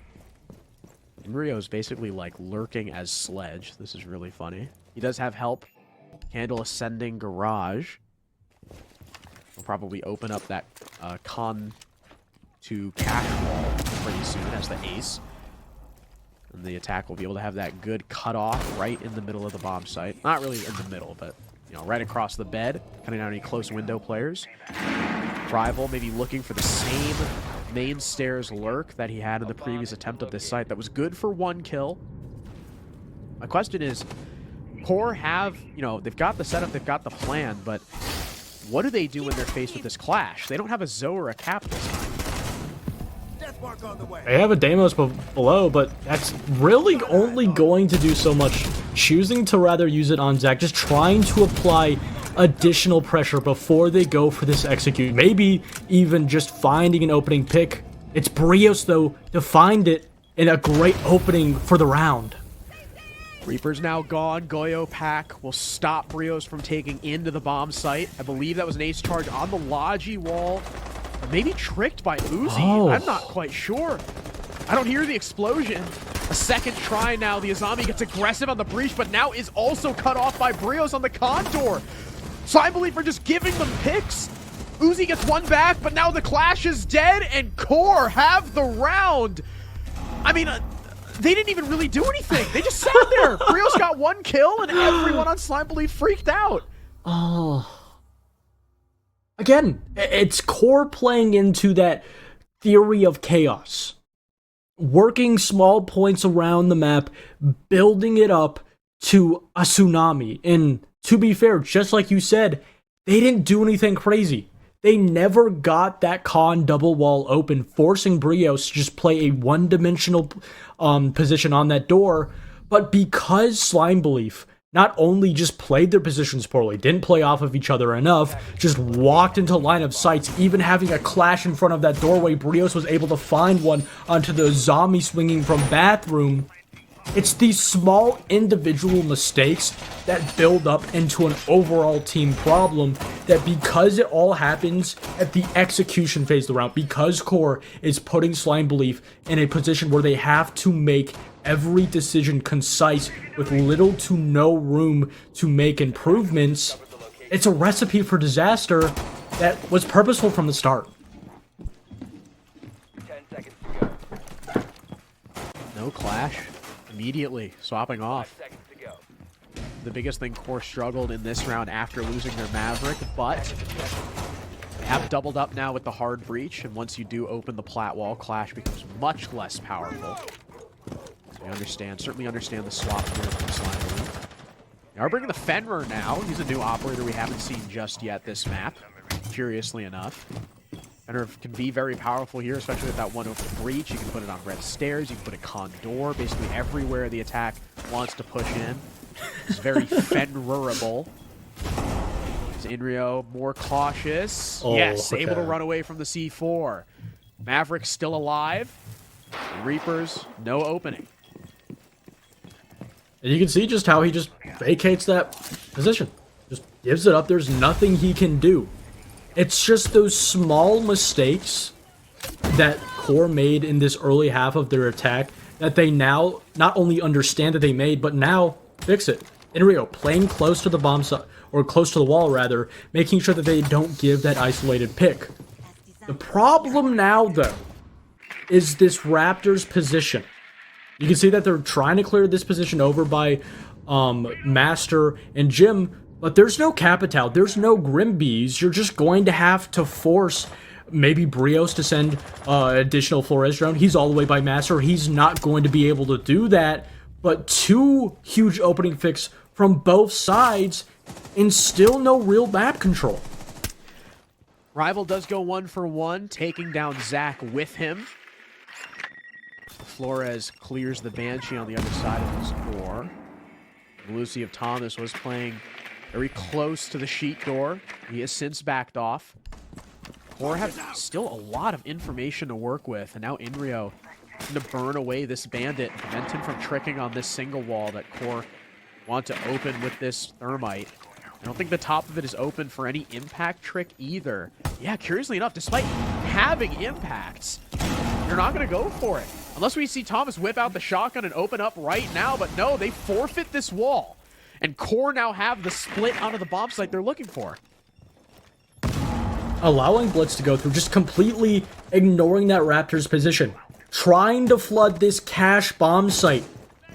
Rio's basically like lurking as Sledge. This is really funny. He does have help. Candle ascending garage. We'll probably open up that con to cash wall pretty soon as the ace. And the attack will be able to have that good cutoff right in the middle of the bomb site. Not really in the middle, but right across the bed, cutting out any close window players. Rival maybe looking for the same main stairs lurk that he had in the previous attempt of this site. That was good for 1 kill. My question is, QoR have, they've got the setup, they've got the plan, but what do they do when they're faced with this clash? They don't have a Zoe or a Cap this time. They have a Deimos below, but that's really only going to do so much. Choosing to rather use it on Zach, just trying to apply additional pressure before they go for this execute. Maybe even just finding an opening pick. It's Brios, though, to find it in a great opening for the round. Reaper's now gone. Goyo pack will stop Brios from taking into the bomb site. I believe that was an ace charge on the Logi wall. Maybe tricked by Uzi. Oh. I'm not quite sure. I don't hear the explosion. A second try now. The Azami gets aggressive on the breach, but now is also cut off by Brios on the contour. So I believe for just giving them picks. Uzi gets one back, but now the clash is dead, and QoR have the round. I mean, they didn't even really do anything. They just sat there. Brios got 1 kill, and everyone on Slime Belief freaked out. Oh. Again, it's QoR playing into that theory of chaos. Working small points around the map, building it up to a tsunami. And to be fair, just like you said, they didn't do anything crazy. They never got that con double wall open, forcing Brios to just play a one-dimensional position on that door. But because Slime Belief not only just played their positions poorly, didn't play off of each other enough, just walked into line of sights, even having a clash in front of that doorway, Brios was able to find one onto the zombie swinging from bathroom. It's these small individual mistakes that build up into an overall team problem that, because it all happens at the execution phase of the round, because QoR is putting Slime Belief in a position where they have to make every decision concise with little to no room to make improvements, it's a recipe for disaster that was purposeful from the start. 10 seconds to go. No clash. Immediately swapping 5 off. seconds to go. The biggest thing QoR struggled in this round after losing their Maverick, but they have doubled up now with the hard breach, and once you do open the plat wall, clash becomes much less powerful. So you certainly understand the swap here from Slime. They are bringing the Fenrir now. He's a new operator we haven't seen just yet this map, curiously enough. Fenrir can be very powerful here, especially with that one open breach. You can put it on red stairs, you can put it condor, basically everywhere the attack wants to push in. It's very Fenrirable. Is Inrio more cautious? Oh, yes, okay. able to run away from the C4. Maverick still alive. Reapers, no opening. And you can see just how he just vacates that position. Just gives it up. There's nothing he can do. It's just those small mistakes that QoR made in this early half of their attack that they now not only understand that they made, but now fix it. Inrio playing close to the bomb site, or close to the wall rather, making sure that they don't give that isolated pick. The problem now, though, is this Raptors position. You can see that they're trying to clear this position over by Master and Jim, but there's no Capital, there's no Grimbees. You're just going to have to force maybe Brios to send additional Flores drone. He's all the way by Master. He's not going to be able to do that, but two huge opening picks from both sides and still no real map control. Rival does go 1-for-1, taking down Zach with him. Flores clears the Banshee on the other side of his door. Lucy of Thomas was playing very close to the sheet door. He has since backed off. QoR have still a lot of information to work with, and now Inrio going to burn away this bandit, prevent him from tricking on this single wall that QoR want to open with this thermite. I don't think the top of it is open for any impact trick either. Yeah, curiously enough, despite having impacts, you're not going to go for it. Unless we see Thomas whip out the shotgun and open up right now, but no, they forfeit this wall. And QoR now have the split onto the bomb site they're looking for. Allowing Blitz to go through, just completely ignoring that Raptors position. Trying to flood this cache bomb site.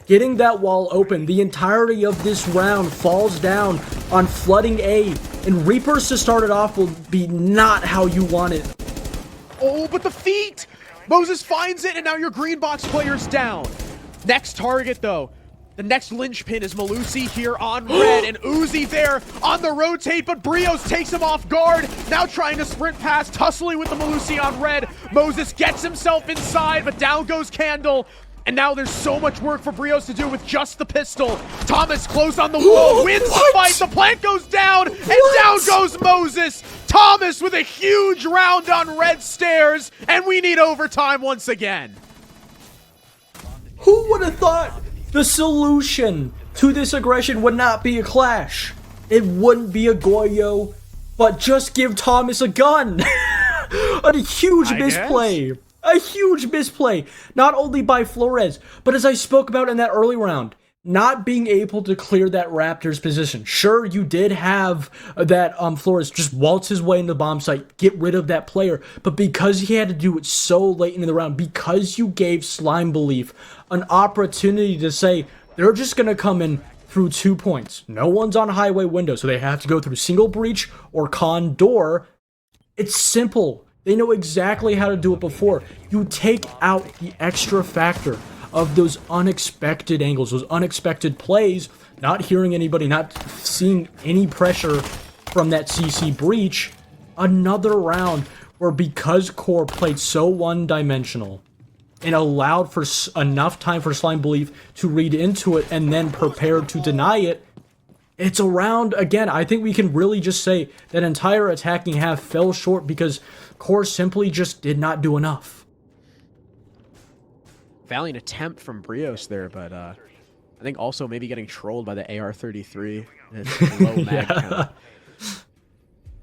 Getting that wall open. The entirety of this round falls down on flooding A. And Reapers to start it off will be not how you want it. Oh, but the feet! Moses finds it, and now your green box player's down. Next target, though. The next linchpin is Malusi here on red, and Uzi there on the rotate, but Brios takes him off guard. Now trying to sprint past, tussling with the Malusi on red. Moses gets himself inside, but down goes Candle. And now there's so much work for Brios to do with just the pistol. Thomas close on the wall, wins the fight, the plant goes down, and down goes Moses. Thomas with a huge round on red stairs, and we need overtime once again. Who would have thought the solution to this aggression would not be a clash? It wouldn't be a Goyo, but just give Thomas a gun. A huge misplay. A huge misplay, not only by Flores, but as I spoke about in that early round, not being able to clear that Raptors position. Sure, you did have that Flores just waltz his way into the bomb site, get rid of that player, but because he had to do it so late into the round, because you gave Slime Belief an opportunity to say, they're just going to come in through 2 points. No one's on highway window, so they have to go through single breach or con door. It's simple. They know exactly how to do it before. You take out the extra factor of those unexpected angles, those unexpected plays, not hearing anybody, not seeing any pressure from that CC breach, Another round where, because QoR played so one-dimensional and allowed for enough time for Slime Belief to read into it and then prepare to deny it, it's a round, again, I think we can really just say that entire attacking half fell short because QoR simply just did not do enough. Valiant attempt from Brios there, but I think also maybe getting trolled by the AR-33. It's low mag count.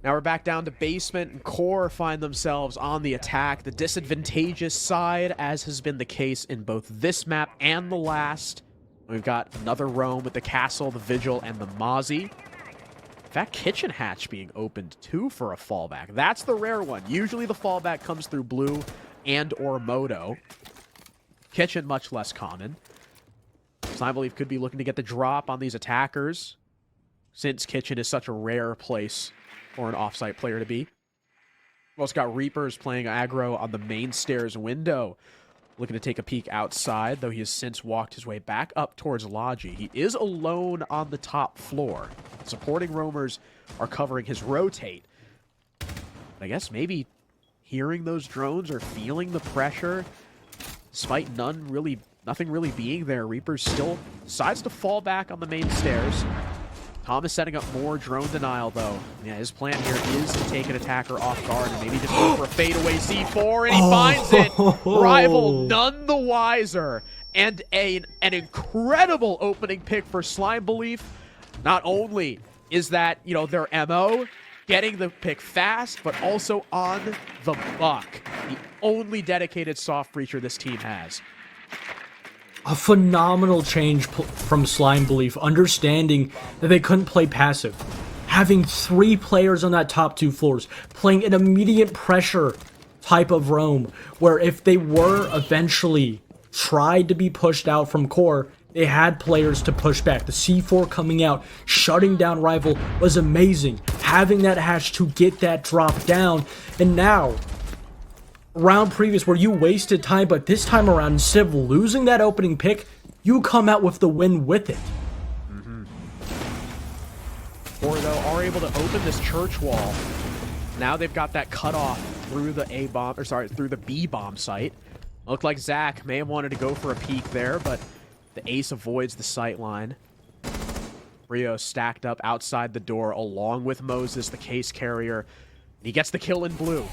Now we're back down to basement, and QoR find themselves on the attack, the disadvantageous side, as has been the case in both this map and the last. We've got another roam with the castle, the vigil, and the Mozzie. In fact, kitchen hatch being opened too for a fallback. That's the rare one. Usually the fallback comes through blue and or moto. Kitchen much less common. Slime Belief could be looking to get the drop on these attackers, since kitchen is such a rare place for an offsite player to be. We've also got Reapers playing aggro on the main stairs window, looking to take a peek outside, though he has since walked his way back up towards Logi. He is alone on the top floor. Supporting roamers are covering his rotate. But I guess maybe hearing those drones or feeling the pressure, despite nothing really being there, Reapers still decides to fall back on the main stairs. Thomas setting up more drone denial, though. Yeah, his plan here is to take an attacker off guard and maybe just go for a fadeaway C4, and he finds it. Rival none the wiser. And an incredible opening pick for Slime Belief. Not only is that, their MO, getting the pick fast, but also on the buck. The only dedicated soft breacher this team has. A phenomenal change from Slime Belief, understanding that they couldn't play passive. Having 3 players on that top 2 floors, playing an immediate pressure type of roam, where if they were eventually tried to be pushed out from QoR, they had players to push back. The C4 coming out, shutting down Rival was amazing. Having that hatch to get that drop down, and now round previous where you wasted time, but this time around, instead of losing that opening pick, you come out with the win with it. Or though are able to open this church wall. Now they've got that cutoff through the through the B bomb site. Looked like Zach may have wanted to go for a peek there, but the ace avoids the sight line. Rio stacked up outside the door along with Moses, the case carrier. And he gets the kill in blue.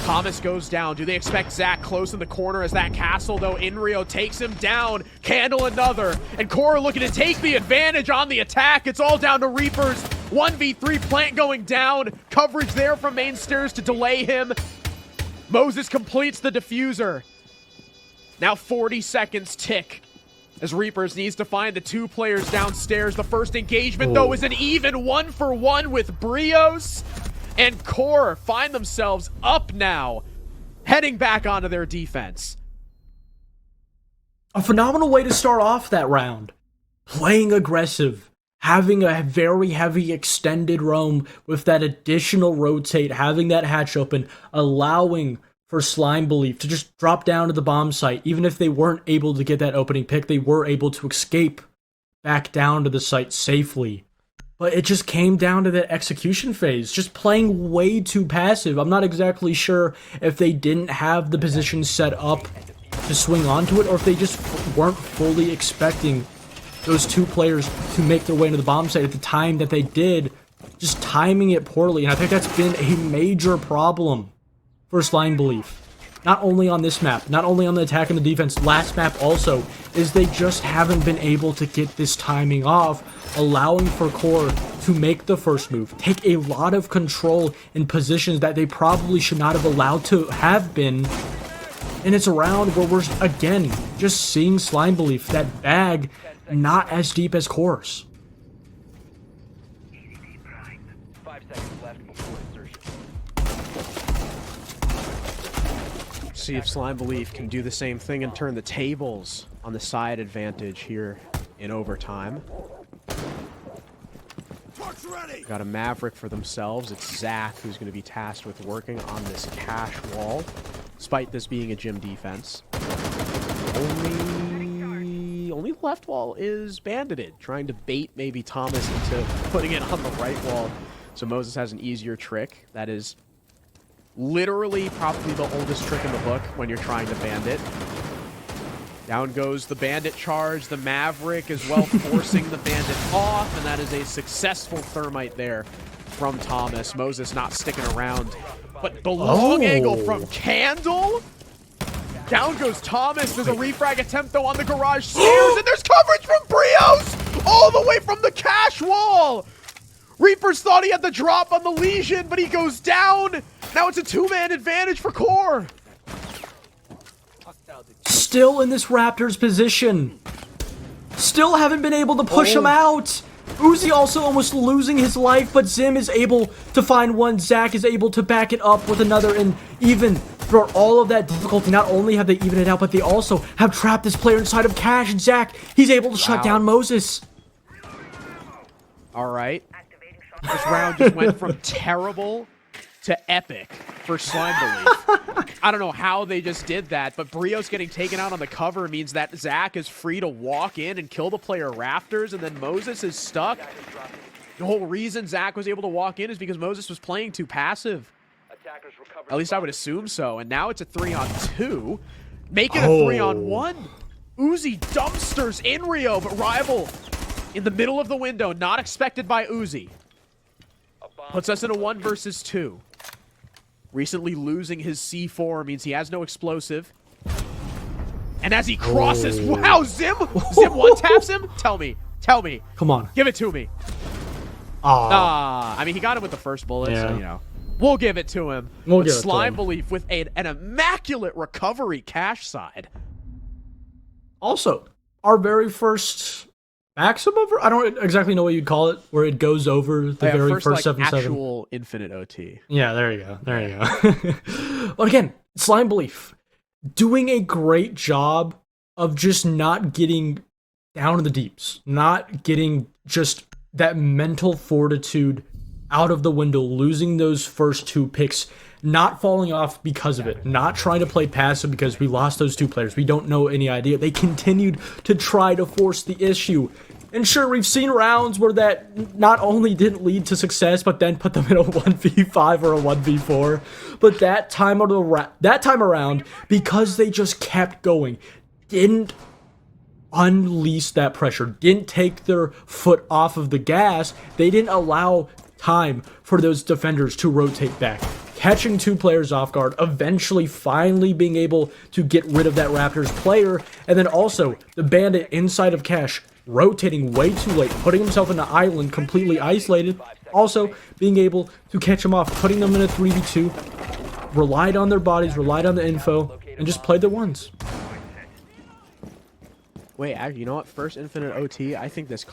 Thomas goes down. Do they expect Zach close in the corner as that castle, though? Inrio takes him down. Candle another. And QoR looking to take the advantage on the attack. It's all down to Reapers. 1v3 plant going down. Coverage there from main stairs to delay him. Moses completes the diffuser. Now 40 seconds tick as Reapers needs to find the 2 players downstairs. The first engagement, though, is an even 1-for-1 with Brios. And QoR find themselves up now, heading back onto their defense. A phenomenal way to start off that round. Playing aggressive, having a very heavy extended roam with that additional rotate, having that hatch open, allowing for Slime Belief to just drop down to the bomb site. Even if they weren't able to get that opening pick, they were able to escape back down to the site safely. But it just came down to that execution phase, just playing way too passive. I'm not exactly sure if they didn't have the position set up to swing onto it, or if they just weren't fully expecting those 2 players to make their way into the bomb site at the time that they did, just timing it poorly. And I think that's been a major problem for Slime Belief. Not only on this map, not only on the attack and the defense, last map also, is they just haven't been able to get this timing off, allowing for QoR to make the first move, take a lot of control in positions that they probably should not have allowed to have been. And it's a round where we're, again, just seeing Slime Belief, that bag, not as deep as QoR's. 5 seconds left before insertion. See if Slime Belief can do the same thing and turn the tables on the side advantage here in overtime. Got a Maverick for themselves. It's Zach who's going to be tasked with working on this cash wall, despite this being a gym defense. Only the left wall is bandited, trying to bait maybe Thomas into putting it on the right wall. So Moses has an easier trick. That is Literally probably the oldest trick in the book when you're trying to bandit. Down goes the bandit charge. The Maverick as well forcing the bandit off, and that is a successful thermite there from Thomas. Moses not sticking around. But the long angle from Candle. Down goes Thomas. There's a refrag attempt, though, on the garage stairs, and there's coverage from Brios all the way from the cash wall. Reapers thought he had the drop on the Legion, but he goes down. Now it's a two-man advantage for QoR. Still in this Raptors position. Still haven't been able to push him out. Uzi also almost losing his life, but Zim is able to find one. Zach is able to back it up with another, and even for all of that difficulty, not only have they evened it out, but they also have trapped this player inside of Cash, and Zach, he's able to shut down Moses. All right. This round just went from terrible to epic for Slime Belief. I don't know how they just did that, but Brios getting taken out on the cover means that Zach is free to walk in and kill the player Rafters, and then Moses is stuck. The whole reason Zach was able to walk in is because Moses was playing too passive. At least I would assume so. And now it's a 3-on-2. Make it a 3-on-1. Uzi dumpsters in Rio, but Rival in the middle of the window, not expected by Uzi. Puts us in a 1 versus 2. Recently losing his C4 means he has no explosive. And as he crosses, wow, Zim one-taps him? Tell me. Come on. Give it to me. I mean, he got him with the first bullet, so, you know. We'll give it to him. We'll give it to Slime him. Belief with an immaculate recovery cash side. Also, our very first maximum over? I don't exactly know what you'd call it, where it goes over the very first like, 7-7. actual infinite OT. Yeah, there you go. But again, Slime Belief doing a great job of just not getting down in the deeps, not getting just that mental fortitude out of the window, losing those first 2 picks, not falling off because of it, not trying to play passive because we lost those 2 players. We don't know any idea. They continued to try to force the issue. And sure, we've seen rounds where that not only didn't lead to success, but then put them in a 1v5 or a 1v4. But that time around, because they just kept going, didn't unleash that pressure, didn't take their foot off of the gas, they didn't allow time for those defenders to rotate back, catching 2 players off guard, eventually finally being able to get rid of that Raptors player, and then also the bandit inside of Cash rotating way too late, putting himself in an island completely isolated, also being able to catch him off, putting them in a 3v2, relied on their bodies, relied on the info, and just played their ones. Wait, you know what? First infinite OT. I think this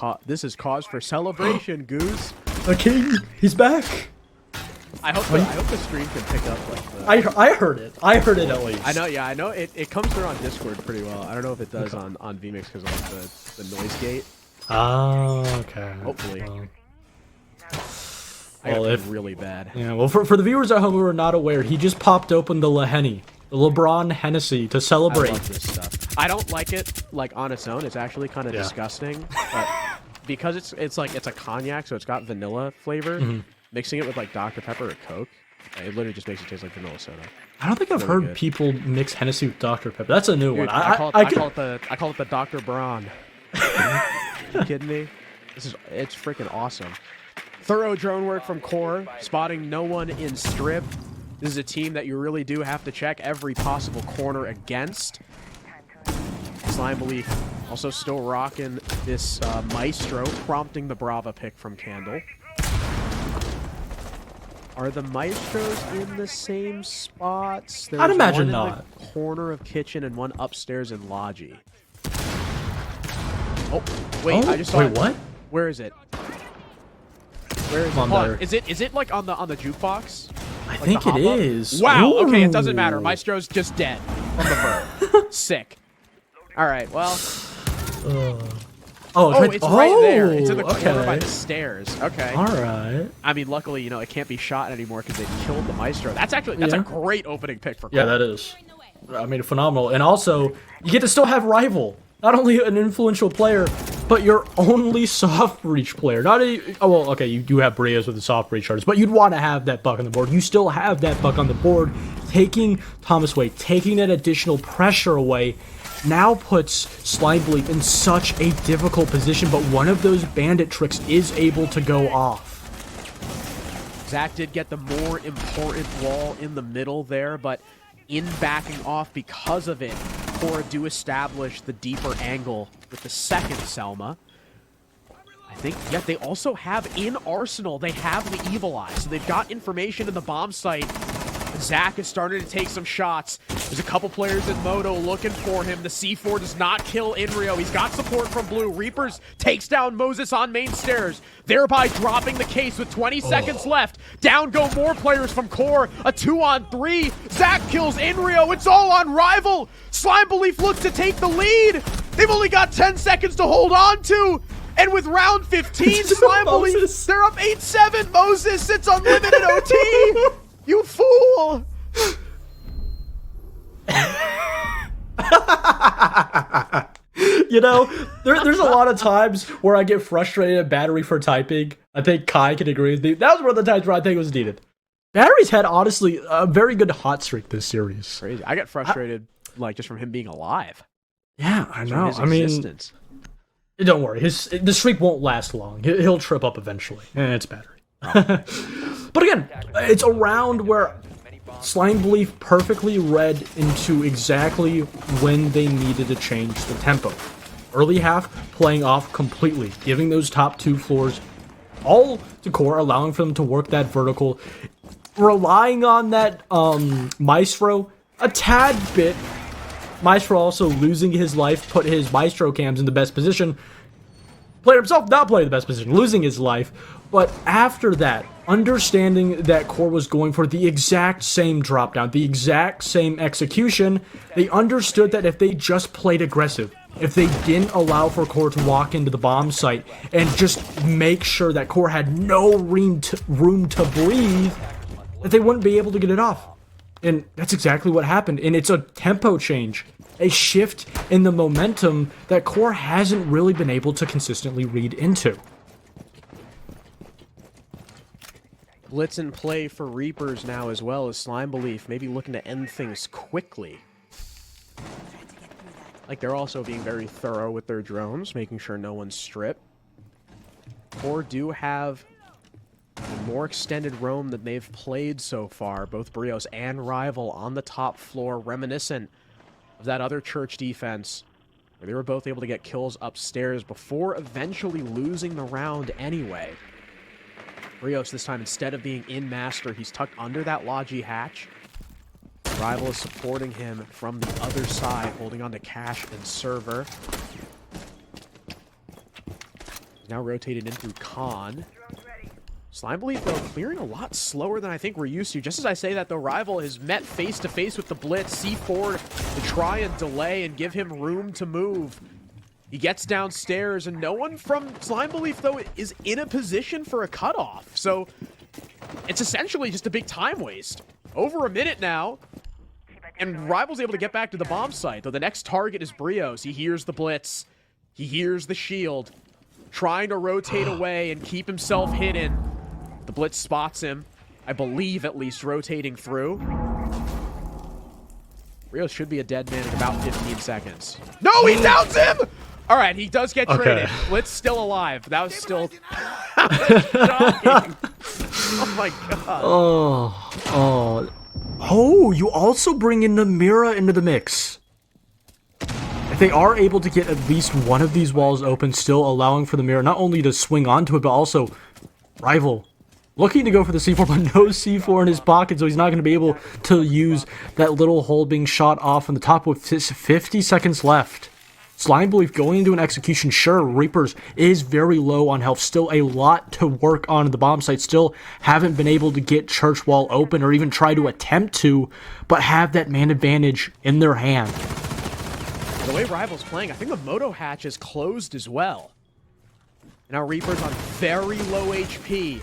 is cause for celebration, Goose. The king, he's back. I hope the stream can pick up like the... I heard it. I heard it at least. I know. It comes through on Discord pretty well. I don't know if it does on vMix because of like the noise gate. Oh, okay. Hopefully. Well, if really bad. Yeah, well, for the viewers at home who are not aware, he just popped open the Henny, the LeBron Hennessy, to celebrate. I love this stuff. I don't like it like on its own. It's actually kind of disgusting, but because it's a cognac, so it's got vanilla flavor. Mixing it with like Dr. Pepper or Coke, it literally just makes it taste like vanilla soda. I don't think I've heard people mix Hennessy with Dr. Pepper. That's a new one. I call it the Dr. Braun. You kidding me? It's freaking awesome. Thorough drone work from QoR, spotting no one in strip. This is a team that you really do have to check every possible corner against. Slime Belief also still rocking this Maestro, prompting the Brava pick from Candle. Are the Maestros in the same spots? I'd imagine one not. In the corner of kitchen and one upstairs in Logi. Oh, wait, I just saw wait, it. what? Where is it? Where is it? Hold on. Is it like on the jukebox? I think it is. Wow. Ooh. Okay, it doesn't matter. Maestro's just dead from the bird. Sick. All right. Well. Oh, it's right there. It's in the corner okay. by the stairs. Okay. All right. I mean, luckily, you know, it can't be shot anymore because they killed the Maestro. That's a great opening pick for QoR. Yeah, that is. I mean, phenomenal. And also, you get to still have Rival. not only an influential player, but your only soft breach player. Not a, oh, well, okay, you do have Brios with the soft breach charges, but you'd want to have that buck on the board. You still have that buck on the board. Taking Thomas away, taking that additional pressure away, now puts Slime Belief in such a difficult position, but one of those bandit tricks is able to go off. Zach did get the more important wall in the middle there, but in backing off because of it, Cora do establish the deeper angle with the second Selma. I think, yeah, they also have in Arsenal, they have the Evil Eye, so they've got information in the bomb site. Zach is starting to take some shots. There's a couple players in Moto looking for him. The C4 does not kill Inrio. He's got support from Blue. Reapers takes down Moses on main stairs, thereby dropping the case with 20 seconds left. Down go more players from Core. A 2-on-3. Zach kills Inrio. It's all on Rival. Slime Belief looks to take the lead. They've only got 10 seconds to hold on to. And with round 15, Slime Belief, they're up 8-7. Moses sits unlimited OT. You fool! You know, there's a lot of times where I get frustrated at Battery for typing. I think Kai can agree with me. That was one of the times where I think it was needed. Battery's had, honestly, a very good hot streak this series. Crazy. I get frustrated, like, just from him being alive. Yeah, I know. His I mean, existence. Don't worry. The streak won't last long. He'll trip up eventually. It's Battery. But again, it's a round where Slime Belief perfectly read into exactly when they needed to change the tempo. Early half, playing off completely, giving those top two floors all to Core, allowing for them to work that vertical, relying on that Maestro a tad bit. Maestro also losing his life, put his Maestro cams in the best position. Player himself not playing the best position, losing his life. But after that, understanding that Core was going for the exact same drop down, the exact same execution, they understood that if they just played aggressive, if they didn't allow for Core to walk into the bomb site and just make sure that Core had no room to breathe, that they wouldn't be able to get it off. And that's exactly what happened. And it's a tempo change, a shift in the momentum that Core hasn't really been able to consistently read into. Blitz and play for Reapers now as well as Slime Belief, maybe looking to end things quickly. Like, they're also being very thorough with their drones, making sure no one's stripped. Core do have a more extended roam than they've played so far, both Brios and Rival on the top floor, reminiscent of that other church defense, where they were both able to get kills upstairs before eventually losing the round anyway. Brios this time, instead of being in master, he's tucked under that Logi hatch. Rival is supporting him from the other side, holding on to Cash and Server. He's now rotated in through Khan. Slime Belief, though, clearing a lot slower than I think we're used to. Just as I say that, though, Rival is met face-to-face with the Blitz. C4 to try and delay and give him room to move. He gets downstairs, and no one from Slime Belief, though, is in a position for a cutoff. So it's essentially just a big time waste. Over a minute now, and Rival's able to get back to the bomb site, though the next target is Brios. He hears the Blitz. He hears the shield. Trying to rotate away and keep himself hidden. The Blitz spots him, I believe at least, rotating through. Brios should be a dead man in about 15 seconds. No, he downs him! All right, he does get traded. Blitz still alive. That was still shocking. Oh my god. Oh, you also bring in the Mira into the mix. If they are able to get at least one of these walls open, still allowing for the Mira not only to swing onto it, but also Rival looking to go for the C4, but no C4 in his pocket, so he's not going to be able to use that little hole being shot off on the top with 50 seconds left. Slime Belief going into an execution, sure, Reapers is very low on health, still a lot to work on the bomb site, still haven't been able to get Church Wall open or even try to attempt to, but have that man advantage in their hand. The way Rival's playing, I think the Moto hatch is closed as well. Now Reaper's on very low HP.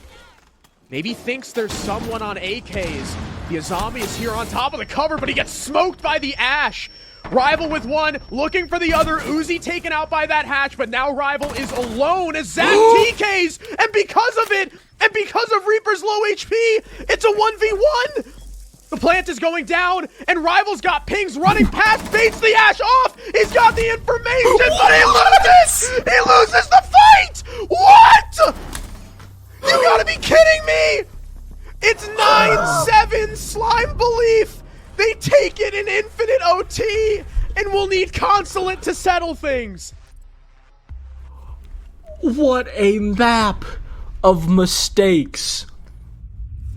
Maybe thinks there's someone on AKs. The Azami is here on top of the cover, but he gets smoked by the Ash. Rival with one, looking for the other. Uzi taken out by that hatch, but now Rival is alone as Zach TKs, and because of it, and because of Reaper's low HP, it's a 1v1. The plant is going down, and Rival's got pings running past, baits the Ash off. He's got the information, but he loses! He loses the fight! What? You gotta be kidding me! It's 9-7 Slime Belief. They take it in infinite OT, and we'll need Consulate to settle things. What a map of mistakes.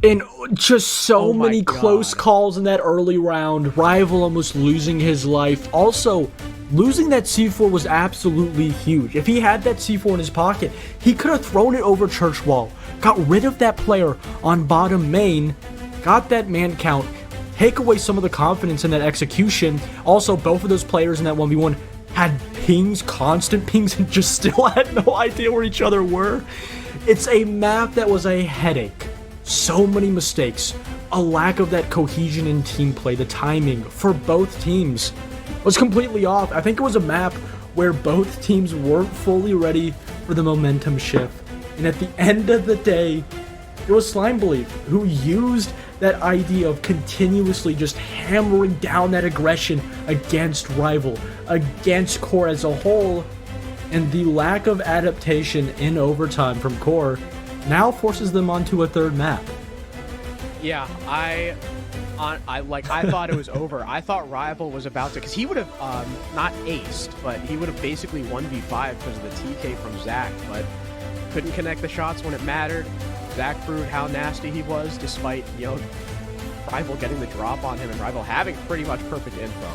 And just so many close calls in that early round. Rival almost losing his life. Also, losing that C4 was absolutely huge. If he had that C4 in his pocket, he could have thrown it over church wall, got rid of that player on bottom main, got that man count, take away some of the confidence in that execution. Also, both of those players in that 1v1 had pings, constant pings, and just still had no idea where each other were. It's a map that was a headache. So many mistakes, a lack of that cohesion in team play, the timing for both teams was completely off. I think it was a map where both teams weren't fully ready for the momentum shift. And at the end of the day, it was Slime Belief who used that idea of continuously just hammering down that aggression against Rival, against QoR as a whole, and the lack of adaptation in overtime from QoR now forces them onto a third map. Yeah, I thought it was over. I thought Rival was about to, because he would have not aced, but he would have basically 1v5 because of the TK from Zach, but couldn't connect the shots when it mattered. Zach proved how nasty he was, despite, you know, Rival getting the drop on him and Rival having pretty much perfect info.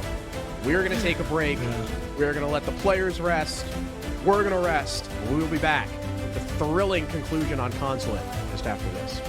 We're gonna take a break. We're gonna let the players rest. We're gonna rest. We will be back. The thrilling conclusion on Consulate just after this.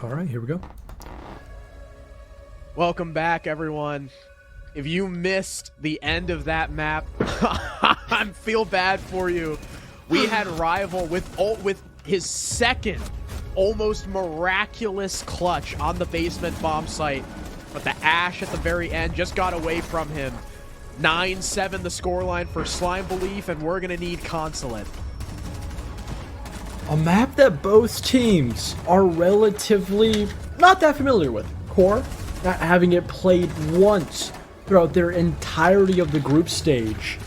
All right, here we go. Welcome back, everyone. If you missed the end of that map, I feel bad for you. We had Rival with his second almost miraculous clutch on the basement bomb site, but the Ash at the very end just got away from him. 9-7 the scoreline for Slime Belief, and we're going to need Consulate. A map that both teams are relatively not that familiar with. QoR, not having it played once throughout their entirety of the group stage.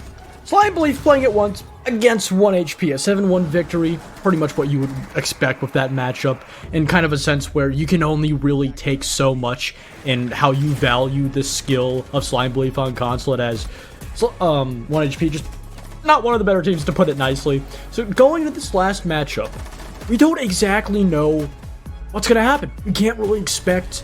Slime Belief playing it once against 1 HP, a 7-1 victory, pretty much what you would expect with that matchup, in kind of a sense where you can only really take so much in how you value the skill of Slime Belief on Consulate, as 1 HP just not one of the better teams, to put it nicely. So going into this last matchup, we don't exactly know what's going to happen. We can't really expect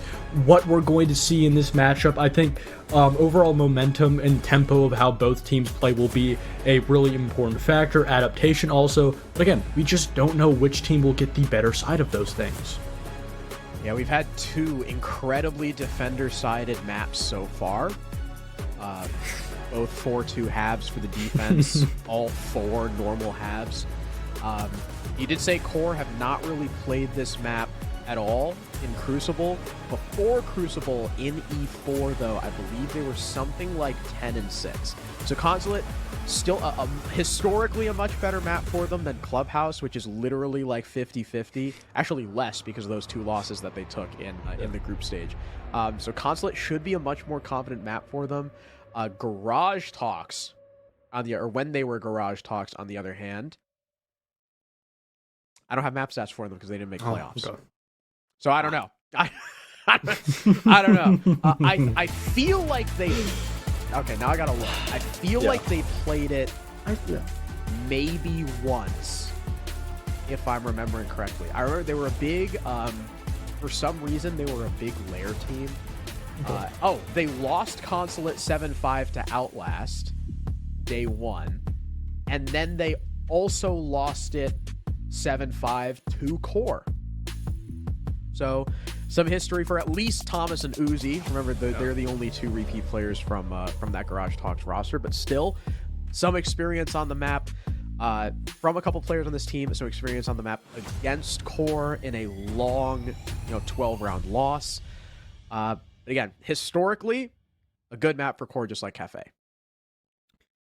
what we're going to see in this matchup. I think overall momentum and tempo of how both teams play will be a really important factor. Adaptation also. But again, we just don't know which team will get the better side of those things. Yeah, we've had two incredibly defender-sided maps so far. Both 4-2 halves for the defense, all 4 normal halves. You did say QoR have not really played this map at all in Crucible. Before Crucible in E4, though, I believe they were something like 10-6. So Consulate, still historically a much better map for them than Clubhouse, which is literally like 50-50. Actually less because of those 2 losses that they took in the group stage. So Consulate should be a much more confident map for them. Garage Talks, when they were Garage Talks, on the other hand, I don't have map stats for them because they didn't make playoffs. Okay. So I don't know. I don't know. I feel like they. Okay, now I gotta look. I feel like they played it maybe once, if I'm remembering correctly. I remember they were a big. For some reason, they were a big lair team. They lost Consulate 7-5 to Outlast day 1, and then they also lost it 7-5 to QoR. So some history for at least Thomas and Uzi. Remember, they're the only 2 repeat players from that Garage Talks roster, but still some experience on the map from a couple players on this team. Some experience on the map against QoR in a long, 12-round loss. But again, historically, a good map for QoR, just like Cafe.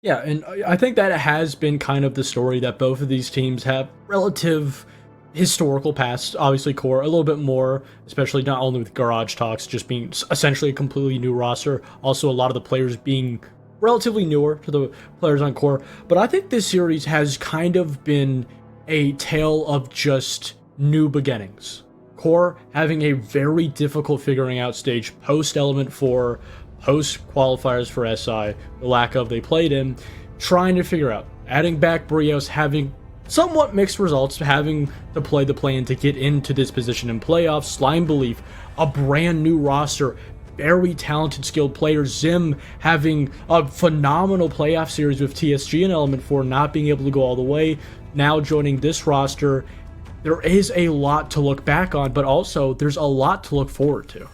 Yeah, and I think that has been kind of the story, that both of these teams have relative historical past. Obviously, QoR a little bit more, especially not only with Garage Talks just being essentially a completely new roster, also a lot of the players being relatively newer to the players on QoR. But I think this series has kind of been a tale of just new beginnings. QoR having a very difficult figuring out stage post Element 4, post qualifiers for SI, the lack of they played in, trying to figure out, adding back Brios, having somewhat mixed results, having to play the play-in to get into this position in playoffs. Slime Belief, a brand new roster, very talented, skilled players. Zim having a phenomenal playoff series with TSG and Element 4, not being able to go all the way, now joining this roster. There is a lot to look back on, but also there's a lot to look forward to.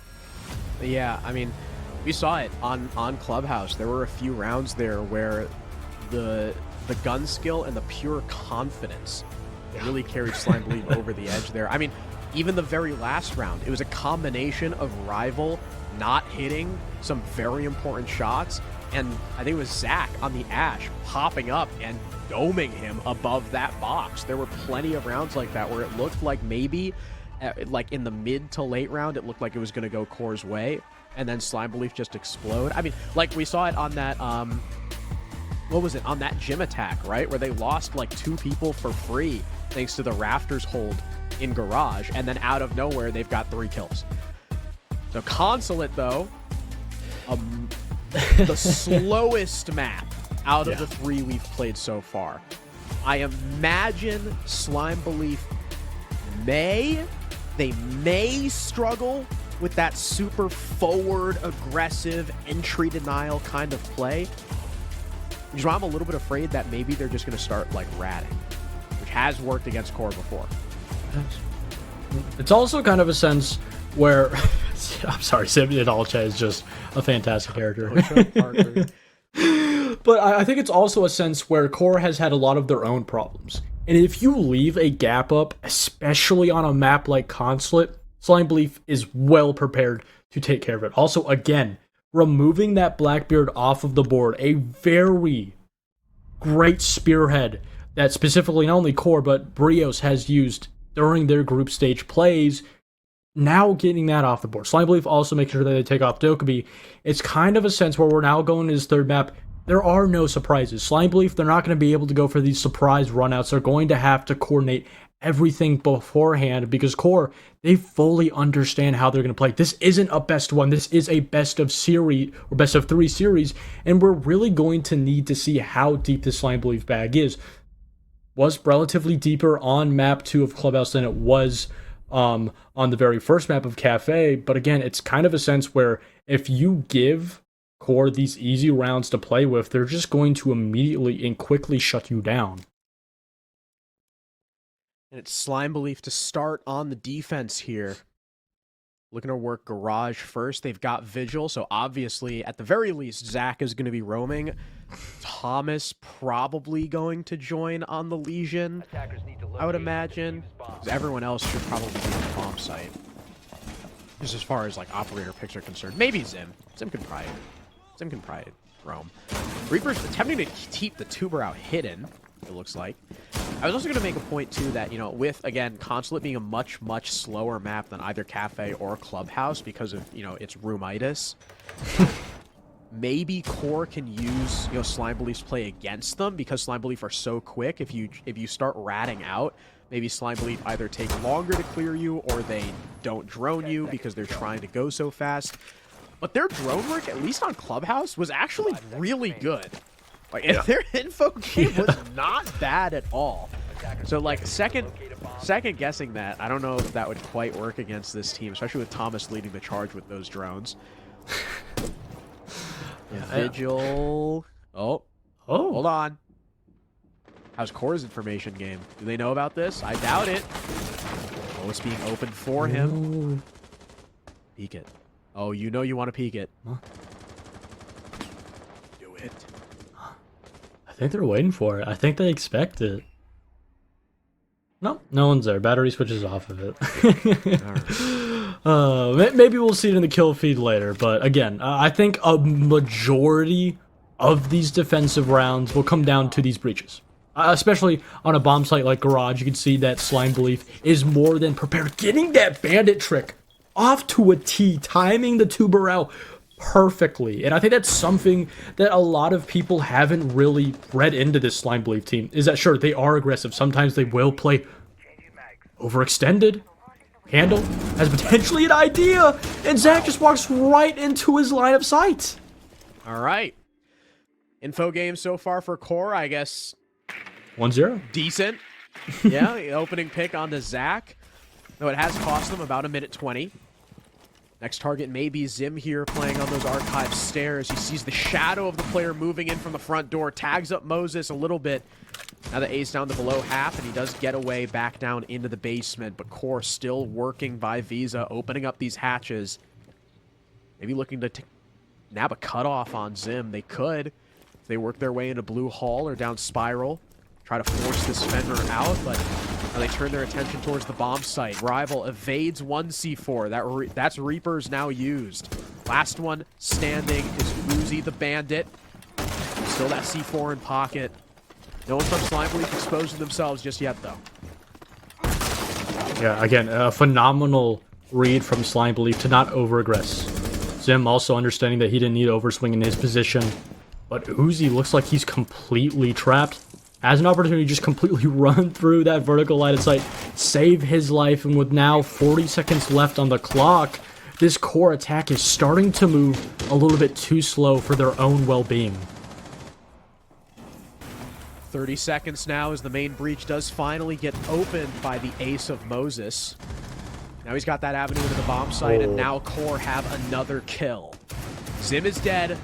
Yeah, I mean, we saw it on Clubhouse. There were a few rounds there where the gun skill and the pure confidence really carried Slime Belief over the edge there. I mean, even the very last round, it was a combination of Rival not hitting some very important shots, and I think it was Zach on the Ash popping up and doming him above that box. There were plenty of rounds like that where it looked like maybe, like in the mid to late round, it looked like it was going to go QoR's way, and then Slime Belief just explode. I mean, like we saw it on that, what was it, on that gym attack, right? Where they lost like 2 people for free thanks to the Rafters hold in Garage, and then out of nowhere, they've got 3 kills. So Consulate, though, the slowest map out of the 3 we've played so far. I imagine Slime Belief may struggle with that super forward, aggressive, entry denial kind of play. Which is why I'm a little bit afraid that maybe they're just going to start like ratting, which has worked against QoR before. It's also kind of a sense where I'm sorry, Sim Idolcha is just a fantastic character. But I think it's also a sense where Core has had a lot of their own problems. And if you leave a gap up, especially on a map like Consulate, Slime Belief is well prepared to take care of it. Also, again, removing that Blackbeard off of the board, a very great spearhead that specifically not only Core, but Brios has used during their group stage plays, now getting that off the board. Slime Belief also making sure that they take off Dokkaebi. It's kind of a sense where we're now going to this third map. There are no surprises. Slime Belief, they're not going to be able to go for these surprise runouts. They're going to have to coordinate everything beforehand because Core, they fully understand how they're going to play. This isn't a best one. This is a best of series or best of 3 series, and we're really going to need to see how deep this Slime Belief bag is. Was relatively deeper on map 2 of Clubhouse than it was on the very first map of Cafe, but again, it's kind of a sense where if you give Core these easy rounds to play with, they're just going to immediately and quickly shut you down. And it's Slime Belief to start on the defense here. Looking to work Garage first. They've got Vigil, so obviously, at the very least, Zach is going to be roaming. Thomas probably going to join on the Legion, I would imagine. Because everyone else should probably be on the bomb site. Just as far as, like, operator picks are concerned. Maybe Zim. Zim can probably roam. Reaper's attempting to keep the tuber out hidden, it looks like. I was also going to make a point, too, that, you know, with, again, Consulate being a much slower map than either Cafe or Clubhouse because of, you know, its roomitis, maybe Core can use, you know, Slime Belief's play against them because Slime Belief are so quick. If you start ratting out, maybe Slime Belief either take longer to clear you or they don't drone you because they're trying to go so fast. But their drone work, at least on Clubhouse, was actually really good. Like, their info game was not bad at all. So, like, second guessing that, I don't know if that would quite work against this team, especially with Thomas leading the charge with those drones. Vigil. Oh, hold on. How's Core's information game? Do they know about this? I doubt it. Oh, it's being opened for him. Ooh. Peek it. Oh, you know you want to peek it. Huh? Do it. I think they're waiting for it. I think they expect it. No, no one's there. Battery switches off of it. Maybe we'll see it in the kill feed later. But again, I think a majority of these defensive rounds will come down to these breaches. Especially on a bomb site like Garage, you can see that Slime Belief is more than prepared. Getting that bandit trick off to a T, timing the tuber out perfectly. And I think that's something that a lot of people haven't really read into this Slime Belief team, is that sure, they are aggressive. Sometimes they will play overextended. Handle has potentially an idea, and Zach just walks right into his line of sight. All right. Info game so far for Core, I guess. 1-0. Decent. Yeah, the opening pick on the Zach. Though it has cost them about 1:20. Next target may be Zim here playing on those archive stairs. He sees the shadow of the player moving in from the front door, tags up Moses a little bit. Now the A's down to below half, and he does get away back down into the basement, but Core still working by Visa, opening up these hatches. Maybe looking to nab a cutoff on Zim. They could, if they work their way into Blue Hall or down Spiral. Try to force this Fender out, but now they turn their attention towards the bomb site. Rival evades one C4. That's Reaper's now used. Last one standing is Uzi the Bandit. Still that C4 in pocket. No one from Slime Belief exposing themselves just yet, though. Yeah, again, a phenomenal read from Slime Belief to not over-aggress. Zim also understanding that he didn't need overswing in his position. But Uzi looks like he's completely trapped. Has an opportunity to just completely run through that vertical line of sight, save his life, and with now 40 seconds left on the clock, this Core attack is starting to move a little bit too slow for their own well-being. 30 seconds now as the main breach does finally get opened by the ace of Moses. Now he's got that avenue into the bomb site, and now Core have another kill. Zim is dead.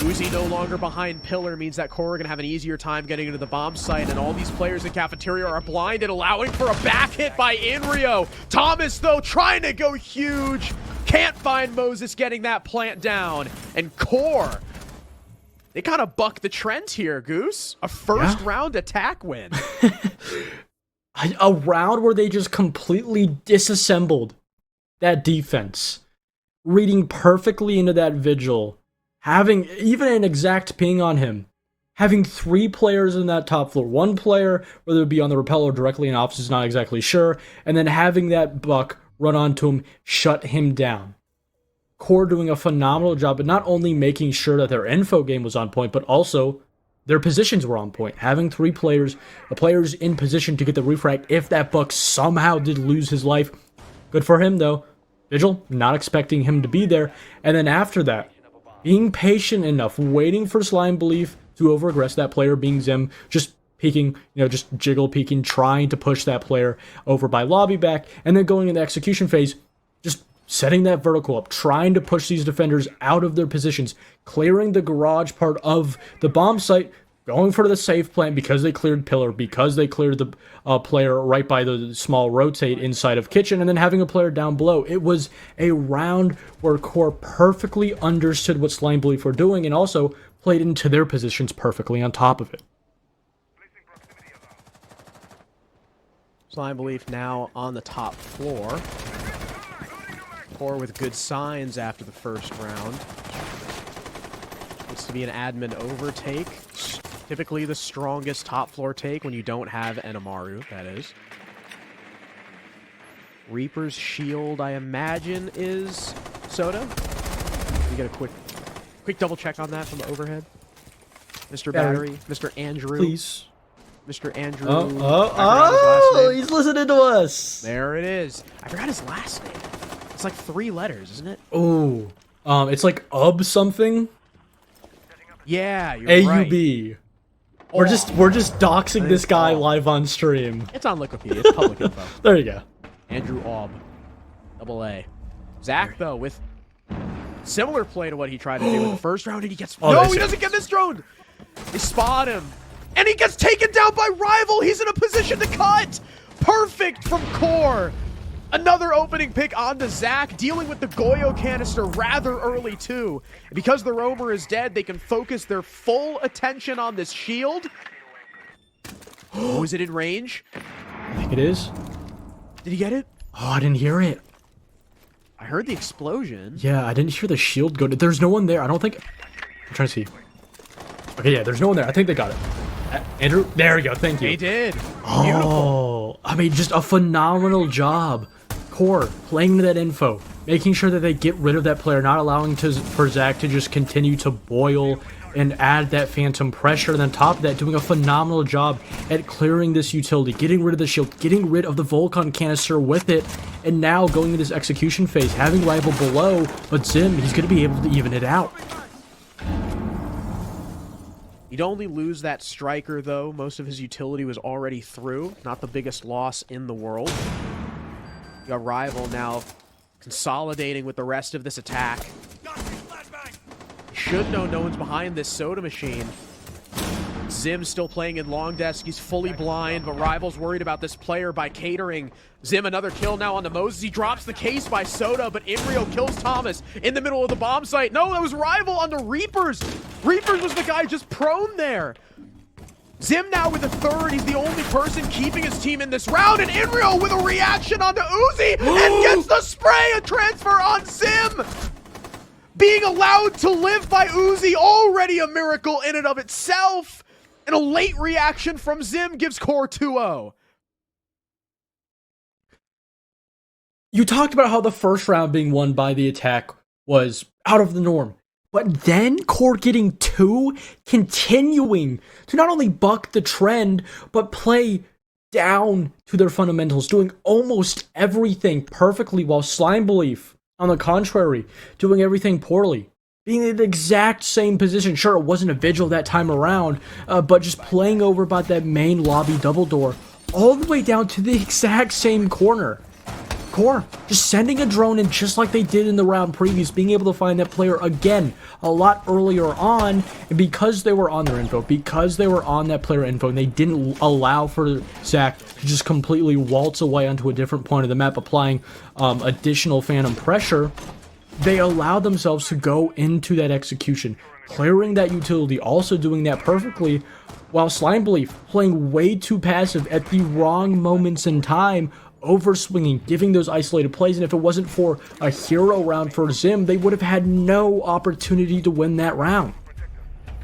Uzi no longer behind pillar means that QoR are going to have an easier time getting into the bomb site, and all these players in cafeteria are blinded, allowing for a back hit by Inrio. Thomas, though, trying to go huge. Can't find Moses getting that plant down. And QoR, they kind of buck the trend here, Goose. A first round attack win. A round where they just completely disassembled that defense. Reading perfectly into that Vigil. Having even an exact ping on him. Having 3 players in that top floor. 1 player, whether it be on the rappel or directly in office, is not exactly sure. And then having that buck run onto him, shut him down. QoR doing a phenomenal job, but not only making sure that their info game was on point, but also their positions were on point. Having 3 players, the players in position to get the refract if that buck somehow did lose his life. Good for him, though. Vigil, not expecting him to be there. And then after that, being patient enough, waiting for Slime Belief to overaggress that player being Zim, just peeking, just jiggle peeking, trying to push that player over by lobby back, and then going in the execution phase, just setting that vertical up, trying to push these defenders out of their positions, clearing the garage part of the bomb site, going for the safe plant because they cleared pillar, because they cleared the player right by the small rotate inside of kitchen, and then having a player down below. It was a round where QoR perfectly understood what Slime Belief were doing and also played into their positions perfectly on top of it. Slime Belief now on the top floor. QoR with good signs after the first round. Looks to be an admin overtake. Typically the strongest top floor take when you don't have an Amaru, that is. Reaper's shield, I imagine, is Soda. We get a quick double check on that from the overhead. Mr. Battery, Mr. Andrew. Please. Mr. Andrew. Oh, he's listening to us. There it is. I forgot his last name. It's like 3 letters, isn't it? Oh, it's like something. Yeah, you're AUB. right. We're just doxing this guy live on stream. It's on Wikipedia. It's public info. There you go. Andrew Aub. Double A. Zach, though, with similar play to what he tried to do in the first round, and he gets... no, he doesn't get this drone! They spot him. And he gets taken down by Rival! He's in a position to cut! Perfect from QoR! Another opening pick onto Zach, dealing with the Goyo canister rather early, too. And because the roamer is dead, they can focus their full attention on this shield. Oh, is it in range? I think it is. Did he get it? Oh, I didn't hear it. I heard the explosion. Yeah, I didn't hear the shield go. There's no one there. I don't think... I'm trying to see. Okay, yeah, there's no one there. I think they got it. Andrew? There we go. Thank you. They did. Beautiful. Oh, I mean, just a phenomenal job. QoR playing into that info, making sure that they get rid of that player, not allowing for Zach to just continue to boil and add that phantom pressure. And on top of that, doing a phenomenal job at clearing this utility, getting rid of the shield, getting rid of the Volcon canister with it, and now going into this execution phase, having Rival below, but Zim, he's going to be able to even it out. He'd only lose that striker, though. Most of his utility was already through. Not the biggest loss in the world. You got Rival now consolidating with the rest of this attack. Should know no one's behind this soda machine. Zim still playing in long desk. He's fully blind, but Rival's worried about this player by catering. Zim, another kill now on the Moses. He drops the case by Soda, but Imrio kills Thomas in the middle of the bomb site. No, that was Rival on the Reapers. Reapers was the guy just prone there. Zim now with a third. He's the only person keeping his team in this round, and Imrio with a reaction onto Uzi and gets the spray, a transfer on Zim. Being allowed to live by Uzi, already a miracle in and of itself. And a late reaction from Zim gives QoR 2-0. You talked about how the first round being won by the attack was out of the norm. But then QoR getting 2, continuing to not only buck the trend, but play down to their fundamentals, doing almost everything perfectly, while Slime Belief, on the contrary, doing everything poorly. Being in the exact same position. Sure, it wasn't a Vigil that time around, but just playing over about that main lobby double door, all the way down to the exact same corner. Core just sending a drone in just like they did in the round previous, being able to find that player again a lot earlier on, and because they were on their info, because they were on that player info, and they didn't allow for Zach to just completely waltz away onto a different point of the map, applying additional phantom pressure, they allowed themselves to go into that execution, clearing that utility, also doing that perfectly, while Slime Belief playing way too passive at the wrong moments in time, overswinging, giving those isolated plays, and if it wasn't for a hero round for Zim, they would have had no opportunity to win that round.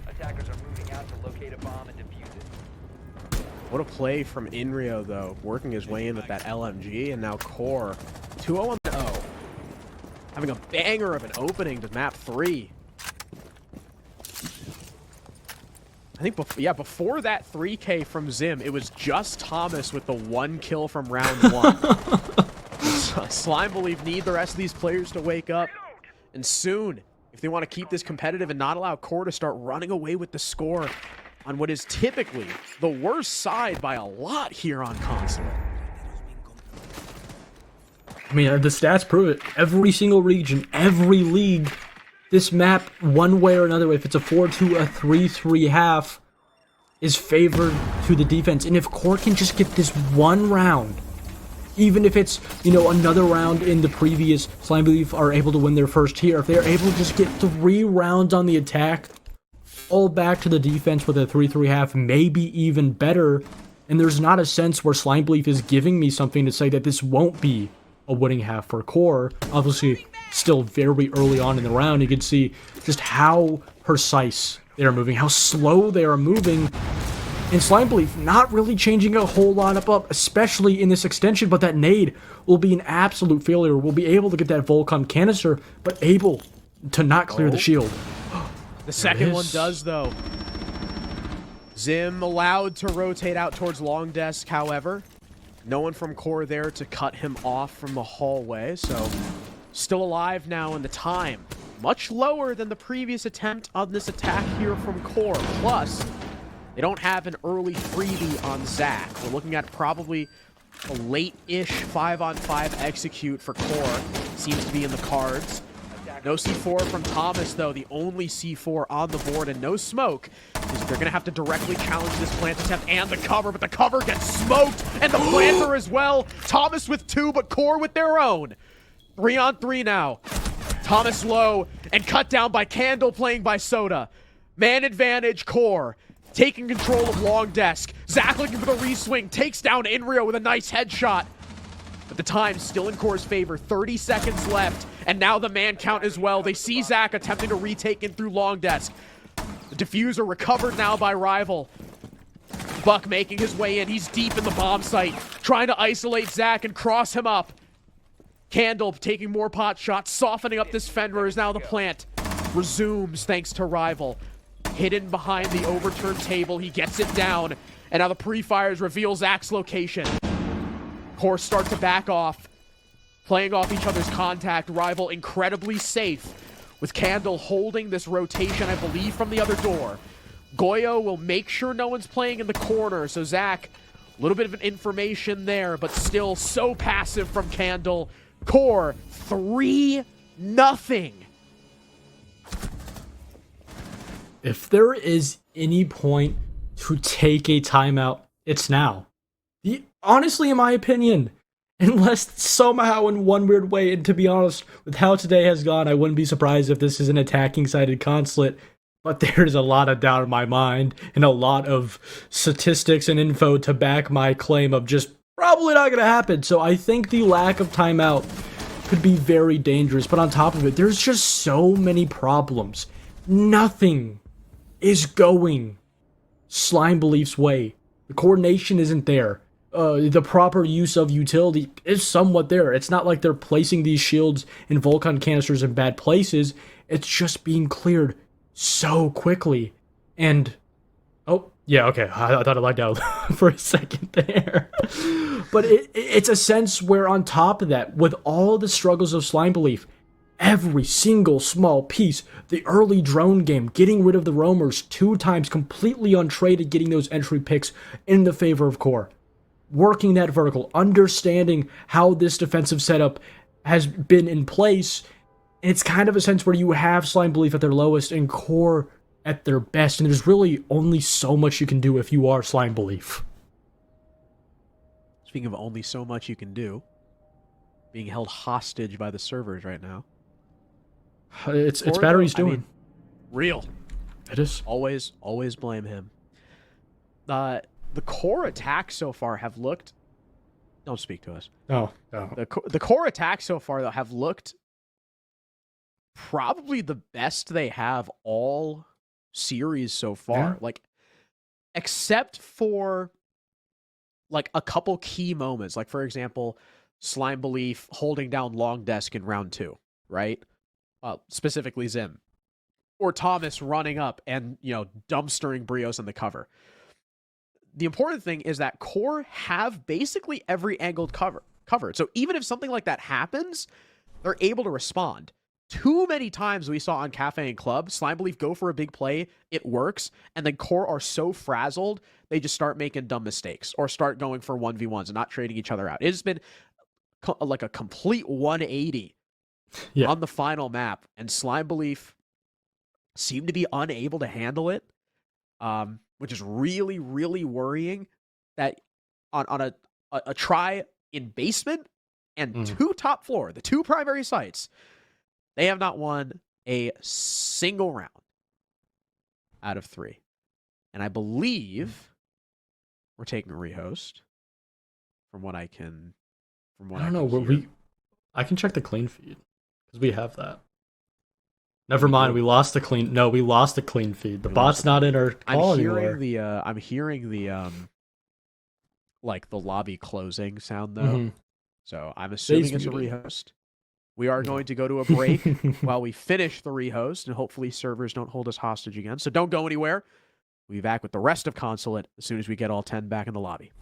Attackers are moving out to locate a bomb and defuse it. What a play from Inrio, though, working his way in with that LMG, and now Core 2-0 0, having a banger of an opening to map 3. I think, before that 3K from Zim, it was just Thomas with the 1 kill from round 1. Slime Belief need the rest of these players to wake up, and soon, if they want to keep this competitive and not allow Core to start running away with the score on what is typically the worst side by a lot here on console. I mean, the stats prove it. Every single region, every league, this map, one way or another, if it's a 4-2, a 3-3 half, is favored to the defense. And if Core can just get this one round, even if it's, you know, another round in the previous, Slime Belief are able to win their first tier, if they're able to just get 3 rounds on the attack, all back to the defense with a 3-3 half, maybe even better, and there's not a sense where Slime Belief is giving me something to say that this won't be a winning half for Core. Obviously, still very early on in the round, you can see just how precise they are moving, how slow they are moving, and Slime Belief not really changing a whole lot up, especially in this extension, but that nade will be an absolute failure. We'll be able to get that Volcom canister, but able to not clear the shield. The second one does, though. Zim allowed to rotate out towards long desk, however. No one from Core there to cut him off from the hallway, so still alive now in the time. Much lower than the previous attempt on this attack here from Core. Plus, they don't have an early freebie on Zach. We're looking at probably a late-ish 5-on-5 execute for Core. Seems to be in the cards. No C4 from Thomas, though, the only C4 on the board, and no smoke. They're going to have to directly challenge this plant attempt and the cover, but the cover gets smoked, and the planter as well. Thomas with 2, but Core with their own. 3-on-3 now. Thomas low, and cut down by Candle, playing by Soda. Man advantage, Core. Taking control of long desk. Zach looking for the reswing, takes down Inrio with a nice headshot. But the time still in Core's favor, 30 seconds left, and now the man count as well. They see Zach attempting to retake in through long desk. The diffuser recovered now by Rival. Buck making his way in. He's deep in the bomb site, trying to isolate Zach and cross him up. Candle taking more pot shots, softening up this Fenrir as now the plant resumes thanks to Rival. Hidden behind the overturned table, he gets it down, and now the pre-fires reveal Zach's location. Core start to back off, playing off each other's contact. Rival incredibly safe, with Candle holding this rotation, I believe, from the other door. Goyo will make sure no one's playing in the corner, so Zach, a little bit of an information there, but still so passive from Candle. Core, 3-0. If there is any point to take a timeout, it's now. Honestly, in my opinion, unless somehow in one weird way, and to be honest, with how today has gone, I wouldn't be surprised if this is an attacking-sided consulate, but there's a lot of doubt in my mind, and a lot of statistics and info to back my claim of just probably not going to happen. So I think the lack of timeout could be very dangerous, but on top of it, there's just so many problems. Nothing is going Slime Belief's way. The coordination isn't there. The proper use of utility is somewhat there. It's not like they're placing these shields and Volcom canisters in bad places. It's just being cleared so quickly. And, oh, yeah, okay. I thought I lagged out for a second there. But it's a sense where on top of that, with all the struggles of Slime Belief, every single small piece, the early drone game, getting rid of the roamers 2 times, completely untraded, getting those entry picks in the favor of Core. working that vertical, understanding how this defensive setup has been in place. And it's kind of a sense where you have Slime Belief at their lowest and QoR at their best, and there's really only so much you can do if you are Slime Belief. Speaking of only so much you can do, being held hostage by the servers right now. It's Or, Battery's though, I doing. mean, real. It is. Always blame him. The core attacks so far have looked. Don't speak to us. Oh, no. The core attacks so far though have looked probably the best they have all series so far. Yeah. Like, except for like a couple key moments, like for example, Slime Belief holding down Long Desk in round 2, right? Specifically Zim. Or Thomas running up and, dumpstering Brios in the cover. The important thing is that core have basically every angled covered. So even if something like that happens, they're able to respond. Too many times we saw on Cafe and Club, Slime Belief go for a big play, it works, and then core are so frazzled, they just start making dumb mistakes or start going for 1v1s and not trading each other out. It's been like a complete 180 on the final map, and Slime Belief seem to be unable to handle it, which is really, really worrying. That on a try in basement and 2 top floor, the 2 primary sites, they have not won a single round out of 3. And I believe we're taking a rehost from what I can. I don't know. I can check the clean feed because we have that. Never mind. We lost the clean. No, we lost the clean feed. The bot's not in our call anymore. I'm hearing the like the lobby closing sound though. So I'm assuming it's a rehost. We are going to go to a break while we finish the rehost, and hopefully servers don't hold us hostage again. So don't go anywhere. We'll be back with the rest of Consulate as soon as we get all 10 back in the lobby.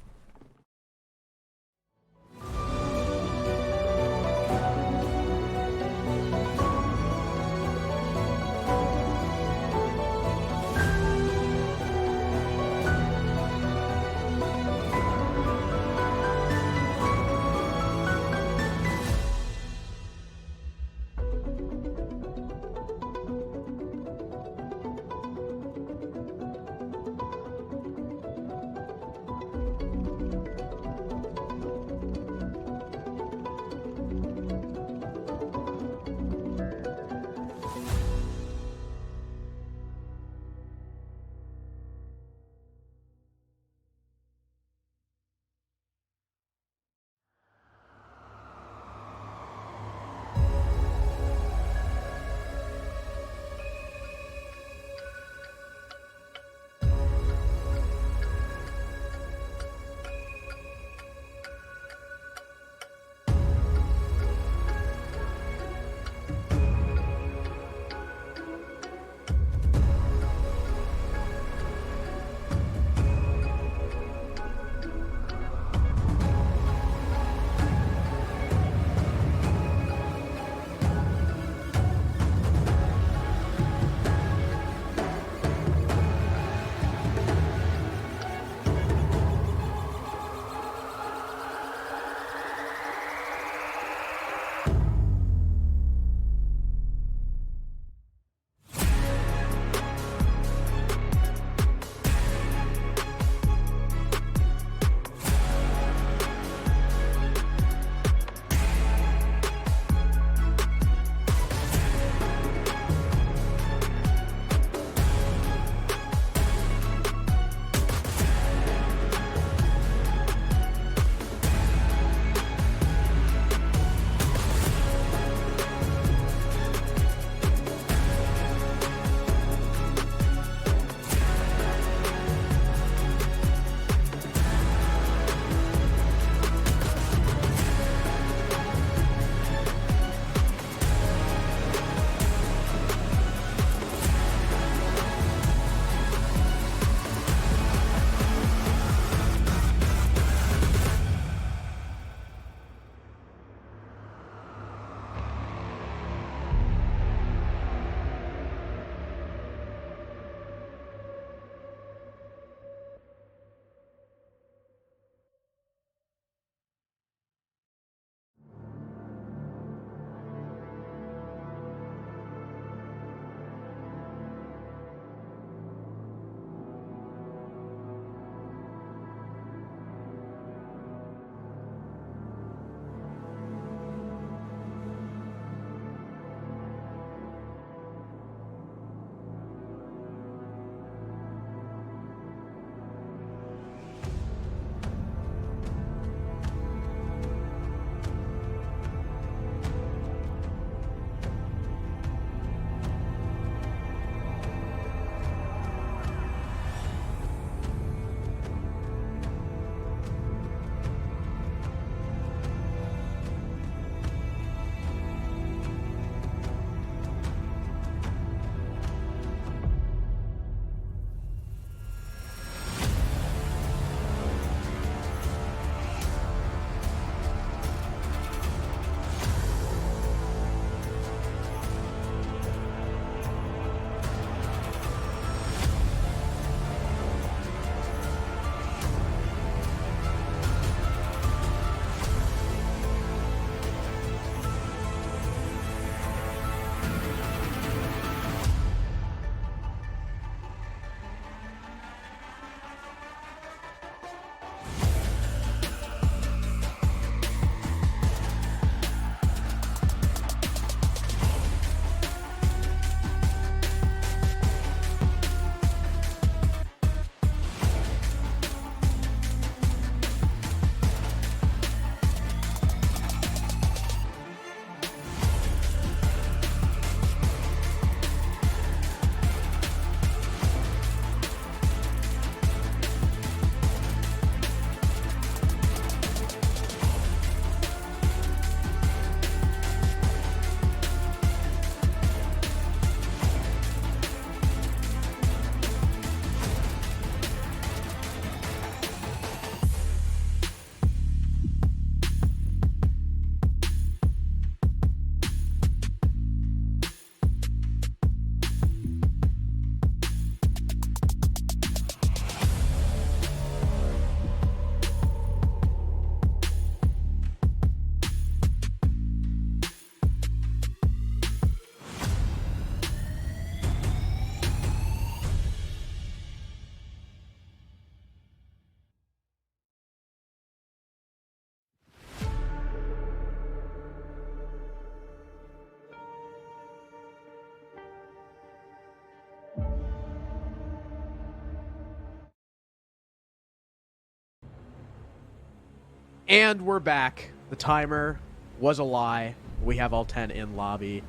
And we're back. The timer was a lie. We have all 10 in lobby.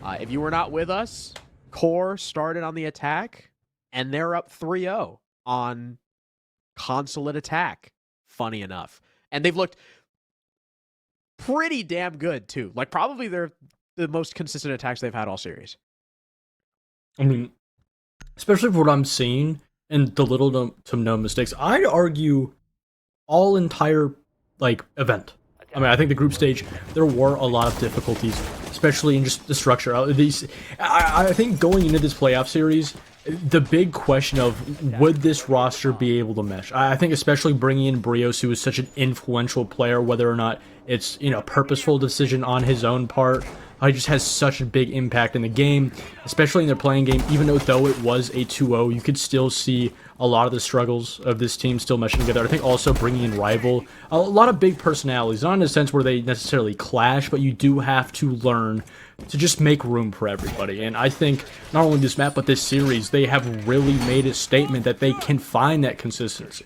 If you were not with us, QoR started on the attack, and they're up 3-0 on consulate attack, funny enough. And they've looked pretty damn good, too. Like, probably they're the most consistent attacks they've had all series. I mean, especially for what I'm seeing and the little to no mistakes, I'd argue all entire, like, event. I mean, I think the group stage, there were a lot of difficulties, especially in just the structure. I think going into this playoff series, the big question of would this roster be able to mesh? I think especially bringing in Brios, who is such an influential player, whether or not it's, you know, a purposeful decision on his own part, he just has such a big impact in the game, especially in their playing game. Even though it was a 2-0, you could still see a lot of the struggles of this team still meshing together. I think also bringing in Rival, a lot of big personalities, not in a sense where they necessarily clash, but you do have to learn to just make room for everybody. And I think not only this map, but this series, they have really made a statement that they can find that consistency.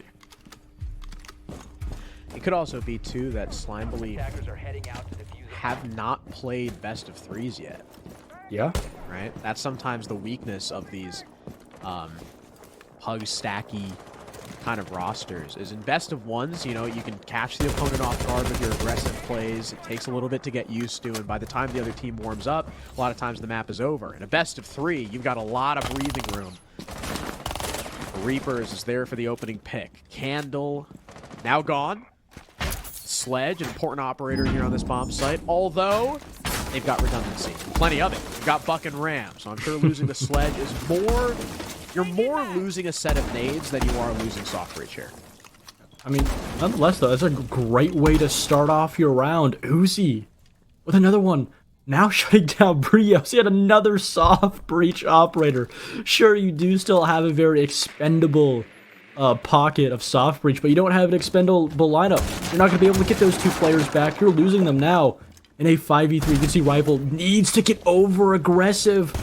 It could also be, too, that Slime Belief Attackers are heading out to defuse the have not played best of threes yet, Yeah. right? That's sometimes the weakness of these pug stacky kind of rosters, is in best of ones, you know, you can catch the opponent off guard with your aggressive plays. It takes a little bit to get used to, and by the time the other team warms up, a lot of times the map is over. In a best of three, you've got a lot of breathing room. Reapers is there for the opening pick. Candle, now gone. Sledge, an important operator here on this bomb site, although they've got redundancy. Plenty of it. They've got Buck and Ram, so I'm sure losing the Sledge is more... You're more losing a set of nades than you are losing soft breach here. I mean, nonetheless, though, that's a great way to start off your round. Uzi with another one. Now shutting down Brios. He had another soft breach operator. Sure, you do still have a very expendable pocket of soft breach, but you don't have an expendable lineup. You're not going to be able to get those two players back. You're losing them now. In a 5v3, you can see Rival needs to get over aggressive,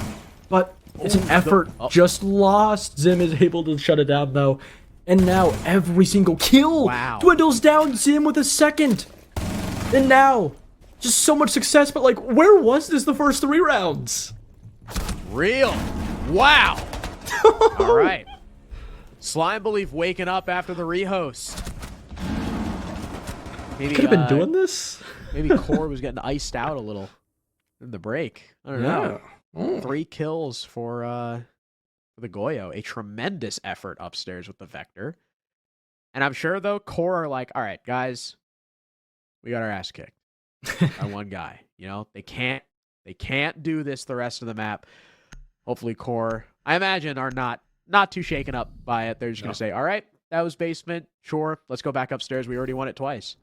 but it's an effort just lost. Zim is able to shut it down, though. And now every single kill dwindles down. Zim with a second. And now, just so much success, but like, where was this the first 3 rounds? Real. Wow. All right. Slime Belief waking up after the rehost. Maybe Could have been doing this. Maybe QoR was getting iced out a little in the break. I don't know. 3 kills for the Goyo. A tremendous effort upstairs with the Vector. And I'm sure, though, QoR are like, all right, guys, we got our ass kicked by one guy. You know, they can't do this the rest of the map. Hopefully QoR, I imagine, are not too shaken up by it. They're just going to say, all right, that was basement. Sure, let's go back upstairs. We already won it twice.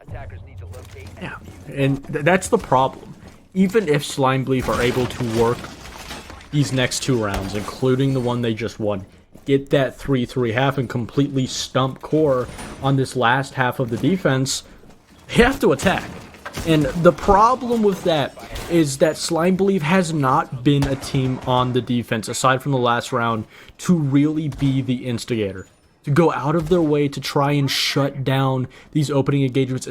attackers need to locate and Yeah, defuse. and that's the problem. Even if Slime Belief are able to work these next 2 rounds, including the one they just won, get that 3-3 half and completely stump QoR on this last half of the defense, they have to attack. And the problem with that is that Slime Belief has not been a team on the defense, aside from the last round, to really be the instigator. To go out of their way to try and shut down these opening engagements,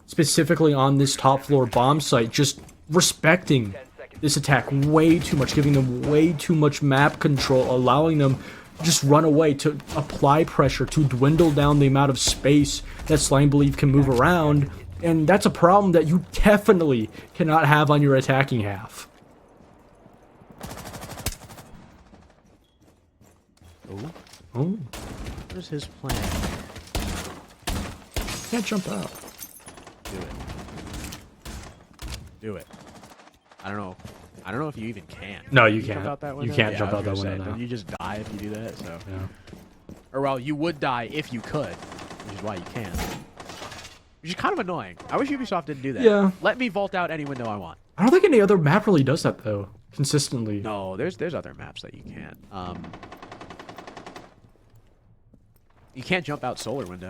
specifically on this top floor bomb site, just respecting this attack way too much, giving them way too much map control, allowing them to just run away, to apply pressure, to dwindle down the amount of space that Slime Belief can move around. And that's a problem that you definitely cannot have on your attacking half. Oh. What is his plan? Can't jump out. Do it. Do it. I don't know. I don't know if you even can. No, you Can can't. Jump out that You window? can't Yeah, jump I out was that gonna window say, now. Don't you just die if you do that? So. Yeah. Or well, you would die if you could, which is why you can. Which is kind of annoying. I wish Ubisoft didn't do that. Yeah. Let me vault out any window I want. I don't think any other map really does that, though, consistently. No, there's other maps that you can't. You can't jump out solar window.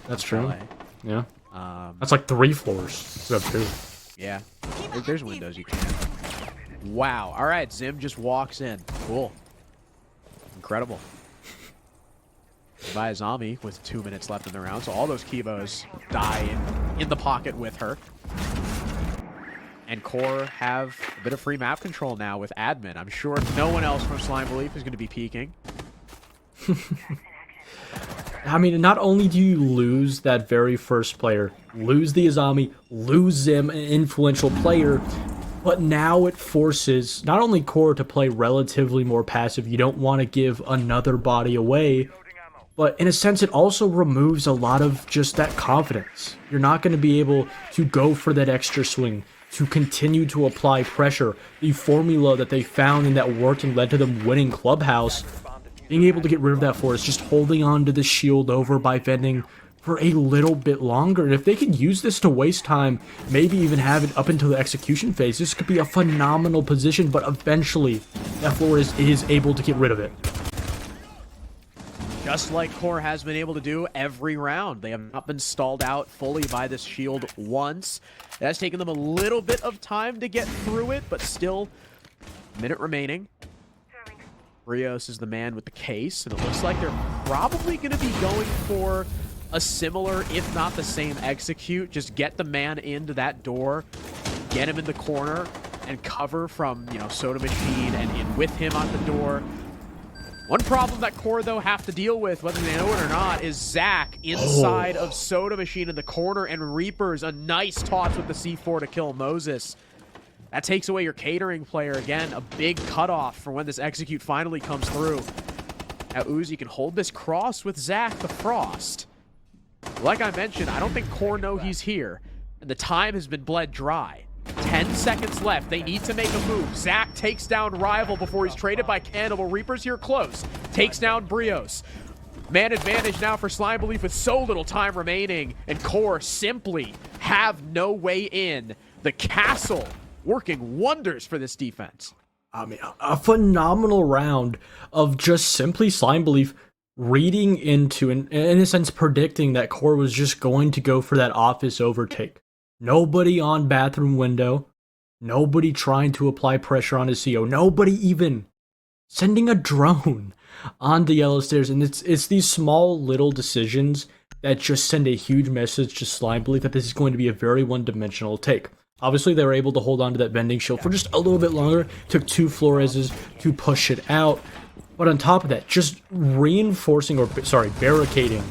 That's true. LA. Yeah. Um, That's like 3 floors. You have 2. yeah. There's windows you can. Wow. All right, Zim just walks in. Cool. Incredible. by Azami with 2 minutes left in the round, so all those Kivos die in the pocket with her. And QoR have a bit of free map control now with admin. I'm sure no one else from Slime Belief is going to be peeking. I mean, not only do you lose that very first player, lose the Azami, lose Zim, an influential player, but now it forces not only QoR to play relatively more passive, you don't want to give another body away, but in a sense it also removes a lot of just that confidence. You're not going to be able to go for that extra swing, to continue to apply pressure. The formula that they found and that worked and led to them winning Clubhouse, being able to get rid of that force, just holding on to the shield over by vending for a little bit longer. And if they could use this to waste time, maybe even have it up until the execution phase, this could be a phenomenal position, but eventually that floor is able to get rid of it. Just like QoR has been able to do every round. They have not been stalled out fully by this shield once. It has taken them a little bit of time to get through it, but still, a minute remaining. Brios is the man with the case, and it looks like they're probably going to be going for a similar, if not the same, execute. Just get the man into that door, get him in the corner, and cover from, Soda Machine and in with him on the door. One problem that QoR, though, have to deal with, whether they know it or not, is Zach inside of Soda Machine in the corner, and Reapers, a nice toss with the C4 to kill Moses. That takes away your catering player. Again, a big cutoff for when this execute finally comes through. Now, Uzi can hold this cross with Zach the Frost. Like I mentioned, I don't think QoR know he's here, and the time has been bled dry. 10 seconds left. They need to make a move. Zach takes down Rival before he's traded by Cannibal. Reaper's here close. Takes down Brios. Man advantage now for Slime Belief with so little time remaining, and QoR simply have no way in. The castle working wonders for this defense. I mean, a phenomenal round of just simply Slime Belief reading into, and in a sense predicting that QoR was just going to go for that office overtake. Nobody on bathroom window, nobody trying to apply pressure on his CO, nobody even sending a drone on the yellow stairs. And it's these small little decisions that just send a huge message to Slime Belief that this is going to be a very one-dimensional take. Obviously, they were able to hold on to that vending shield for just a little bit longer. Took 2 Floreses to push it out. But on top of that, just reinforcing, barricading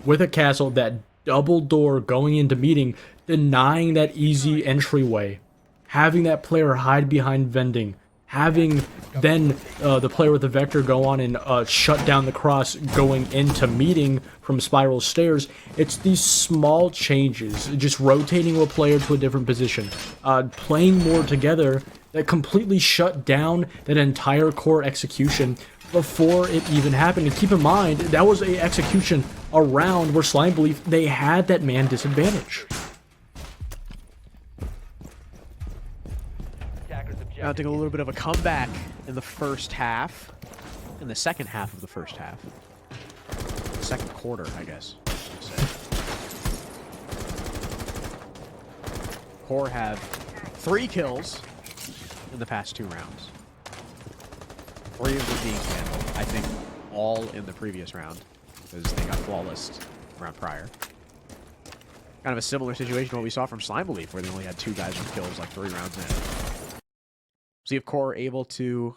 with a castle, that double door going into meeting, denying that easy entryway, having that player hide behind vending, having then the player with the vector go on and shut down the cross going into meeting from spiral stairs. It's these small changes, just rotating a player to a different position, playing more together, that completely shut down that entire QoR execution before it even happened. And keep in mind, that was a execution around where Slime Belief, they had that man disadvantage. Mounting a little bit of a comeback in the first half. In the second half of the first half. Second quarter, I guess. QoR have 3 kills in the past 2 rounds. 3 of them being handled. I think all in the previous round, because they got flawless round prior. Kind of a similar situation to what we saw from Slime Belief, where they only had 2 guys with kills like 3 rounds in. See if QoR are able to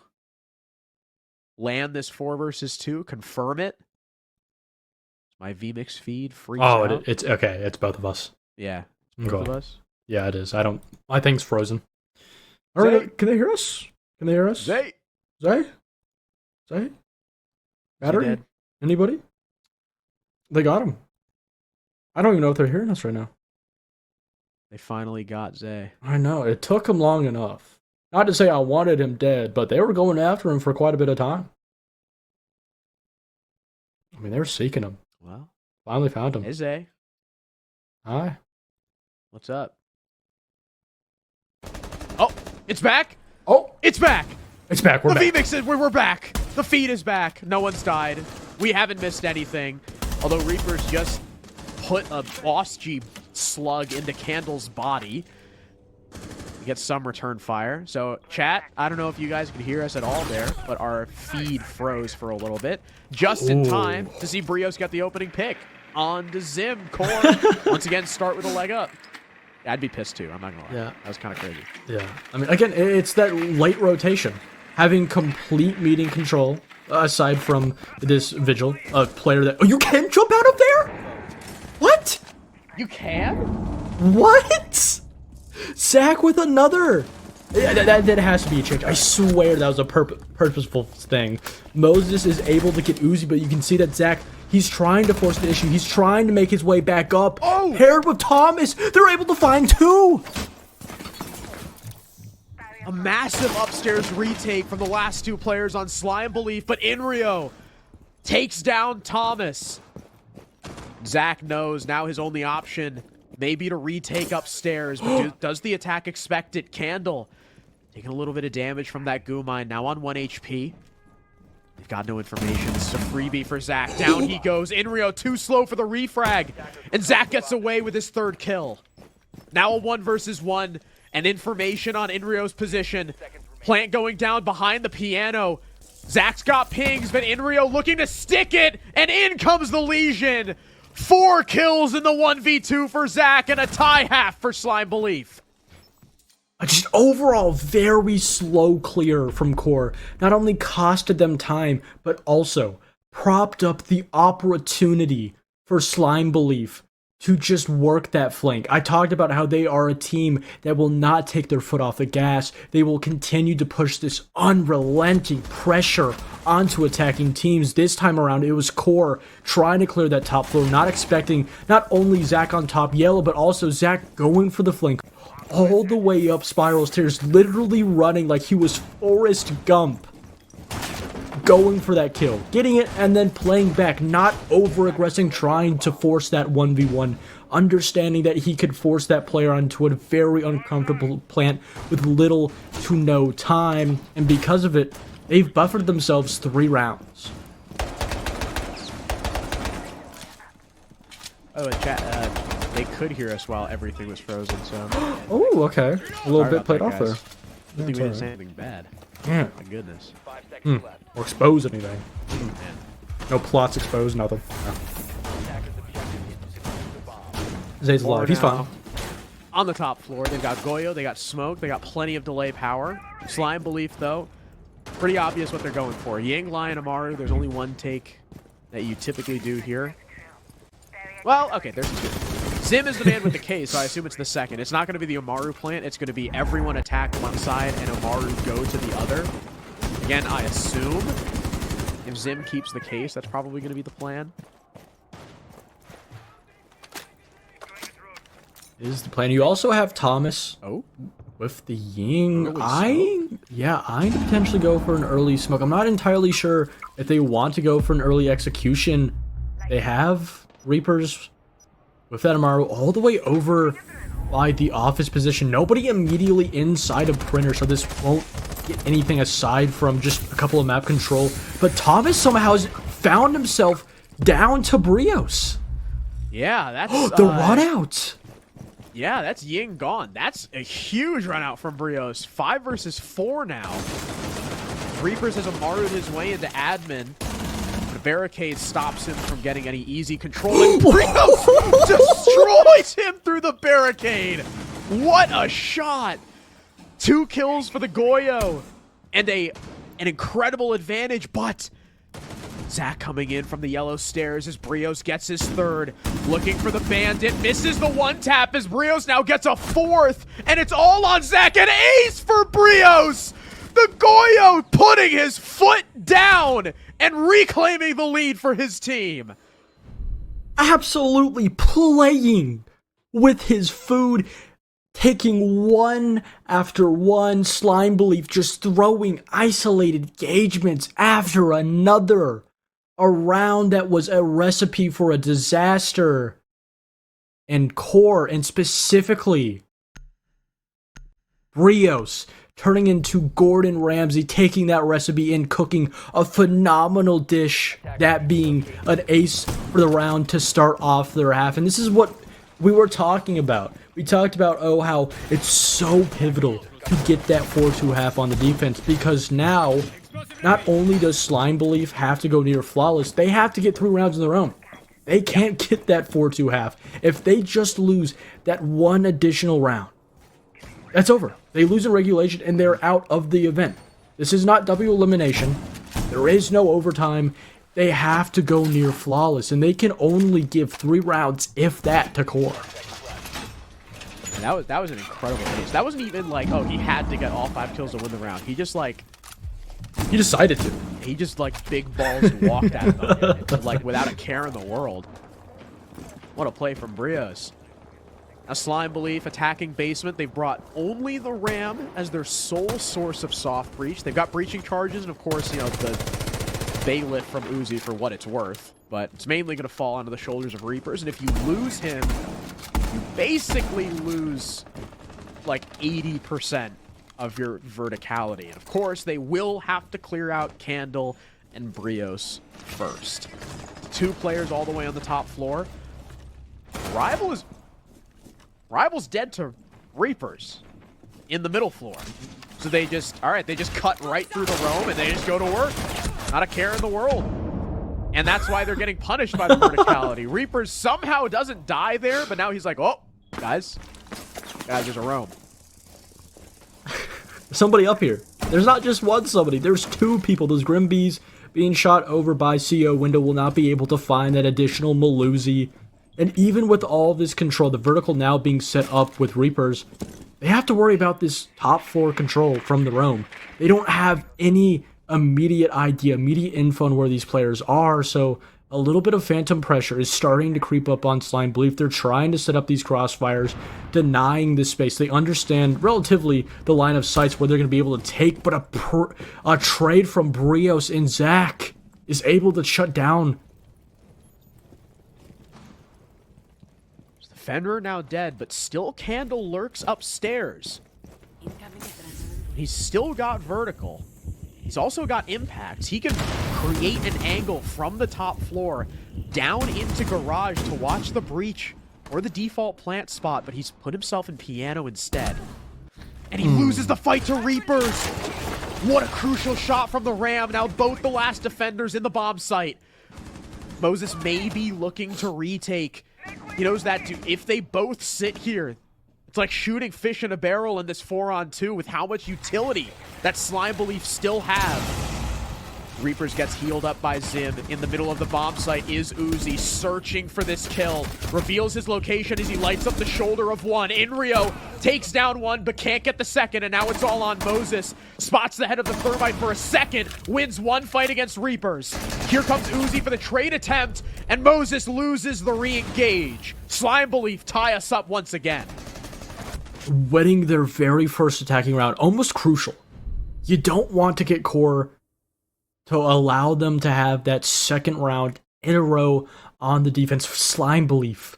land this 4 versus 2, confirm it. My vMix feed freaks out. It's okay. It's both of us. Yeah, it's both of us. Yeah, it is. My thing's frozen. All right, can they hear us? Can they hear us? Zay? Battery? Anybody? They got him. I don't even know if they're hearing us right now. They finally got Zay. I know. It took him long enough. Not to say I wanted him dead, but they were going after him for quite a bit of time. I mean, they were seeking him. Well, finally found him. Hey, Zay. Hi. What's up? Oh, it's back. Oh, it's back. It's back. We're back. The vMix is, we're back. The feed is back. No one's died. We haven't missed anything. Although Reapers just put a Boss G slug into Candle's body. We get some return fire. So, chat, I don't know if you guys can hear us at all there, but our feed froze for a little bit. Just in time to see Brios get the opening pick. On to Zim. QoR, once again, start with a leg up. I'd be pissed too, I'm not gonna lie. Yeah. That was kind of crazy. Yeah. I mean, again, it's that late rotation. Having complete meeting control, aside from this Vigil, a player that... Oh, you can jump out of there? What? You can? What? Zach with another. That has to be a change. I swear that was a purposeful thing. Moses is able to get Uzi, but you can see that Zach, he's trying to force the issue. He's trying to make his way back up. Oh! Paired with Thomas, they're able to find two. A massive upstairs retake from the last two players on Slime Belief, but Inrio takes down Thomas. Zach knows now his only option may be to retake upstairs, but does the attack expect it? Candle taking a little bit of damage from that goo mine, now on 1 HP. They've got no information. This is a freebie for Zach. Down he goes. Inrio too slow for the refrag, and Zach gets away with his third kill. Now a 1 versus 1. And information on Inrio's position. Plant going down behind the piano. Zach's got pings, but Inrio looking to stick it, and in comes the Legion. 4 kills in the 1v2 for Zach, and a tie half for Slime Belief. Just overall very slow clear from QoR. Not only costed them time, but also propped up the opportunity for Slime Belief to just work that flank. I talked about how they are a team that will not take their foot off the gas. They will continue to push this unrelenting pressure onto attacking teams. This time around, it was QoR trying to clear that top floor, not expecting not only Zach on top yellow, but also Zach going for the flank all the way up Spiral Stairs, literally running like he was Forrest Gump. Going for that kill, getting it, and then playing back, not over-aggressing, trying to force that 1v1, understanding that he could force that player onto a very uncomfortable plant with little to no time, and because of it, they've buffered themselves 3 rounds. Oh, and chat, they could hear us while everything was frozen, so... Oh, okay. A little Sorry bit about played that, off guys. there. I think we didn't say anything bad. Yeah. My goodness. 5 seconds left. Or expose anything. No plots exposed, nothing. No. Attackers objective is to secure the bomb. Zay's alive, he's fine. On the top floor, they've got Goyo, they got Smoke, they got plenty of delay power. Slime Belief, though, pretty obvious what they're going for. Yang, Lion, Amaru, there's only one take that you typically do here. Well, okay, there's 2. Zim is the man with the K, so I assume it's the second. It's not going to be the Amaru plant. It's going to be everyone attack one side and Amaru go to the other. Again, I assume if Zim keeps the case, that's probably going to be the plan. Is the plan. You also have Thomas Oh, with the Ying. Early I potentially go for an early smoke. I'm not entirely sure if they want to go for an early execution. They have Reapers with that Amaru all the way over by the office position. Nobody immediately inside of Printer, so this won't get anything aside from just a couple of map control. But Thomas somehow has found himself down to Brios. yeah, that's... The run out. Yeah, that's Ying gone. That's a huge run out from Brios. 5 versus 4 now. Reapers has Amaru'd his way into admin. The barricade stops him from getting any easy control, and Brios destroys him through the barricade. What a shot! 2 kills for the Goyo, and an incredible advantage, but Zach coming in from the yellow stairs as Brios gets his 3rd. Looking for the bandit, misses the 1-tap as Brios now gets a 4th, and it's all on Zach. An ace for Brios! The Goyo putting his foot down and reclaiming the lead for his team. Absolutely playing with his food, taking one after one. Slime Belief just throwing isolated engagements after another. A round that was a recipe for a disaster. And QoR, and specifically Brios, turning into Gordon Ramsay, taking that recipe and cooking a phenomenal dish, that being an ace for the round to start off their half. And this is what we were talking about We talked about, oh, how it's so pivotal to get that 4-2 half on the defense, because now, not only does Slime Belief have to go near flawless, they have to get 3 rounds of their own. They can't get that 4-2 half. If they just lose that one additional round, that's over. They lose in regulation and they're out of the event. This is not W elimination. There is no overtime. They have to go near flawless, and they can only give 3 rounds, if that, to QoR. And that was an incredible ace. That wasn't even like, oh, he had to get all 5 kills to win the round. He just like... He decided to. He just like big balls walked at them, like without a care in the world. What a play from Brios. Now Slime Belief attacking basement. They've brought only the Ram as their sole source of soft breach. They've got breaching charges and of course, you know, the bailiff from Uzi for what it's worth. But it's mainly going to fall onto the shoulders of Reapers. And if you lose him, you basically lose like 80% of your verticality. And of course, they will have to clear out Candle and Brios first. 2 players all the way on the top floor. Rival's dead to Reapers in the middle floor. So they just, alright, they just cut right through the roam and they just go to work. Not a care in the world. And that's why they're getting punished by the verticality. Reapers somehow doesn't die there, but now he's like, oh, guys, there's a roam. Somebody up here. There's not just one somebody. There's 2 people. Those Grimbees being shot over by CO. Window will not be able to find that additional Maluzi. And even with all this control, the vertical now being set up with Reapers, they have to worry about this top floor control from the roam. They don't have any immediate idea, immediate info on where these players are, so a little bit of phantom pressure is starting to creep up on Slime Belief. They're trying to set up these crossfires, denying this space. They understand relatively the line of sights where they're going to be able to take, but a trade from Brios and Zach is able to shut down. The Fenrir now dead, but still Candle lurks upstairs. He's still got vertical. He's also got impacts. He can create an angle from the top floor down into garage to watch the breach or the default plant spot, but he's put himself in piano instead. And he loses the fight to Reapers. What a crucial shot from the Ram. Now both the last defenders in the bomb site. Moses may be looking to retake. He knows that if they both sit here, it's like shooting fish in a barrel in this 4-on-2 with how much utility that Slime Belief still have. Reapers gets healed up by Zim. In the middle of the bomb site is Uzi, searching for this kill. Reveals his location as he lights up the shoulder of one. Inrio takes down one, but can't get the second, and now it's all on Moses. Spots the head of the Thermite for a second, wins one fight against Reapers. Here comes Uzi for the trade attempt, and Moses loses the re-engage. Slime Belief tie us up once again. Winning their very first attacking round, almost crucial. You don't want to get QoR to allow them to have that second round in a row on the defense. Slime Belief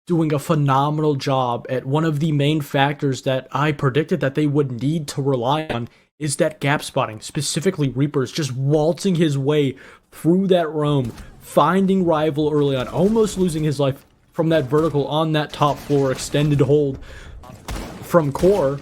doing a phenomenal job at one of the main factors that I predicted that they would need to rely on is that gap spotting, specifically Reapers just waltzing his way through that roam, finding Rival early on, almost losing his life from that vertical on that top floor extended hold from QoR.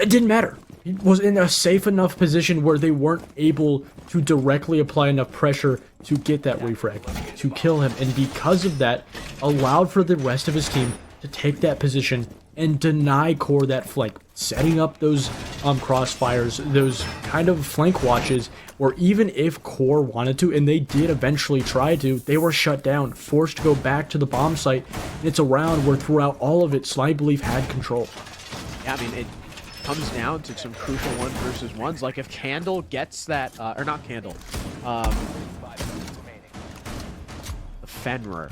It didn't matter. He was in a safe enough position where they weren't able to directly apply enough pressure to get that refrag, to kill him, and because of that, allowed for the rest of his team to take that position and deny QoR that flank, setting up those crossfires, those kind of flank watches, where even if QoR wanted to, and they did eventually try to, they were shut down, forced to go back to the bomb site. And it's a round where throughout all of it, Slime Belief had control. Yeah, I mean, it comes down to some crucial 1-versus-1s. Like if Candle gets that, or not Candle, the Fenrir,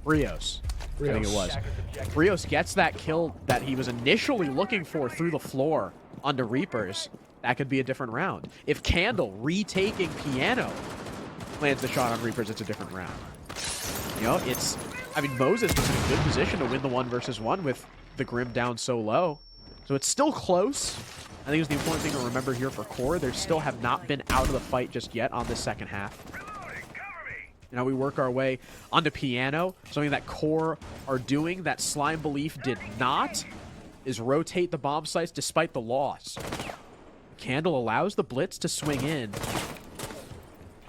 Brios, I think it was. Brios gets that kill that he was initially looking for through the floor onto Reapers. That could be a different round. If Candle, retaking Piano, lands the shot on Reapers, it's a different round. You know, I mean, Moses was in a good position to win the 1-versus-1 with the Grim down so low. So it's still close. I think it's the important thing to remember here for QoR. They still have not been out of the fight just yet on this second half. Now we work our way onto Piano. Something that QoR are doing that Slime Belief did not is rotate the bomb sites despite the loss. Candle allows the Blitz to swing in.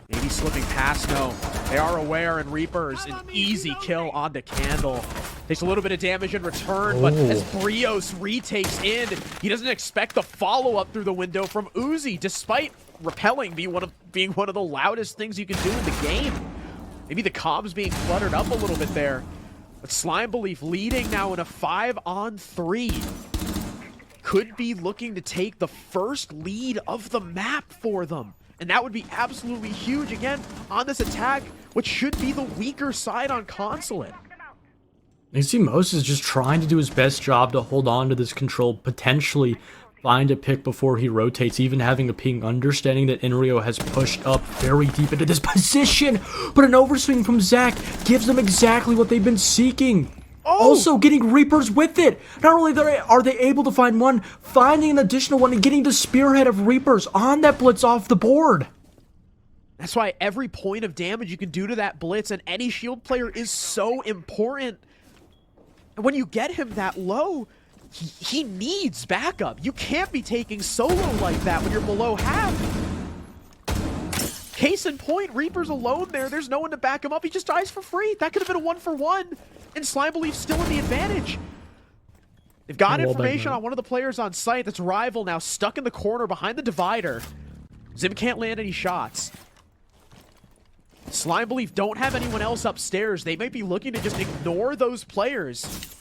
Maybe slipping past. No, they are aware, and Reaper's an easy kill onto Candle. Takes a little bit of damage in return, but as Brios retakes in, he doesn't expect the follow-up through the window from Uzi, despite repelling being one of the loudest things you can do in the game. Maybe the comms being cluttered up a little bit there. But Slime Belief leading now in a 5-on-3. Could be looking to take the first lead of the map for them. And that would be absolutely huge, again, on this attack, which should be the weaker side on Consulate. You see Moses just trying to do his best job to hold on to this control, potentially find a pick before he rotates, even having a ping, understanding that Inrio has pushed up very deep into this position. But an overswing from Zach gives them exactly what they've been seeking. Also getting Reapers with it. Not only are they able to find one, finding an additional one and getting the spearhead of Reapers on that Blitz off the board. That's why every point of damage you can do to that Blitz and any shield player is so important. And when you get him that low, he needs backup. You can't be taking solo like that when you're below half. Case in point, Reaper's alone there. There's no one to back him up. He just dies for free. That could have been a 1-for-1. And Slime Belief's still in the advantage. They've got information on one of the players on site. That's Rival now stuck in the corner behind the divider. Zim can't land any shots. Slime Belief don't have anyone else upstairs. They might be looking to just ignore those players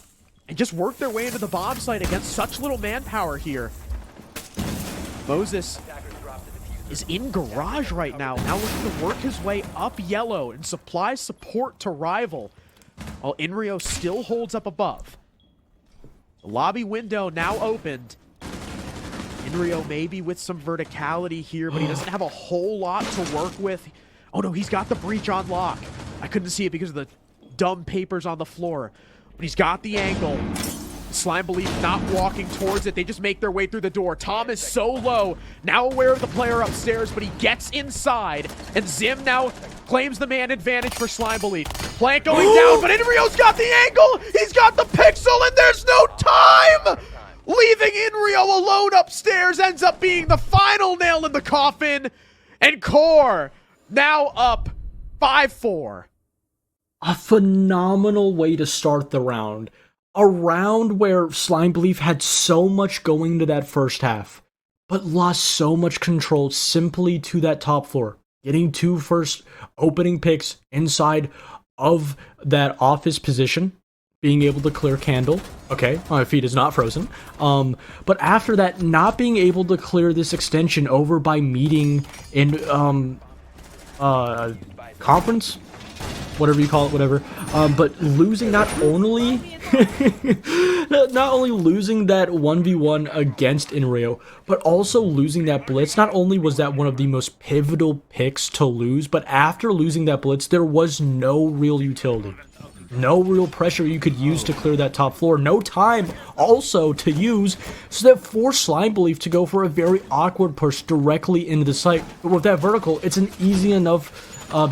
and just work their way into the bomb site against such little manpower here. Moses is in garage right now looking to work his way up yellow and supply support to Rival, while Inrio still holds up above. The lobby window now opened. Inrio maybe with some verticality here, but he doesn't have a whole lot to work with. Oh no, he's got the breach on lock. I couldn't see it because of the dumb papers on the floor, but he's got the angle. Slime Belief not walking towards it. They just make their way through the door. Tom is so low, now aware of the player upstairs, but he gets inside, and Zim now claims the man advantage for Slime Belief. Plant going down, but Inrio's got the angle! He's got the pixel, and there's no time! Leaving Inrio alone upstairs ends up being the final nail in the coffin, and QoR now up 5-4. A phenomenal way to start the round. A round where Slime Belief had so much going into that first half, but lost so much control simply to that top floor. Getting two first opening picks inside of that office position, being able to clear Candle. Okay, my feet is not frozen. But after that, not being able to clear this extension over by meeting in conference, whatever you call it, whatever. But losing not only losing that 1v1 against Inrio, but also losing that Blitz. Not only was that one of the most pivotal picks to lose, but after losing that Blitz, there was no real utility. No real pressure you could use to clear that top floor. No time also to use, so that forced Slime Belief to go for a very awkward push directly into the site. But with that vertical, it's an easy enough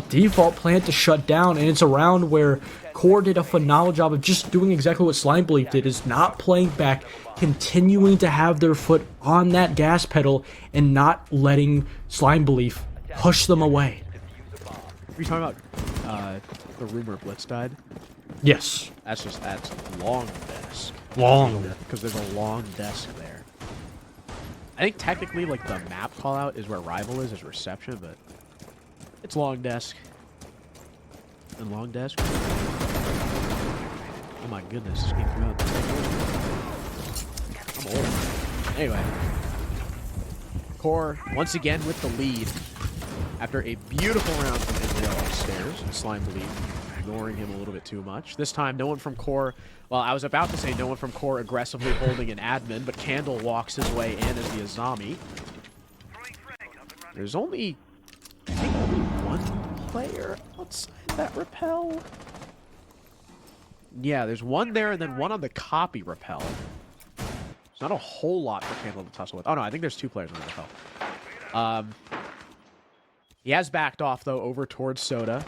default plant to shut down, and it's a round where QoR did a phenomenal job of just doing exactly what Slime Belief did, is not playing back, continuing to have their foot on that gas pedal, and not letting Slime Belief push them away. Are you talking about the rumor Blitz died? Yes. That's long desk. Long. Because there's a long desk there. I think technically, like, the map callout is where Rival is reception, but it's long desk. And long desk. Oh my goodness, this game came out. I'm old. Anyway. QoR, once again with the lead. After a beautiful round from Inrio upstairs, and Slime Belief ignoring him a little bit too much. This time, no one from QoR, well, I was about to say no one from QoR aggressively holding an admin, but Candle walks his way in as the Azami. There's only, I think, only one player outside that rappel. Yeah, there's one there and then one on the copy rappel. There's not a whole lot for Candle to tussle with. Oh no, I think there's two players on the rappel. He has backed off, though, over towards Soda.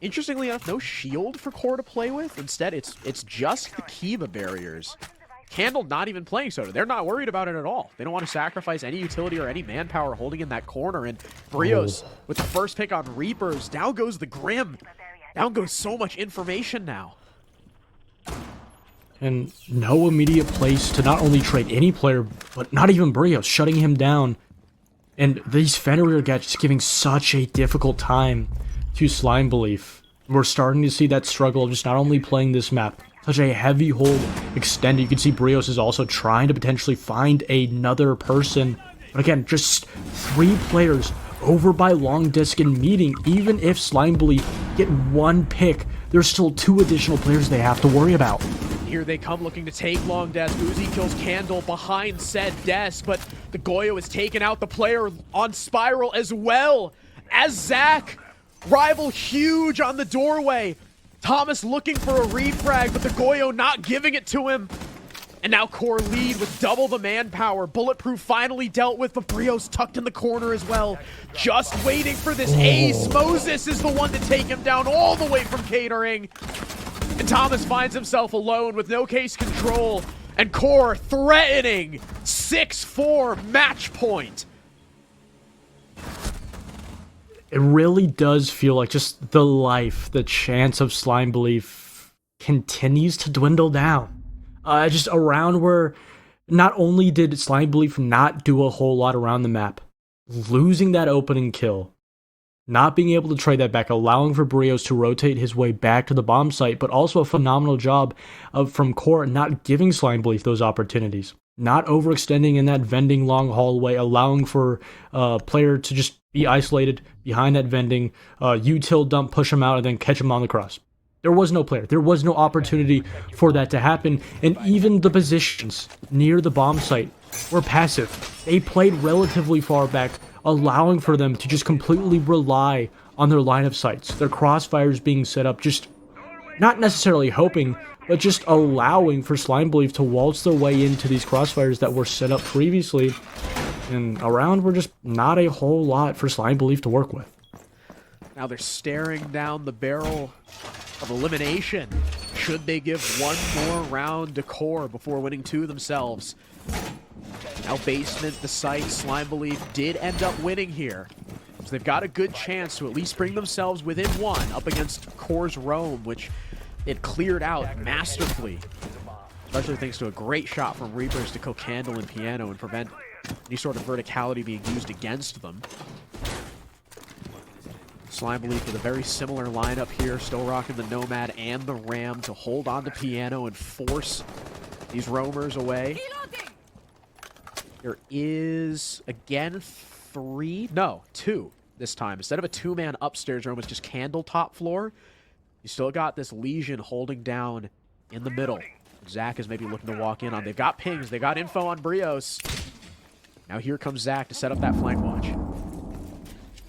Interestingly enough, no shield for Core to play with. Instead, it's just the Kiva barriers. Candle not even playing Soda. They're not worried about it at all. They don't want to sacrifice any utility or any manpower holding in that corner. And Brios with the first pick on Reapers. Down goes the Grim. Down goes so much information now. And no immediate place to not only trade any player, but not even Brios, shutting him down. And these Fenrir gadgets giving such a difficult time to Slime Belief. We're starting to see that struggle of just not only playing this map, such a heavy hold extended. You can see Brios is also trying to potentially find another person. But again, just 3 players over by Long Disc and meeting. Even if Slime Belief get 1 pick, there's still 2 additional players they have to worry about. Here they come looking to take Long Desk. Uzi kills Candle behind said desk, but the Goyo is taking out the player on Spiral as well as Zach. Rival huge on the doorway. Thomas looking for a refrag, but the Goyo not giving it to him. And now Core lead with double the manpower. Bulletproof finally dealt with, but Brios tucked in the corner as well. Just waiting for this ace. Moses is the one to take him down all the way from catering. And Thomas finds himself alone with no case control. And Core threatening 6-4 match point. It really does feel like just the life, the chance of Slime Belief continues to dwindle down. Just around where not only did Slime Belief not do a whole lot around the map, losing that opening kill, not being able to trade that back, allowing for Brios to rotate his way back to the bomb site, but also a phenomenal job from Core not giving Slime Belief those opportunities. Not overextending in that vending long hallway, allowing for a player to just be isolated behind that vending, util dump, push him out, and then catch him on the cross. There was no player. There was no opportunity for that to happen. And even the positions near the bomb site were passive. They played relatively far back, allowing for them to just completely rely on their line of sights. Their crossfires being set up, just not necessarily hoping, but just allowing for Slime Belief to waltz their way into these crossfires that were set up previously. And around were just not a whole lot for Slime Belief to work with. Now they're staring down the barrel of elimination. Should they give one more round to Core before winning 2 themselves? Now basement, the site, Slime Belief did end up winning here. So they've got a good chance to at least bring themselves within 1 up against Core's Rome, which it cleared out masterfully. Especially thanks to a great shot from Reapers to kill Candle and Piano and prevent any sort of verticality being used against them. Slime Belief with a very similar lineup here, still rocking the Nomad and the Ram to hold on to Piano and force these roamers away. There is, again, 2 this time. Instead of a 2-man upstairs room, it's just Candle top floor. You still got this Legion holding down in the middle. Zach is maybe looking to walk in on. They've got pings. They got info on Brios. Now here comes Zach to set up that flank watch.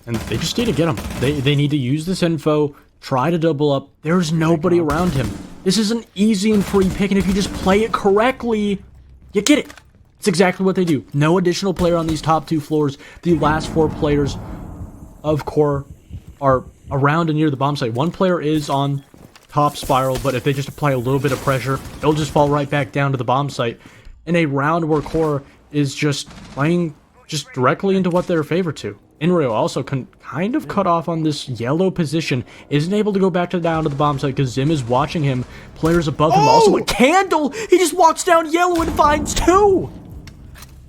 And they just need to get him. They need to use this info, try to double up. There's nobody around him. This is an easy and free pick, and if you just play it correctly, you get it. It's exactly what they do. No additional player on these top 2 floors. The last 4 players of Core are around and near the bomb site. 1 player is on top Spiral, but if they just apply a little bit of pressure, they'll just fall right back down to the bomb site. In a round where Core is just playing just directly into what they're favored to. Inrio also kind of cut off on this yellow position, isn't able to go back down to the bomb site because Zim is watching him. Players above him also a Candle! He just walks down yellow and finds 2!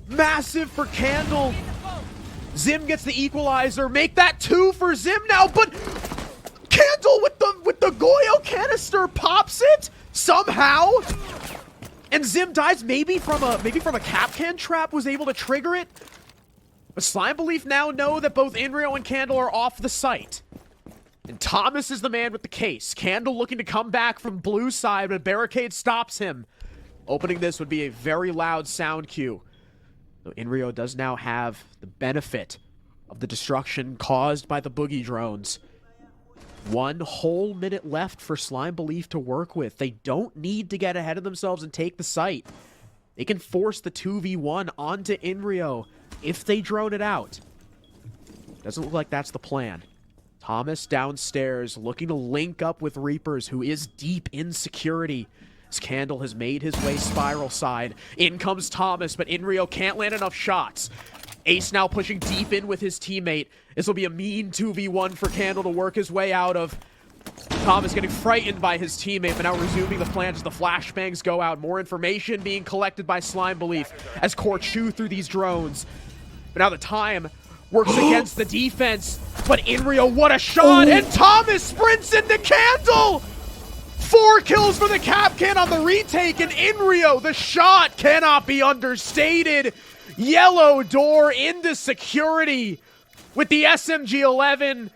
Massive for Candle. Zim gets the equalizer. Make that 2 for Zim now, but Candle with the Goyo canister pops it somehow. And Zim dies maybe from a Capcan trap was able to trigger it. But Slime Belief now know that both Inrio and Candle are off the site. And Thomas is the man with the case. Candle looking to come back from blue side, but Barricade stops him. Opening this would be a very loud sound cue. So Inrio does now have the benefit of the destruction caused by the boogie drones. 1 whole minute left for Slime Belief to work with. They don't need to get ahead of themselves and take the site. They can force the 2v1 onto Inrio if they drone it out. Doesn't look like that's the plan. Thomas downstairs looking to link up with Reapers, who is deep in security. As Candle has made his way spiral side. In comes Thomas, but Inrio can't land enough shots. Ace now pushing deep in with his teammate. This will be a mean 2v1 for Candle to work his way out of. Thomas getting frightened by his teammate, but now resuming the flange as the flashbangs go out. More information being collected by Slime Belief as QoR chew through these drones. But now the time works against the defense. But Inrio, what a shot! And Thomas sprints into Candle! 4 kills for the Capcan on the retake, and Inrio, the shot cannot be understated. Yellow door into security with the SMG-11.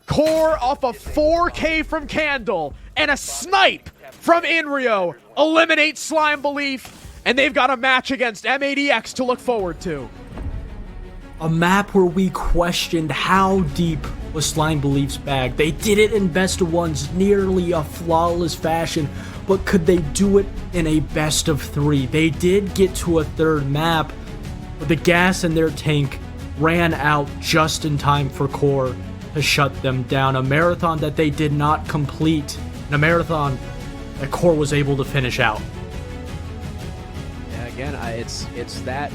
QoR off a 4K from Candle and a snipe from Inrio eliminates Slime Belief, and they've got a match against M80X to look forward to. A map where we questioned how deep was Slime Belief's bag. They did it in best of ones, nearly a flawless fashion, but could they do it in a best of 3? They did get to a third map, but the gas in their tank ran out just in time for QoR to shut them down. A marathon that they did not complete, and a marathon that QoR was able to finish out. Yeah, again, it's that,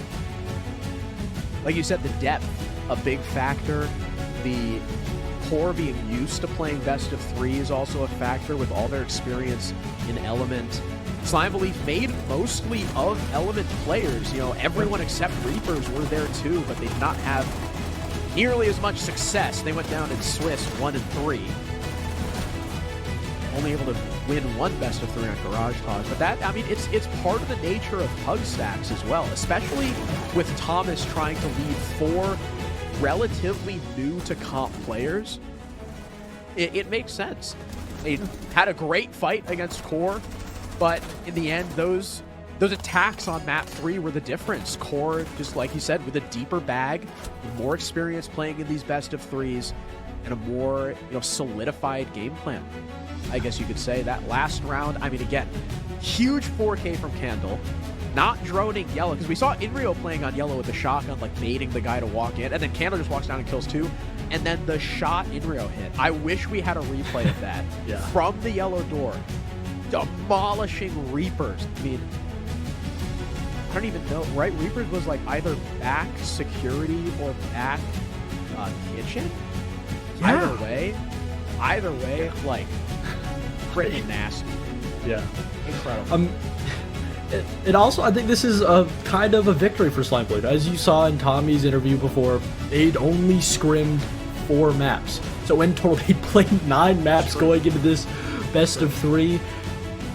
like you said, the depth, a big factor. The QoR being used to playing best of 3 is also a factor with all their experience in Element. Slime Belief made mostly of Element players. You know, everyone except Reapers were there too, but they did not have nearly as much success. They went down in Swiss 1-3. Only able to win 1 best of 3 on Garage Talks. But that, I mean, it's part of the nature of Pug Stacks as well, especially with Thomas trying to lead 4 relatively new to comp players. It makes sense. They had a great fight against QoR, but in the end, those attacks on map 3 were the difference. QoR, just like you said, with a deeper bag, with more experience playing in these best of 3s, and a more, you know, solidified game plan, I guess you could say. That last round, I mean, again, huge 4K from Candle, not droning Yellow, because we saw Inrio playing on Yellow with the shotgun, like baiting the guy to walk in, and then Candle just walks down and kills 2, and then the shot Inrio hit. I wish we had a replay of that. Yeah. From the Yellow door, demolishing Reapers. I mean, I don't even know, right? Reapers was like either back security or back kitchen. Yeah. Either way, like pretty nasty. Yeah. Incredible. It also, I think this is a kind of a victory for Slime Belief. As you saw in Tommy's interview before, they'd only scrimmed 4 maps. So in total, they played 9 maps going into this best of 3.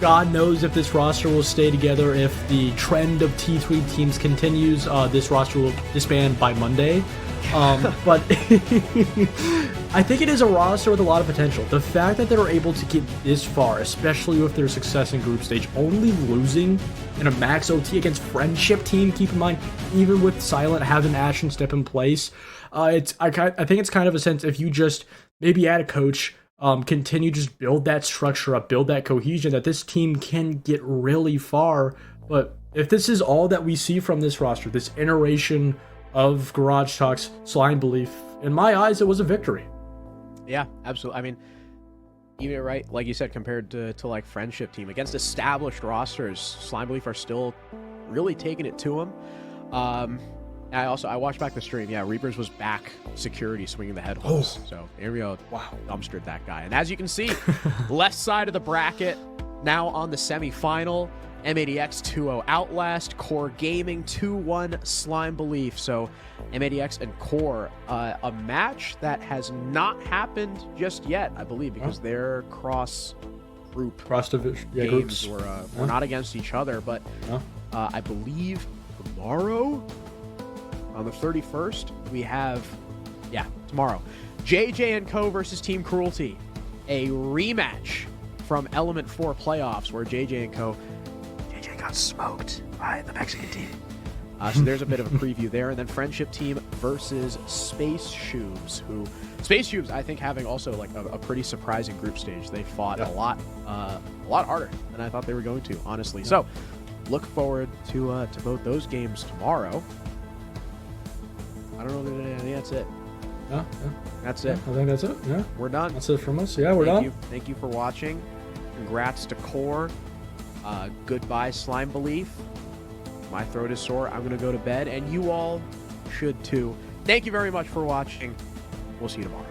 God knows if this roster will stay together. If the trend of T3 teams continues, this roster will disband by Monday. But I think it is a roster with a lot of potential. The fact that they were able to get this far, especially with their success in group stage, only losing in a max OT against Friendship team, keep in mind, even with Silent having action step in place, I think it's kind of a sense if you just maybe add a coach, continue just build that structure up, build that cohesion, that this team can get really far. But if this is all that we see from this roster, this iteration of Garage Talks, Slime Belief, in my eyes, it was a victory. Yeah, absolutely. I mean, even right, like you said, compared to like Friendship team against established rosters, Slime Belief are still really taking it to them. I watched back the stream. Yeah, Reapers was back security swinging the head holes. So Ario dumpstered that guy. And as you can see, left side of the bracket now on the semifinal. M80X 2-0 Outlast, QoR Gaming 2-1 Slime Belief. So M80X and QoR, a match that has not happened just yet, I believe, because their cross division games were not against each other. But I believe tomorrow, on the 31st, we have, tomorrow, JJ and Co versus Team Cruelty, a rematch from Element 4 playoffs where JJ and Co got smoked by the Mexican team. So there's a bit of a preview there. And then Friendship team versus Space Shoes, who Space Shoes, I think, having also like a pretty surprising group stage. They fought a lot harder than I thought they were going to, honestly. So look forward to both those games tomorrow. I don't know. I think that's it. Yeah. That's Yeah, it. I think that's it. Yeah. We're done. That's it from us. Yeah, we're Thank done. you. Thank you for watching. Congrats to QoR. Goodbye, Slime Belief. My throat is sore. I'm going to go to bed, and you all should too. Thank you very much for watching. We'll see you tomorrow.